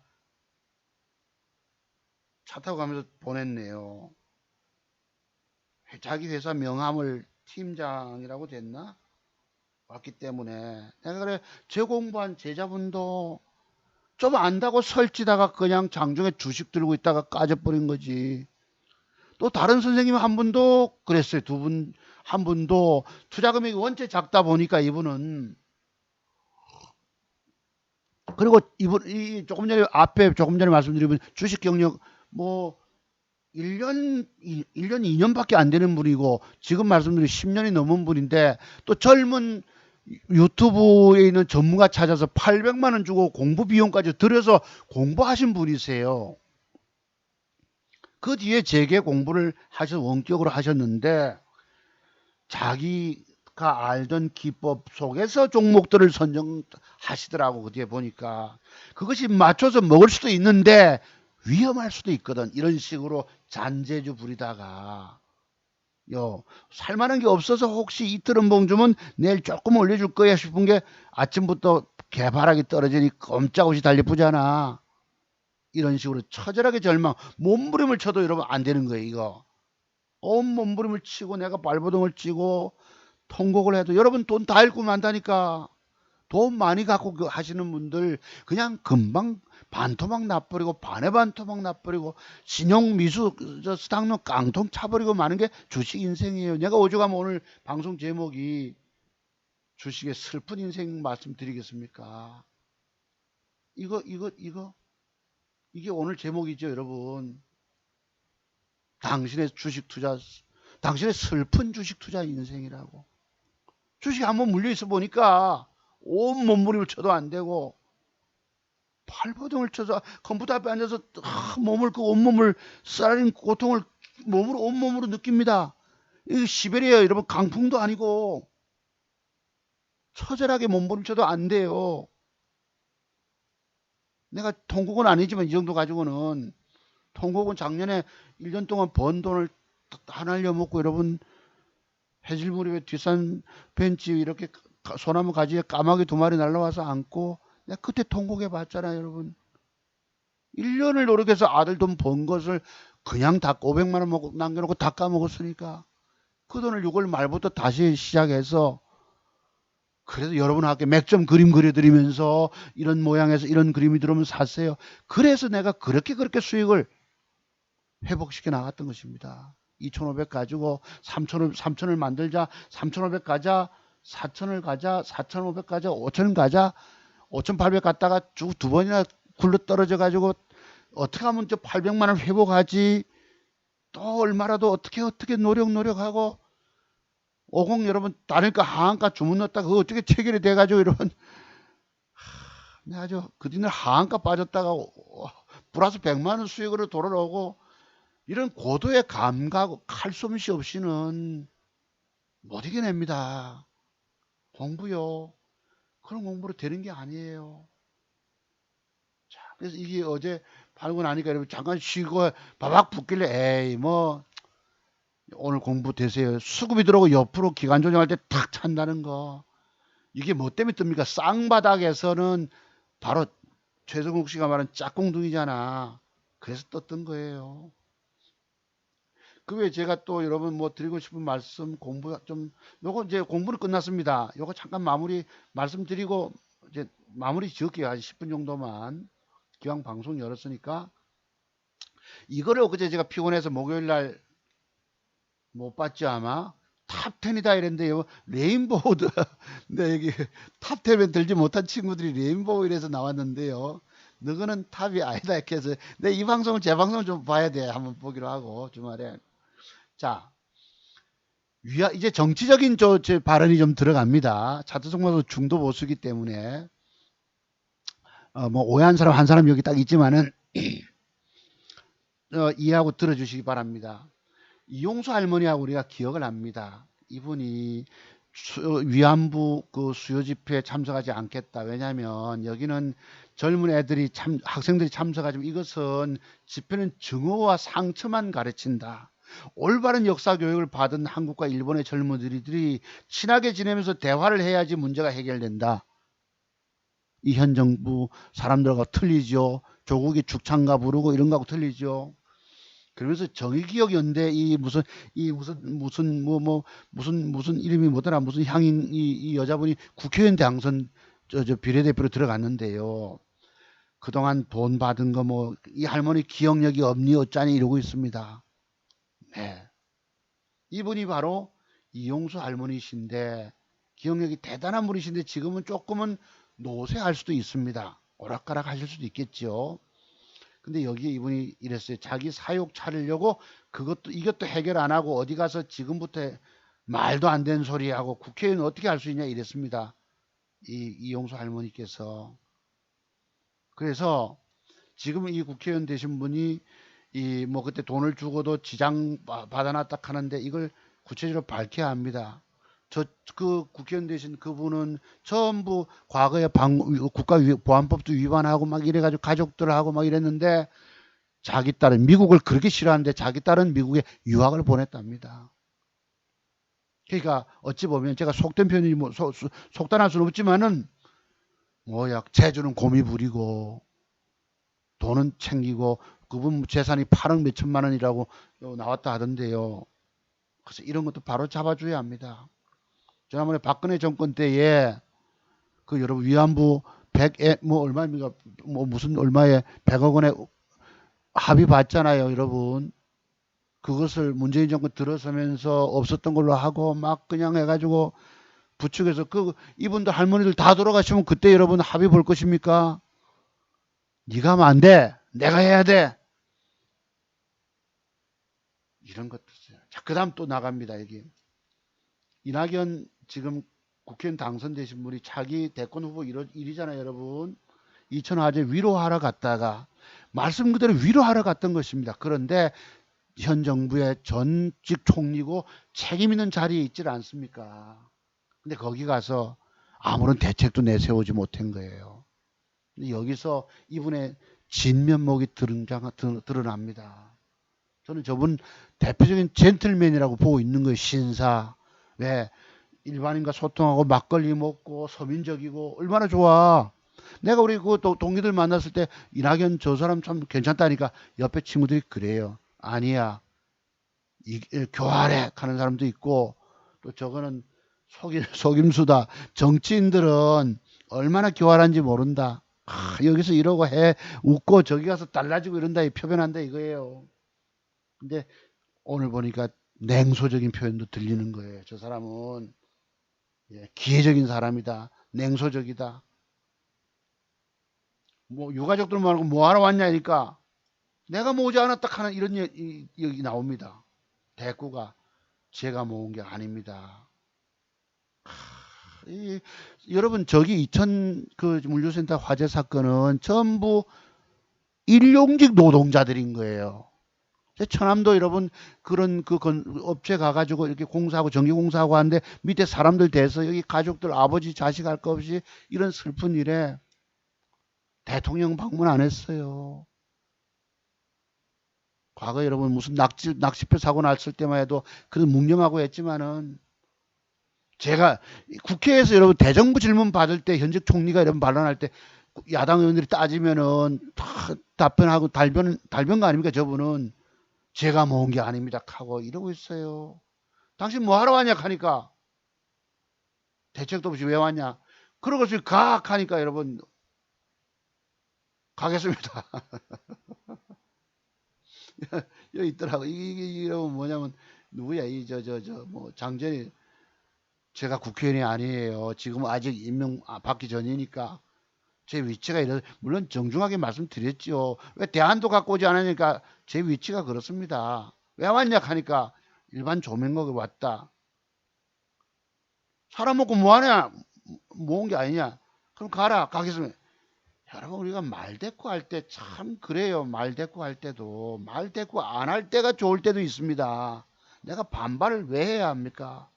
차 타고 가면서 보냈네요. 자기 회사 명함을 팀장이라고 됐나? 왔기 때문에 내가 그래 제 공부한 제자분도 좀 안다고 설치다가 그냥 장중에 주식 들고 있다가 까져버린 거지. 또 다른 선생님 한 분도 그랬어요. 한 분도 투자 금액이 원체 작다 보니까 이분은. 그리고 이 조금 전에 앞에 조금 전에 말씀드린 주식 경력 뭐 1년 2년밖에 안 되는 분이고 지금 말씀드린 10년이 넘은 분인데 또 젊은 유튜브에 있는 전문가 찾아서 800만 원 주고 공부 비용까지 들여서 공부하신 분이세요. 그 뒤에 재계 공부를 원격으로 하셨는데 자기가 알던 기법 속에서 종목들을 선정하시더라고. 그 뒤에 보니까 그것이 맞춰서 먹을 수도 있는데 위험할 수도 있거든. 이런 식으로 잔재주 부리다가 살만한 게 없어서 혹시 이틀은 봉주면 내일 조금 올려줄 거야 싶은 게 아침부터 개바락이 떨어지니 꼼짝없이 달리쁘잖아. 이런 식으로 처절하게 절망, 몸부림을 쳐도 여러분 안 되는 거예요. 이거 온 몸부림을 치고 내가 발버둥을 치고 통곡을 해도 여러분 돈 다 잃고 만다니까. 돈 많이 갖고 하시는 분들 그냥 금방 반토막 나버리고 반에 반토막 나버리고 신용 미수 스탁론 깡통 차버리고 마는 게 주식 인생이에요. 내가 오죽하면 오늘 방송 제목이 주식의 슬픈 인생 말씀드리겠습니까? 이게 오늘 제목이죠, 여러분. 당신의 주식 투자, 당신의 슬픈 주식 투자 인생이라고. 주식 한번 물려있어 보니까 온 몸부림을 쳐도 안 되고 팔버둥을 쳐서 컴퓨터 앞에 앉아서 몸을 그 온몸을 쌀린 고통을 몸으로 온몸으로 느낍니다. 이 시베리아 여러분 강풍도 아니고 처절하게 몸부림 쳐도 안 돼요. 내가 통곡은 아니지만 이 정도 가지고는 통곡은 작년에 1년 동안 번 돈을 다 날려먹고 여러분 해질무렵에 뒷산 벤치 이렇게 소나무 가지에 까마귀 2마리 날라와서 앉고 내가 그때 통곡해 봤잖아요, 여러분. 1년을 노력해서 아들 돈 번 것을 그냥 다 500만 원 남겨놓고 다 까먹었으니까 그 돈을 6월 말부터 다시 시작해서 그래서 여러분 학교에 맥점 그림 그려드리면서 이런 모양에서 이런 그림이 들어오면 샀어요. 그래서 내가 그렇게 수익을 회복시켜 나갔던 것입니다. 2,500 가지고 3,000을 만들자, 3,500 가자, 4,000을 가자, 4,500 가자, 5,000 가자, 5,800 갔다가 쭉 두 번이나 굴러 떨어져 가지고 어떻게 하면 저 800만 원 회복하지? 또 얼마라도 어떻게 노력하고 50 여러분 단일가 하한가 주문 넣었다가 그거 어떻게 체결이 돼가지고 여러분 내가 그 뒤날 하한가 빠졌다가 플러스 100만 원 수익으로 돌아오고 이런 고도의 감각 칼솜씨 없이는 못 이겨냅니다. 공부요. 그런 공부로 되는 게 아니에요. 자, 그래서 이게 어제 팔고 나니까 여러분 잠깐 쉬고 바박 붙길래 에이 뭐 오늘 공부 되세요. 수급이 들어오고 옆으로 기간 조정할 때 탁 찬다는 거. 이게 뭐 때문에 뜹니까? 쌍바닥에서는 바로 최성국 씨가 말한 짝꿍둥이잖아. 그래서 떴던 거예요. 그 외에 제가 또 여러분 뭐 드리고 싶은 말씀 공부 좀 요거 이제 공부는 끝났습니다. 요거 잠깐 마무리 말씀드리고 이제 마무리 지을게요. 한 10분 정도만. 기왕 방송 열었으니까 이거를 그제 제가 피곤해서 목요일 날 못 봤죠 아마. 탑10이다 이랬는데요. 레인보우드. 근데 여기 탑10에 들지 못한 친구들이 레인보우 이래서 나왔는데요. 너거는 탑이 아니다 이렇게 해서 내 이 방송을 제 방송을 좀 봐야 돼. 한번 보기로 하고 주말에. 자, 이제 정치적인 제 발언이 좀 들어갑니다. 차트송마도 중도 보수기 때문에 뭐 오해한 사람 한 사람 여기 딱 있지만은 이해하고 들어주시기 바랍니다. 이용수 할머니하고 우리가 기억을 합니다. 이분이 위안부 그 수요 집회에 참석하지 않겠다. 왜냐하면 여기는 젊은 애들이 학생들이 참석하지만 이것은 집회는 증오와 상처만 가르친다. 올바른 역사 교육을 받은 한국과 일본의 젊은이들이 친하게 지내면서 대화를 해야지 문제가 해결된다. 이 현 정부 사람들하고 틀리죠. 조국이 죽창가 부르고 이런 거하고 틀리죠. 그러면서 정의기억연대 무슨 이름이 뭐더라 무슨 향인 이 여자분이 국회의원 당선 저 비례대표로 들어갔는데요. 그동안 돈 받은 거 뭐 이 할머니 기억력이 없니 어쩌니 이러고 있습니다. 네. 이분이 바로 이용수 할머니신데 기억력이 대단한 분이신데 지금은 조금은 노쇠할 수도 있습니다. 오락가락 하실 수도 있겠죠. 근데 여기에 이분이 이랬어요. 자기 사욕 차리려고 이것도 해결 안 하고 어디 가서 지금부터 말도 안 되는 소리 하고 국회의원 어떻게 할 수 있냐 이랬습니다. 이용수 할머니께서. 그래서 지금 이 국회의원 되신 분이 뭐 그때 돈을 주고도 지장 받아놨다 하는데 이걸 구체적으로 밝혀야 합니다. 그 국회의원 되신 그분은 전부 과거에 국가보안법도 위반하고 막 이래가지고 가족들하고 막 이랬는데 자기 딸은 미국을 그렇게 싫어하는데 자기 딸은 미국에 유학을 보냈답니다. 그러니까 어찌 보면 제가 속된 표현이 뭐 속단할 수는 없지만은 뭐야 재주는 곰이 부리고 돈은 챙기고 그분 재산이 8억 몇천만 원이라고 나왔다 하던데요. 그래서 이런 것도 바로 잡아줘야 합니다. 지난번에 박근혜 정권 때에 그 여러분 위안부 100에 뭐 얼마입니까? 뭐 무슨 얼마에 100억 원에 합의 봤잖아요, 여러분. 그것을 문재인 정권 들어서면서 없었던 걸로 하고 막 그냥 해가지고 부축해서 이분들 할머니들 다 돌아가시면 그때 여러분 합의 볼 것입니까? 네가 하면 안 돼. 내가 해야 돼. 이런 것도 있어요. 자, 그 다음 또 나갑니다, 여기. 이낙연 지금 국회의원 당선되신 분이 차기 대권 후보 일이잖아요, 여러분. 이천화제 위로하러 갔다가 말씀 그대로 위로하러 갔던 것입니다. 그런데 현 정부의 전직 총리고 책임 있는 자리에 있질 않습니까? 근데 거기 가서 아무런 대책도 내세우지 못한 거예요. 근데 여기서 이분의 진면목이 드러납니다. 저는 저분 대표적인 젠틀맨이라고 보고 있는 거예요. 신사. 왜? 일반인과 소통하고 막걸리 먹고 서민적이고 얼마나 좋아. 내가 우리 그 동기들 만났을 때 이낙연 저 사람 참 괜찮다니까 옆에 친구들이 그래요. 아니야. 교활해 하는 사람도 있고 또 저거는 속임수다. 정치인들은 얼마나 교활한지 모른다. 여기서 이러고 해 웃고 저기 가서 달라지고 이런다 표현한다 이거예요. 근데 오늘 보니까 냉소적인 표현도 들리는 거예요. 저 사람은 기회적인 사람이다. 냉소적이다. 뭐 유가족들 말고 뭐하러 왔냐니까 내가 모으지 않았다 하는 이런 얘기 나옵니다. 대꾸가 제가 모은 게 아닙니다. 이, 여러분 저기 이천 그 물류센터 화재 사건은 전부 일용직 노동자들인 거예요. 천암도 여러분 그런 업체 가가지고 이렇게 공사하고 전기 공사하고 하는데 밑에 사람들 대서 여기 가족들 아버지 자식 할 거 없이 이런 슬픈 일에 대통령 방문 안 했어요. 과거 여러분 무슨 낚시표 사고 났을 때만 해도 그 묵념하고 했지만은 제가 국회에서 여러분 대정부 질문 받을 때 현직 총리가 이런 발언할 때 야당 의원들이 따지면은 다 답변하고 달변가 아닙니까 저분은 제가 모은 게 아닙니다 하고 이러고 있어요. 당신 뭐 하러 왔냐 하니까 대책도 없이 왜 왔냐 그러고 각 하니까 여러분 가겠습니다. 여기 있더라고. 이게 여러분 뭐냐면 누구야 이 뭐 장전이 제가 국회의원이 아니에요. 지금 아직 임명 받기 전이니까 제 위치가 이래 물론 정중하게 말씀드렸지요. 왜 대안도 갖고 오지 않으니까 제 위치가 그렇습니다. 왜 왔냐 하니까 일반 조명국에 왔다. 사람 먹고 뭐하냐 모은 게 아니냐. 그럼 가라 가겠습니다. 여러분 우리가 말대꾸 할 때 참 그래요. 말대꾸 할 때도 말대꾸 안 할 때가 좋을 때도 있습니다. 내가 반발을 왜 해야 합니까?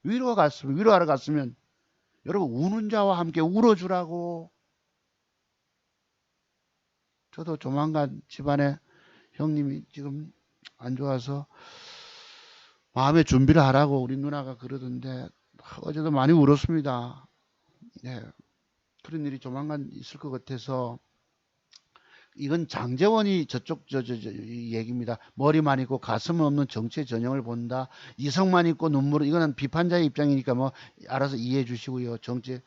위로하러 갔으면 여러분 우는 자와 함께 울어주라고. 저도 조만간 집안에 형님이 지금 안 좋아서 마음의 준비를 하라고 우리 누나가 그러던데 어제도 많이 울었습니다. 네, 그런 일이 조만간 있을 것 같아서 이건 장제원이 이 얘기입니다. 머리만 있고 가슴은 없는 정치의 전형을 본다. 이성만 있고 눈물은 이거는 비판자의 입장이니까 뭐 알아서 이해해 주시고요. 정치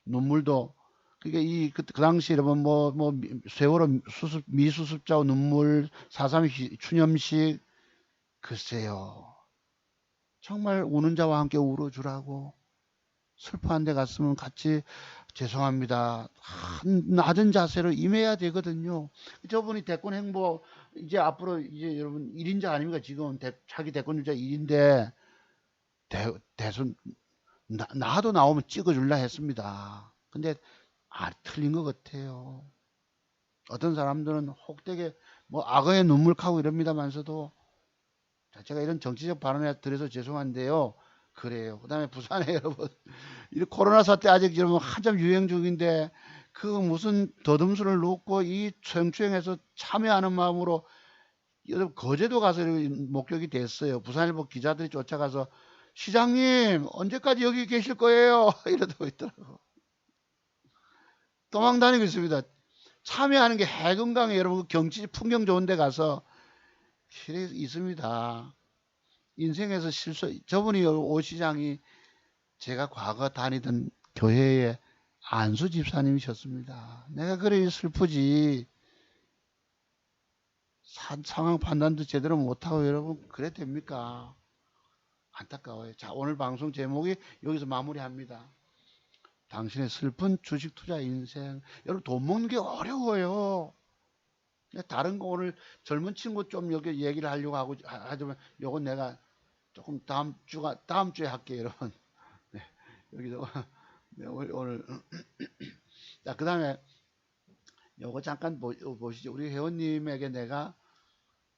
눈물도 그게 그 당시 여러분 뭐 세월호 미수습자와 눈물 4.3 추념식 글쎄요. 정말 우는 자와 함께 울어주라고 슬퍼한 데 갔으면 같이 죄송합니다. 낮은 자세로 임해야 되거든요. 저분이 대권 행보 이제 앞으로 이제 여러분 1인자 아닙니까? 지금 차기 대권 주자 1인데 대선 나도 나오면 찍어줄라 했습니다. 근데 틀린 것 같아요. 어떤 사람들은 혹되게 뭐 악어의 눈물 카고 이럽니다만서도 제가 이런 정치적 발언에 드려서 죄송한데요. 그래요. 그다음에 부산에 여러분 이 코로나 사태 아직 여러분 한참 유행 중인데 그 무슨 더듬수를 놓고 이 성추행에서 참여하는 마음으로 여러분 거제도 가서 목격이 됐어요. 부산일보 기자들이 쫓아가서 시장님 언제까지 여기 계실 거예요? 이러고 있더라고. 도망 다니고 있습니다. 참여하는 게 해금강에 여러분 경치 풍경 좋은 데 가서 실이 있습니다. 인생에서 저분이 오 시장이 제가 과거 다니던 교회의 안수 집사님이셨습니다. 내가 그래 슬프지. 상황 판단도 제대로 못하고 여러분 그래 됩니까? 안타까워요. 자, 오늘 방송 제목이 여기서 마무리합니다. 당신의 슬픈 주식 투자 인생. 여러분 돈 먹는 게 어려워요. 다른 거 오늘 젊은 친구 좀 여기 얘기를 하려고 하지만 요건 내가 조금 다음 주에 할게요, 여러분. 네, 여기서 네, 오늘 자, 그다음에 요거 잠깐 보시죠. 우리 회원님에게 내가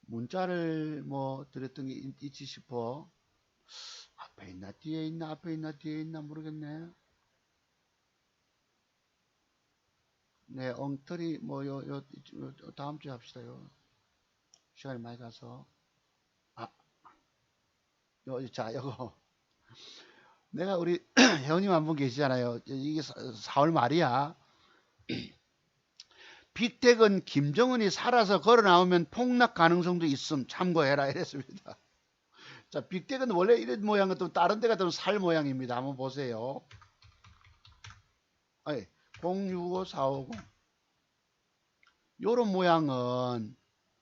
문자를 뭐 드렸던 게 있지 싶어. 앞에 있나 뒤에 있나 앞에 있나 뒤에 있나 모르겠네. 네, 엉터리 뭐 다음 주에 합시다요. 시간이 많이 가서. 아, 자, 요거 내가 우리 회원님 한 분 계시잖아요. 이게 4월 말이야. 빅텍은 김정은이 살아서 걸어 나오면 폭락 가능성도 있음 참고해라 이랬습니다. 자, 빅덱은 원래 이런 모양 같으면 다른 데 같으면 살 모양입니다. 한번 보세요. 아니, 065450 요런 모양은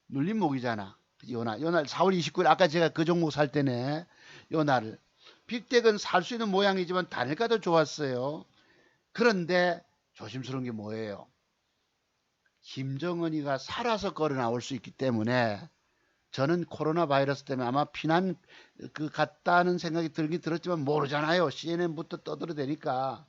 눌림목이잖아. 요날 4월 29일 아까 제가 그 종목 살 때네. 요날을 빅덱은 살 수 있는 모양이지만 단일가도 좋았어요. 그런데 조심스러운 게 뭐예요? 김정은이가 살아서 걸어 나올 수 있기 때문에 저는 코로나 바이러스 때문에 아마 피난 그 같다는 생각이 들긴 들었지만 모르잖아요. CNN부터 떠들어대니까.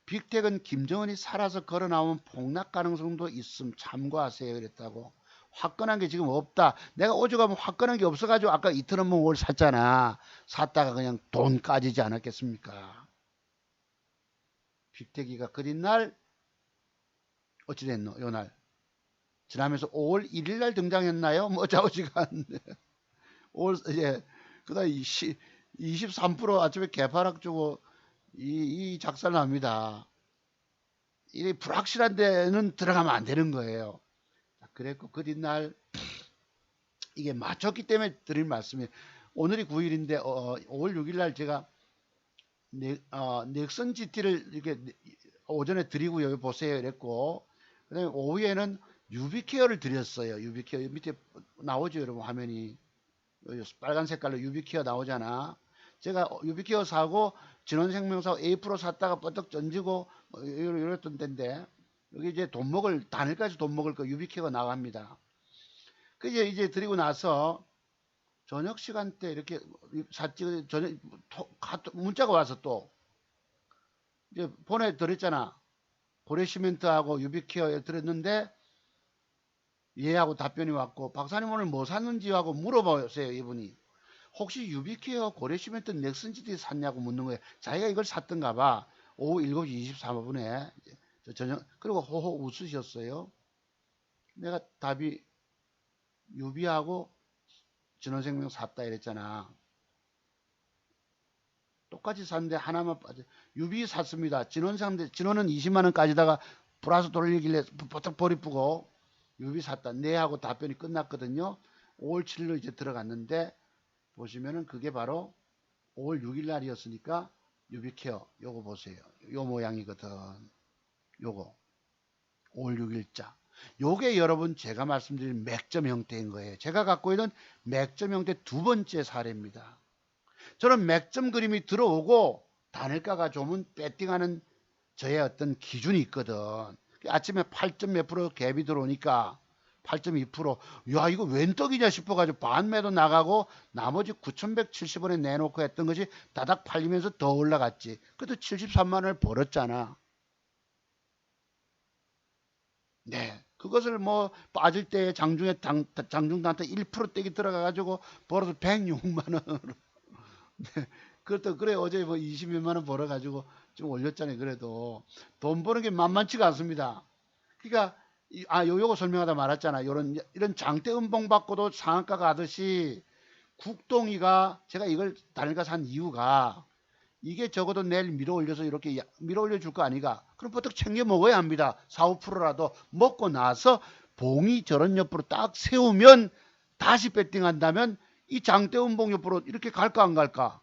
빅텍은 김정은이 살아서 걸어 나오면 폭락 가능성도 있음 참고하세요 그랬다고. 화끈한 게 지금 없다. 내가 오죽하면 화끈한 게 없어가지고 아까 이틀 한번 올 샀잖아. 샀다가 그냥 돈 까지지 않았겠습니까? 빅텍이가 그린 날 어찌 됐노? 요날 지나면서 5월 1일 날 등장했나요? 뭐 어쩌고지가 않네. 5월 예 그다음 23% 아침에 개파락 주고 이 작살 납니다. 이 불확실한 데는 들어가면 안 되는 거예요. 그랬고 그 뒷날 이게 맞췄기 때문에 드릴 말씀이에요. 오늘이 9일인데 5월 6일 날 제가 넥슨 GT를 이렇게 오전에 드리고 여기 보세요 이랬고 그다음에 오후에는 유비케어를 드렸어요. 유비케어 밑에 나오죠 여러분 화면이 빨간 색깔로 유비케어 나오잖아. 제가 유비케어 사고 진원생명사 A 프로 샀다가 뻗떡 던지고 이랬던 데인데 여기 이제 돈 먹을 단일까지 돈 먹을 거 유비케어가 나갑니다. 그 이제 드리고 나서 저녁 시간대 이렇게 샀지 저녁 문자가 와서 또 이제 보내드렸잖아. 고래시멘트하고 유비케어에 드렸는데 얘하고 답변이 왔고 박사님 오늘 뭐 샀는지 하고 물어보세요 이분이. 혹시 유비케어 고래시멘트 넥슨지디 샀냐고 묻는 거예요. 자기가 이걸 샀던가 봐. 오후 7시 24분에 저녁 그리고 호호 웃으셨어요. 내가 답이 유비하고 진원생명 샀다 이랬잖아. 똑같이 샀는데 하나만 빠져. 유비 샀습니다. 진원은 20만원까지다가 플러스 돌리길래 보통 버리쁘고 유비 샀다. 네 하고 답변이 끝났거든요. 5월 7일로 이제 들어갔는데 보시면은 그게 바로 5월 6일 날이었으니까 유비케어 요거 보세요. 요 모양이거든. 요거 5월 6일자. 요게 여러분 제가 말씀드린 맥점 형태인 거예요. 제가 갖고 있는 맥점 형태 두 번째 사례입니다. 저는 맥점 그림이 들어오고 단일가가 좋으면 배팅하는 저의 어떤 기준이 있거든. 아침에 8점 몇 프로 갭이 들어오니까 8.2%. 야 이거 웬 떡이냐 싶어가지고 반매도 나가고 나머지 9,170원에 내놓고 했던 것이 다닥 팔리면서 더 올라갔지. 그래도 73만 원을 벌었잖아. 네. 그것을 뭐 빠질 때 장중단타 1% 떼기 들어가가지고 벌어서 106만 원으로. 네. 그것도 그래 어제 뭐 20몇만 원 벌어가지고 좀 올렸잖아요. 그래도 돈 버는 게 만만치가 않습니다. 그러니까 요거 설명하다 말았잖아. 이런 장대 음봉 받고도 상한가 가듯이 국동이가 제가 이걸 단일가 산 이유가 이게 적어도 내일 밀어 올려서 이렇게 밀어 올려 줄 거 아니가. 그럼 보통 챙겨 먹어야 합니다. 4, 5%라도 먹고 나서 봉이 저런 옆으로 딱 세우면 다시 배팅한다면 이 장대 음봉 옆으로 이렇게 갈까 안 갈까?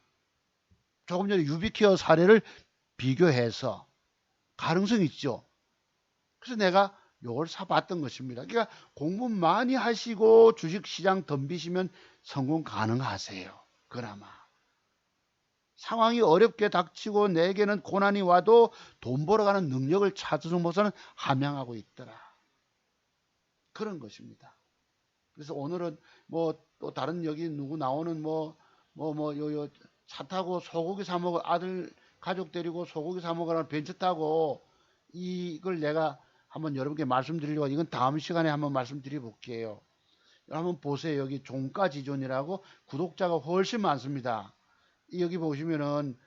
조금 전에 유비케어 사례를 비교해서 가능성이 있죠. 그래서 내가 요걸 사봤던 것입니다. 그러니까 공부 많이 하시고 주식시장 덤비시면 성공 가능하세요. 그나마. 상황이 어렵게 닥치고 내게는 고난이 와도 돈 벌어가는 능력을 찾으는 것은 함양하고 있더라. 그런 것입니다. 그래서 오늘은 뭐 또 다른 여기 누구 나오는 요 차 타고 소고기 사 먹을 아들 가족 데리고 소고기 사 먹으라는 벤츠 타고 이걸 내가 한번 여러분께 말씀드리려고 이건 다음 시간에 한번 말씀드려 볼게요. 한번 보세요. 여기 종가지존이라고 구독자가 훨씬 많습니다. 여기 보시면은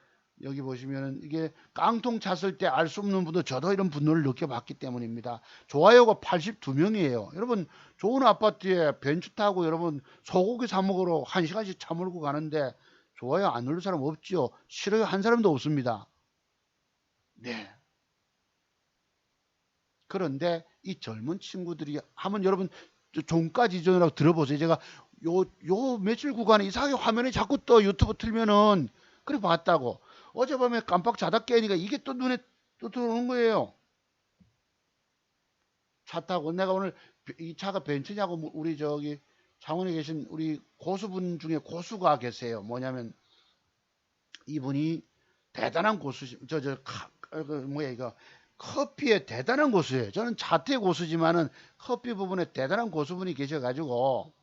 이게 깡통 찼을 때 알 수 없는 분도 저도 이런 분노를 느껴봤기 때문입니다. 좋아요가 82명이에요. 여러분 좋은 아파트에 벤츠 타고 여러분 소고기 사 먹으러 1시간씩 차 몰고 가는데 좋아요 안 누를 사람 없죠. 싫어요 한 사람도 없습니다. 네. 그런데 이 젊은 친구들이 한번 여러분 종가지존이라고 들어보세요. 제가 요 며칠 구간에 이상하게 화면에 자꾸 또 유튜브 틀면은 그래 봤다고. 어젯밤에 깜빡 자다 깨니까 이게 또 눈에 또 들어오는 거예요. 차 타고 내가 오늘 이 차가 벤츠냐고 우리 저기 창원에 계신 우리 고수분 중에 고수가 계세요. 뭐냐면 이분이 대단한 고수, 뭐야 이거 커피의 대단한 고수예요. 저는 차트의 고수지만은 커피 부분에 대단한 고수분이 계셔가지고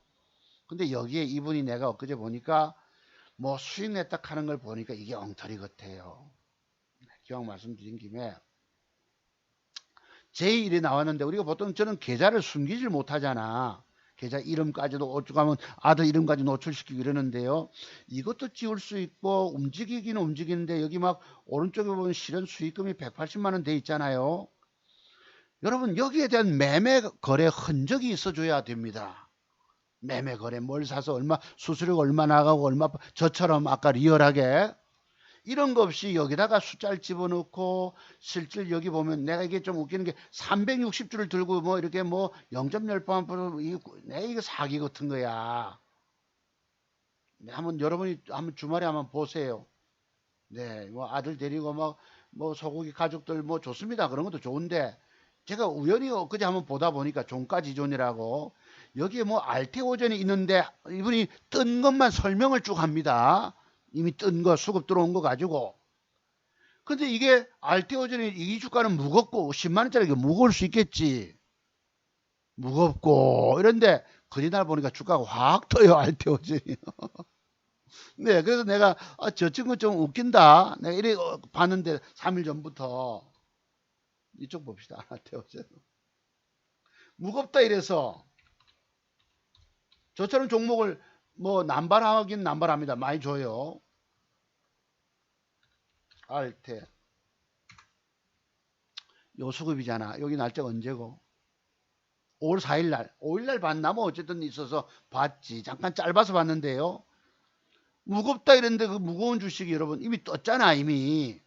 근데 여기에 이분이 내가 엊그제 보니까 뭐 수익 냈다 하는 걸 보니까 이게 엉터리 같아요. 기왕 말씀드린 김에 제 일이 나왔는데 우리가 보통 저는 계좌를 숨기질 못하잖아. 계좌 이름까지도 어쩌면 아들 이름까지 노출시키고 이러는데요. 이것도 지울 수 있고 움직이기는 움직이는데 여기 막 오른쪽에 보면 실현 수익금이 180만 원 돼 있잖아요. 여러분 여기에 대한 매매 거래 흔적이 있어줘야 됩니다. 매매 거래 뭘 사서 얼마 수수료가 얼마 나가고 얼마 저처럼 아까 리얼하게 이런 거 없이 여기다가 숫자를 집어넣고 실질 여기 보면 내가 이게 좀 웃기는 게 360주를 들고 뭐 이렇게 뭐 0.18% 내가 이거 사기 같은 거야. 네, 한번 여러분이 한번 주말에 한번 보세요. 네, 뭐 아들 데리고 뭐 소고기 가족들 뭐 좋습니다. 그런 것도 좋은데 제가 우연히 그제 한번 보다 보니까 종가지존이라고 여기에 뭐 알테오전이 있는데 이분이 뜬 것만 설명을 쭉 합니다. 이미 뜬 거 수급 들어온 거 가지고 근데 이게 알테오전이 이 주가는 무겁고 10만 원짜리 무거울 수 있겠지. 무겁고 이런데 그날 보니까 주가가 확 떠요 알테오전이. 네, 그래서 내가 저 친구 좀 웃긴다. 내가 이래 봤는데 3일 전부터 이쪽 봅시다. 알테오전 무겁다 이래서 저처럼 종목을 뭐 남발하긴 남발합니다. 많이 줘요. 알테 요 수급이잖아. 여기 날짜가 언제고? 5월 4일 날, 5일 날 봤나? 뭐 어쨌든 있어서 봤지. 잠깐 짧아서 봤는데요. 무겁다 이랬는데 그 무거운 주식이 여러분 이미 떴잖아, 이미.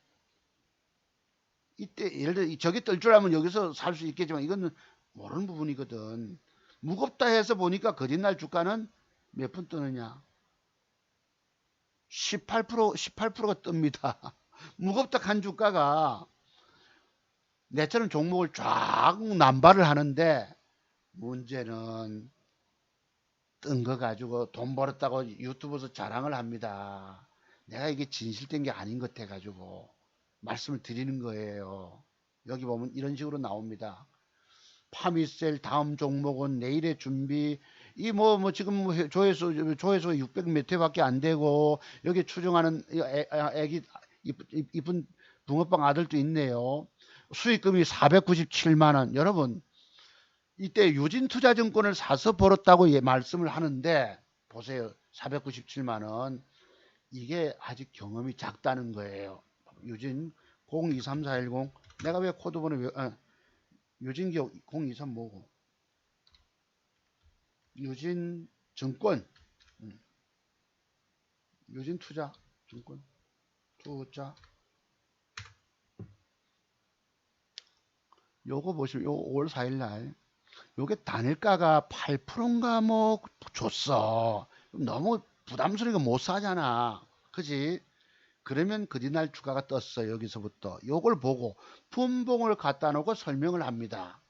이때 예를 들어 저게 뜰 줄 알면 여기서 살 수 있겠지만 이거는 모르는 부분이거든. 무겁다 해서 보니까 거짓날 주가는 몇 분 뜨느냐? 18%가 뜹니다. 무겁다 한 주가가 내처럼 종목을 쫙 남발을 하는데 문제는 뜬 거 가지고 돈 벌었다고 유튜브에서 자랑을 합니다. 내가 이게 진실된 게 아닌 것 같아 가지고 말씀을 드리는 거예요. 여기 보면 이런 식으로 나옵니다. 파미셀 다음 종목은 내일의 준비 이 뭐 지금 뭐 조회수 600 몇 회밖에 안 되고 여기 추정하는 애기 이쁜 붕어빵 아들도 있네요. 수익금이 497만 원. 여러분 이때 유진투자증권을 사서 벌었다고 말씀을 하는데 보세요. 497만 원. 이게 아직 경험이 작다는 거예요. 유진 023410 내가 왜 코드번호 유진기업 023 뭐고 유진증권 유진투자증권 투자 요거 보시면 요 5월 4일 날 요게 단일가가 8%인가 뭐 줬어. 너무 부담스러우니까 못 사잖아. 그지? 그러면 그날 주가가 떴어. 여기서부터. 요걸 보고 분봉을 갖다 놓고 설명을 합니다.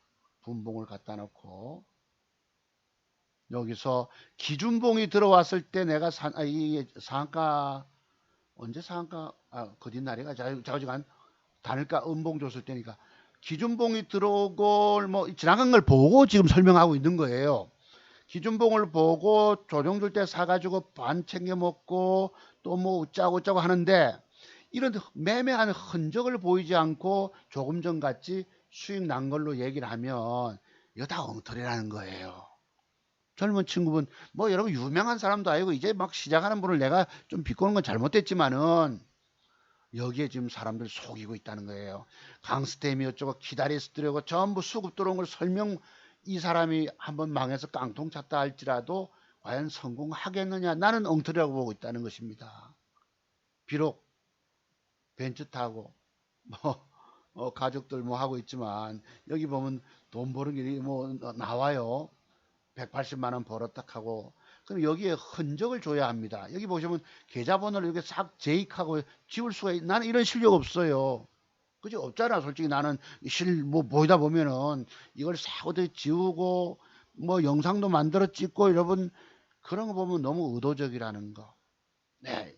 분봉을 갖다 놓고 여기서 기준봉이 들어왔을 때 내가 이 상가 언제 상가 그뒷날이가 자주간 단일가 음봉 줬을 때니까 기준봉이 들어오고 뭐 지나간 걸 보고 지금 설명하고 있는 거예요. 기준봉을 보고 조정 줄 때 사가지고 반 챙겨 먹고 또 뭐 웃자고 하는데 이런 매매한 흔적을 보이지 않고 조금 전 같이 수익 난 걸로 얘기를 하면 이거 다 엉터리라는 거예요. 젊은 친구분 뭐 여러분 유명한 사람도 아니고 이제 막 시작하는 분을 내가 좀 비꼬는 건 잘못됐지만은 여기에 지금 사람들 속이고 있다는 거예요. 강스템이 어쩌고 기다리스더라고 전부 수급 들어온 걸 설명 이 사람이 한번 망해서 깡통 찼다 할지라도 과연 성공하겠느냐 나는 엉터리라고 보고 있다는 것입니다. 비록 벤츠 타고 뭐 가족들 뭐 하고 있지만 여기 보면 돈 버는 길이 뭐 나와요. 180만 원 벌었다 하고 그럼 여기에 흔적을 줘야 합니다. 여기 보시면 계좌번호를 이렇게 싹 제익하고 지울 수가 나는 이런 실력 없어요. 그죠? 없잖아. 솔직히 나는 뭐 보이다 보면은 이걸 싹 어디 지우고 뭐 영상도 만들어 찍고 여러분 그런 거 보면 너무 의도적이라는 거. 네.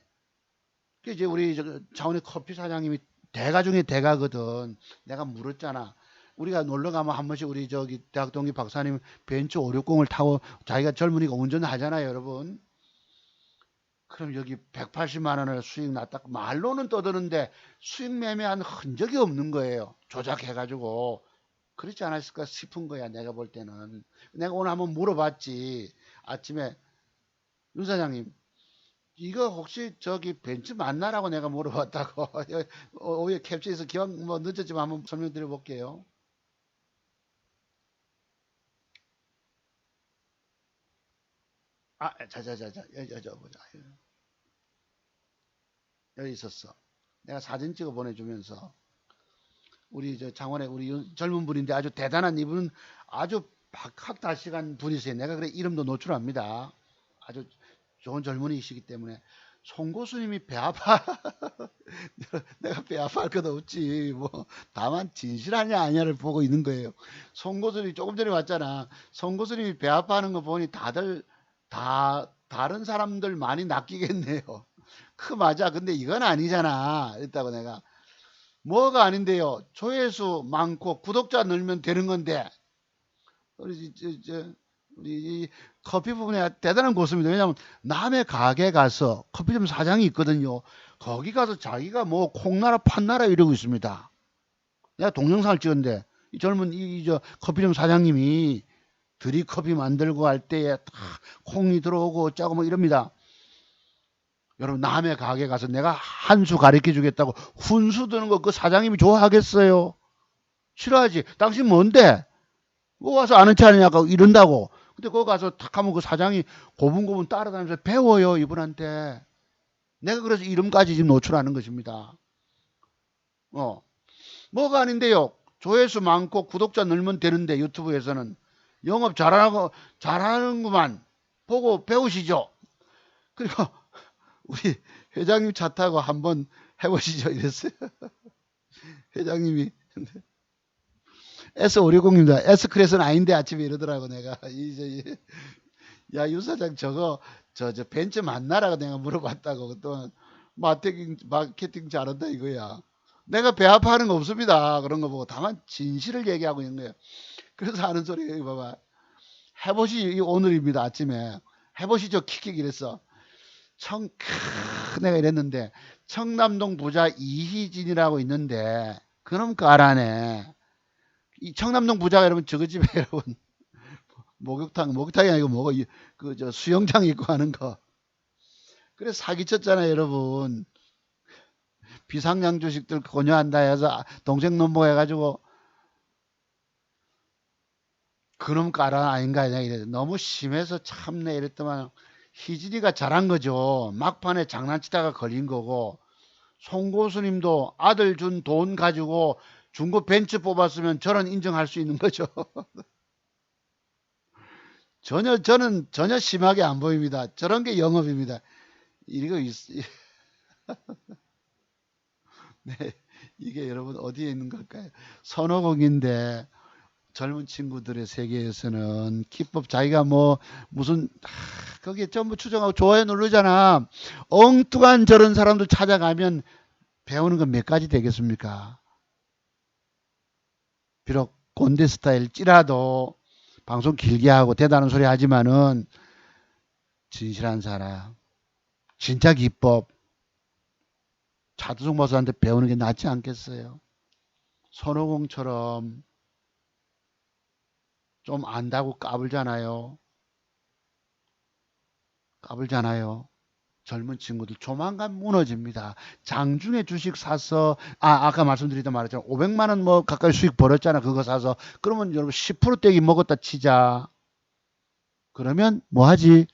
그 이제 우리 차원의 커피 사장님이 대가 중에 대가거든. 내가 물었잖아. 우리가 놀러 가면 한 번씩 우리 저기 대학 동기 박사님 벤츠 560을 타고 자기가 젊으니까 운전하잖아요, 여러분. 그럼 여기 180만 원을 수익 났다. 말로는 떠드는데 수익 매매한 흔적이 없는 거예요. 조작해가지고. 그렇지 않았을까 싶은 거야, 내가 볼 때는. 내가 오늘 한번 물어봤지. 아침에, 윤 사장님, 이거 혹시 저기 벤츠 맞나라고 내가 물어봤다고. 오히려 캡처해서 기왕 뭐 늦었지만 한번 설명드려 볼게요. 아, 자자자자, 여기 보자. 여기 있었어. 내가 사진 찍어 보내주면서 우리 저 장원의 우리 젊은 분인데 아주 대단한 이분은 아주 박학다식한 분이세요. 내가 그래 이름도 노출합니다. 아주 좋은 젊은이시기 때문에 송 교수님이 배 아파. 내가 배 아파할 것 없지. 뭐 다만 진실하냐 아니냐를 보고 있는 거예요. 송 교수님이 조금 전에 왔잖아. 송 교수님이 배 아파하는 거 보니 다들 다 다른 사람들 많이 낚이겠네요. 그 맞아. 근데 이건 아니잖아. 이랬다고 내가. 뭐가 아닌데요. 조회수 많고 구독자 늘면 되는 건데 우리 우리 이 커피 부분에 대단한 고수입니다. 왜냐하면 남의 가게 가서 커피점 사장이 있거든요. 거기 가서 자기가 뭐 콩나라 판나라 이러고 있습니다. 내가 동영상을 찍었는데 이 젊은 저 커피점 사장님이 드립커피 만들고 할 때에 다 콩이 들어오고 짜고 뭐 이럽니다. 여러분 남의 가게 가서 내가 한 수 가르쳐 주겠다고 훈수 드는 거 그 사장님이 좋아하겠어요? 싫어하지. 당신 뭔데? 뭐 와서 아는 체 아니냐고 이런다고. 근데 거기 가서 탁 하면 그 사장이 고분고분 따라다니면서 배워요 이분한테. 내가 그래서 이름까지 지금 노출하는 것입니다. 뭐가 아닌데요. 조회수 많고 구독자 늘면 되는데 유튜브에서는 영업 잘하고 잘하는구만. 보고 배우시죠. 그리고 우리 회장님 차 타고 한번 해보시죠 이랬어요. 회장님이 S560입니다. S클래스는 아닌데 아침에 이러더라고 내가. 야, 유 사장 저거 저 벤츠 맞나라고 내가 물어봤다고. 그동안 마케팅 잘한다 이거야. 내가 배 아파하는 거 없습니다. 그런 거 보고 다만 진실을 얘기하고 있는 거예요. 그래서 하는 소리 여기 봐봐. 해보시 오늘입니다. 아침에 해보시죠. 킥킥 이랬어. 내가 이랬는데 청남동 부자 이희진이라고 있는데 그놈 까라네. 이 청남동 부자가 여러분 저거 집에 여러분 목욕탕이 아니고 뭐고 그 저 수영장 있고 하는 거. 그래서 사기쳤잖아요, 여러분. 비상장 주식들 권유한다 해서 동생 넘보 해가지고 그놈 까라 아닌가 이래. 너무 심해서 참내 이랬더만 희진이가 잘한 거죠. 막판에 장난치다가 걸린 거고 송 교수님도 아들 준 돈 가지고 중고 벤츠 뽑았으면 저는 인정할 수 있는 거죠. 저는 전혀 심하게 안 보입니다. 저런 게 영업입니다. 이거 네, 이게 여러분 어디에 있는 걸까요? 선호공인데 젊은 친구들의 세계에서는 기법 자기가 뭐 무슨 거기에 전부 추정하고 좋아요 누르잖아. 엉뚱한 저런 사람들 찾아가면 배우는 건 몇 가지 되겠습니까? 비록 꼰대 스타일찌라도 방송 길게 하고 대단한 소리 하지만은 진실한 사람, 진짜 기법 차두종 박사한테 배우는 게 낫지 않겠어요? 손오공처럼 좀 안다고 까불잖아요. 까불잖아요. 젊은 친구들 조만간 무너집니다. 장중에 주식 사서 아까 말씀드리다 말했잖아. 500만 원 뭐 가까이 수익 벌었잖아. 그거 사서 그러면 여러분 10% 떼기 먹었다 치자. 그러면 뭐 하지?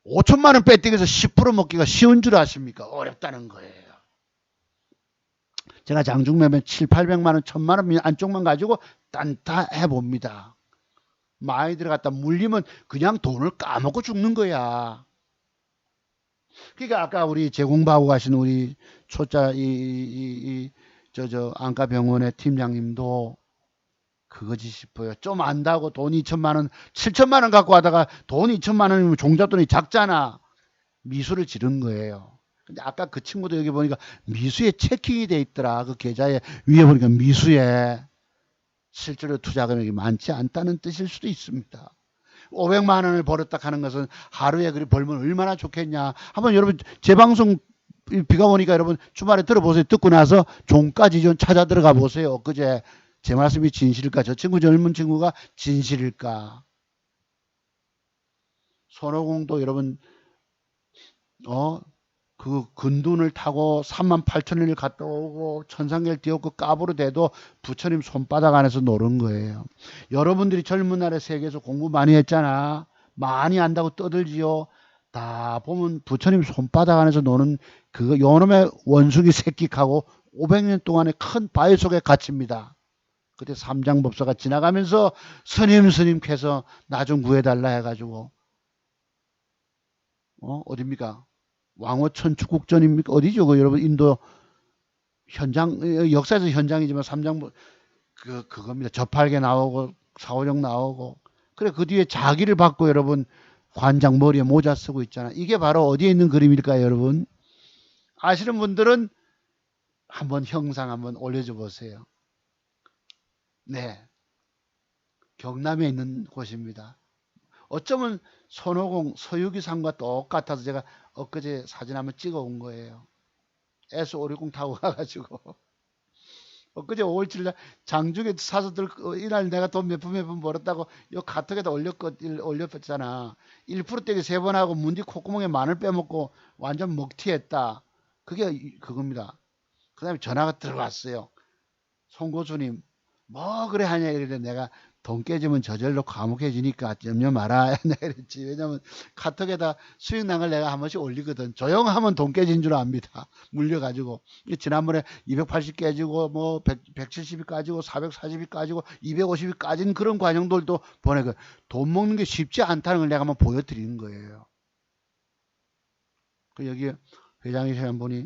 5천만 원 빼떼기해서 10% 먹기가 쉬운 줄 아십니까? 어렵다는 거예요. 제가 장중 매매 7, 800만 원, 1000만 원 안쪽만 가지고 딴다 해봅니다. 많이 들어갔다 물리면 그냥 돈을 까먹고 죽는 거야. 그러니까 아까 우리 제공하고 가신 우리 초짜 안과병원의 팀장님도 그거지 싶어요. 좀 안다고 돈 2천만 원, 7천만 원 갖고 하다가 돈 2천만 원이면 종잣돈이 작잖아. 미수를 지른 거예요. 근데 아까 그 친구도 여기 보니까 미수에 체킹이 돼 있더라. 그 계좌에 위에 보니까 미수에 실제로 투자 금액이 많지 않다는 뜻일 수도 있습니다. 500만 원을 벌었다 하는 것은 하루에 그리 벌면 얼마나 좋겠냐. 한번 여러분 제 방송 비가 오니까 여러분 주말에 들어보세요. 듣고 나서 종까지 좀 찾아 들어가 보세요. 엊그제 제 말씀이 진실일까? 저 친구 젊은 친구가 진실일까? 손오공도 여러분 그 근둔을 타고 3만 8천 원을 갔다 오고 천상계를 띄웠고 까부로 대도 부처님 손바닥 안에서 노는 거예요. 여러분들이 젊은 날에 세계에서 공부 많이 했잖아. 많이 안다고 떠들지요. 다 보면 부처님 손바닥 안에서 노는 그거 요놈의 원숭이 새끼하고 500년 동안의 큰 바위 속에 갇힙니다. 그때 삼장법사가 지나가면서 스님께서 나 좀 구해달라 해가지고 어딥니까? 왕호천 축국전입니까? 어디죠? 그 여러분 인도 현장 역사에서 현장이지만 삼장 그겁니다. 저팔계 나오고 사오정 나오고 그래 그 뒤에 자기를 받고 여러분 관장 머리에 모자 쓰고 있잖아. 이게 바로 어디에 있는 그림일까요, 여러분? 아시는 분들은 한번 형상 한번 올려줘 보세요. 네, 경남에 있는 곳입니다. 어쩌면 손오공 서유기상과 똑같아서 제가 엊그제 사진 한번 찍어 온 거예요. S560 타고 가가지고 엊그제 5월 7일 장중에 사서 이날 내가 돈 몇 푼 벌었다고 요 카톡에다 올렸잖아. 1%떼기 3번 하고 문디 콧구멍에 마늘 빼먹고 완전 먹튀했다. 그게 그겁니다. 그 다음에 전화가 들어왔어요. 송고수님 뭐 그래 하냐 이랬는데 내가 돈 깨지면 저절로 과묵해지니까 염려 마라 내가 그랬지. 왜냐면 카톡에다 수익 난걸 내가 한 번씩 올리거든. 조용하면 돈 깨진 줄 압니다. 물려가지고 지난번에 280 깨지고 뭐 170이 까지고 440이 까지고 250이 까진 그런 과정들도 보내고 돈 먹는 게 쉽지 않다는 걸 내가 한번 보여드리는 거예요. 그 여기 회장이신 한 분이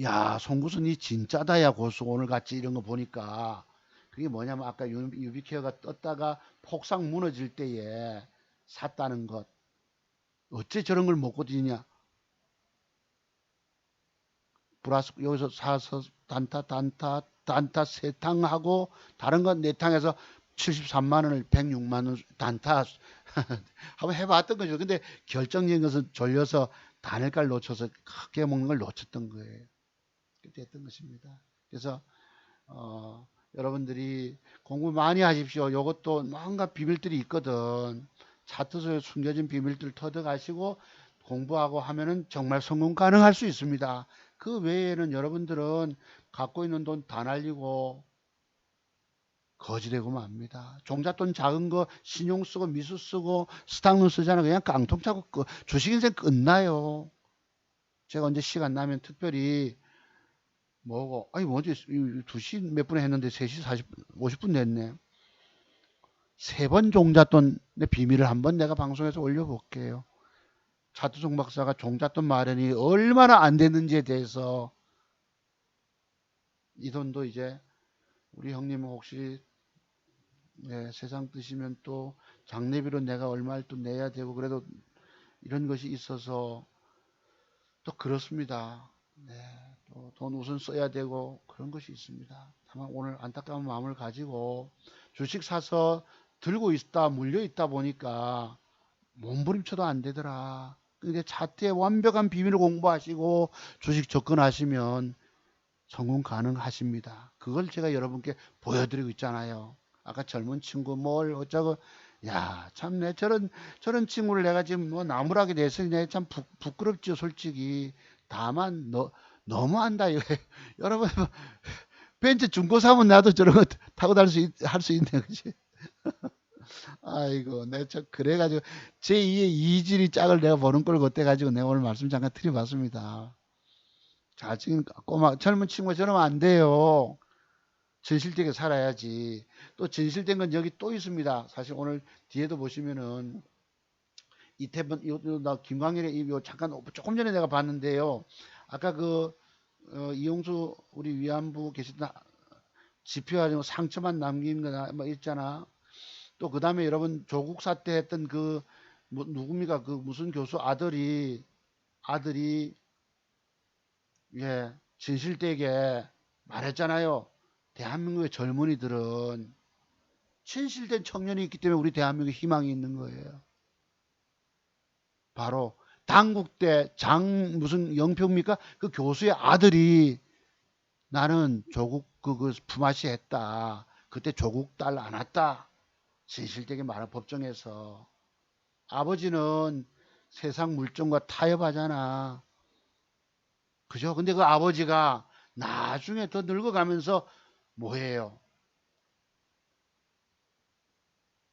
야, 송구순이 진짜다야 고수 오늘 같이 이런 거 보니까 그게 뭐냐면 아까 유비케어가 떴다가 폭삭 무너질 때에 샀다는 것. 어째 저런 걸 먹고 지냐? 플러스 여기서 사서 단타 세 탕하고 다른 건 네 탕에서 73만 원을 106만 원 단타 한번 해봤던 거죠. 근데 결정적인 것은 졸려서 단일가를 놓쳐서 크게 먹는 걸 놓쳤던 거예요. 됐던 것입니다. 그래서 여러분들이 공부 많이 하십시오. 이것도 뭔가 비밀들이 있거든. 차트 속에 숨겨진 비밀들 터득하시고 공부하고 하면은 정말 성공 가능할 수 있습니다. 그 외에는 여러분들은 갖고 있는 돈 다 날리고 거지되고 맙니다. 종잣돈 작은 거 신용 쓰고 미수 쓰고 스탁론 쓰잖아. 그냥 깡통 차고 주식 인생 끝나요. 제가 언제 시간 나면 특별히 뭐고 아니 뭐지 2시 몇 분에 했는데 3시 50분 됐네. 3번 종잣돈의 비밀을 한번 내가 방송에서 올려볼게요. 차트종 박사가 종잣돈 마련이 얼마나 안 됐는지에 대해서 이 돈도 이제 우리 형님 혹시 세상 뜨시면 또 장례비로 내가 얼마를 또 내야 되고 그래도 이런 것이 있어서 또 그렇습니다. 네, 또 돈 우선 써야 되고 그런 것이 있습니다. 다만 오늘 안타까운 마음을 가지고 주식 사서 들고 있다 물려 있다 보니까 몸부림쳐도 안 되더라. 근데 차트의 완벽한 비밀을 공부하시고 주식 접근하시면 성공 가능하십니다. 그걸 제가 여러분께 보여드리고 있잖아요. 아까 젊은 친구 뭘 어쩌고 야 참 내 저런 친구를 내가 지금 뭐 나무라게 돼서 내가 참 부끄럽죠 솔직히. 다만 너무 한다 이거 여러분 벤츠 중고 사면 나도 저런 거 타고 할 수 있네 그지. 아이고 내가 그래가지고 제2의 이질이 짝을 내가 보는 걸 그때 가지고 내가 오늘 말씀 잠깐 드려봤습니다. 자 지금 꼬마 젊은 친구가 저러면 안 돼요. 진실되게 살아야지. 또 진실된 건 여기 또 있습니다. 사실 오늘 뒤에도 보시면은 이태번 나 김광일의 이요 잠깐 조금 전에 내가 봤는데요. 아까 그 이용수 우리 위안부 계시던 지표가지고 상처만 남긴 거나 뭐 있잖아. 또 그 다음에 여러분 조국 사태 했던 그 누굽니까 그 무슨 교수 아들이 예 진실되게 말했잖아요. 대한민국의 젊은이들은 진실된 청년이 있기 때문에 우리 대한민국에 희망이 있는 거예요. 바로 당국대 장 무슨 영표입니까? 그 교수의 아들이 나는 조국 그 품앗이 했다. 그때 조국 딸 안 왔다. 진실되게 말한 법정에서 아버지는 세상 물정과 타협하잖아. 그죠? 근데 그 아버지가 나중에 더 늙어가면서 뭐예요?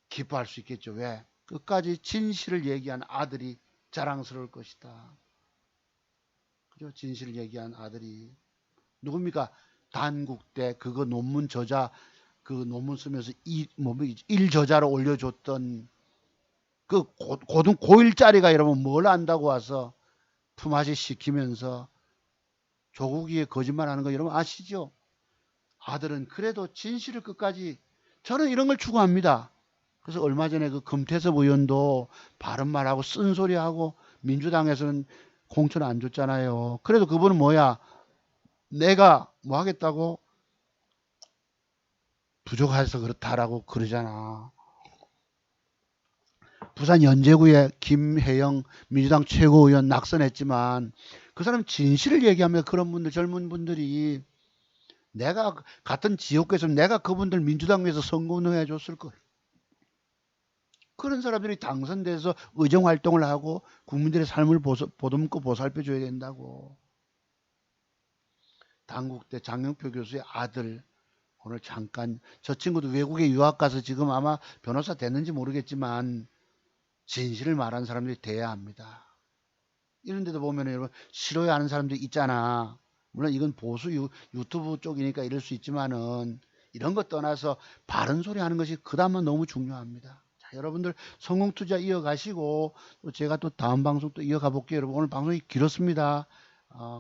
기뻐할 수 있겠죠. 왜? 끝까지 진실을 얘기한 아들이 자랑스러울 것이다. 그죠? 진실을 얘기한 아들이. 누굽니까? 단국대 그거 논문 저자 그 논문 쓰면서 일 저자로 올려줬던 그 고등 고1짜리가 여러분 뭘 안다고 와서 품앗이 시키면서 조국이의 거짓말하는 거 여러분 아시죠? 아들은 그래도 진실을 끝까지 저는 이런 걸 추구합니다. 그래서 얼마 전에 그 금태섭 의원도 바른 말하고 쓴소리하고 민주당에서는 공천 안 줬잖아요. 그래도 그분은 뭐야? 내가 뭐 하겠다고 부족해서 그렇다라고 그러잖아. 부산 연제구에 김혜영 민주당 최고위원 낙선했지만 그 사람 진실을 얘기하면 그런 분들 젊은 분들이 내가 같은 지역구에서 내가 그분들 민주당 위해서 선거운동해 줬을 거예요. 그런 사람들이 당선돼서 의정활동을 하고 국민들의 삶을 보듬고 보살펴 줘야 된다고. 당국대 장영표 교수의 아들 오늘 잠깐 저 친구도 외국에 유학 가서 지금 아마 변호사 됐는지 모르겠지만 진실을 말하는 사람들이 돼야 합니다. 이런 데도 보면 여러분 싫어하는 사람들이 있잖아. 물론 이건 보수 유튜브 쪽이니까 이럴 수 있지만은 이런 것 떠나서 바른 소리 하는 것이 그다음은 너무 중요합니다. 자, 여러분들 성공투자 이어가시고 또 제가 또 다음 방송 또 이어가 볼게요. 여러분 오늘 방송이 길었습니다.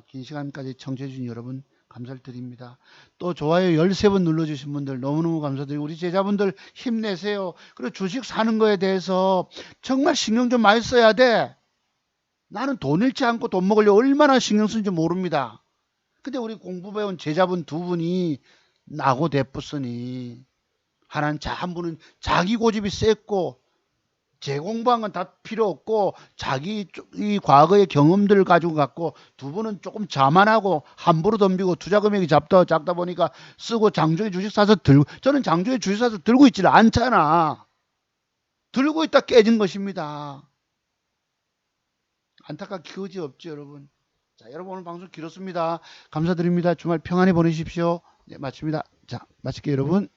긴 시간까지 청취해 주신 여러분 감사를 드립니다. 또 좋아요 13번 눌러주신 분들 너무너무 감사드리고 우리 제자분들 힘내세요. 그리고 주식 사는 거에 대해서 정말 신경 좀 많이 써야 돼. 나는 돈 잃지 않고 돈 먹으려고 얼마나 신경 쓰는지 모릅니다. 근데 우리 공부 배운 제자분 두 분이 나고 대뿌으니 한 분은 자기 고집이 셌고 재공부한 건 다 필요 없고 자기 이 과거의 경험들을 가지고 갖고 두 분은 조금 자만하고 함부로 덤비고 투자 금액이 작다 보니까 쓰고 장중에 주식 사서 들고 저는 장중에 주식 사서 들고 있지를 않잖아. 들고 있다 깨진 것입니다. 안타깝게 그지 없죠 여러분. 자 여러분 오늘 방송 길었습니다. 감사드립니다. 주말 평안히 보내십시오. 네 마칩니다. 자 마칠게요 여러분.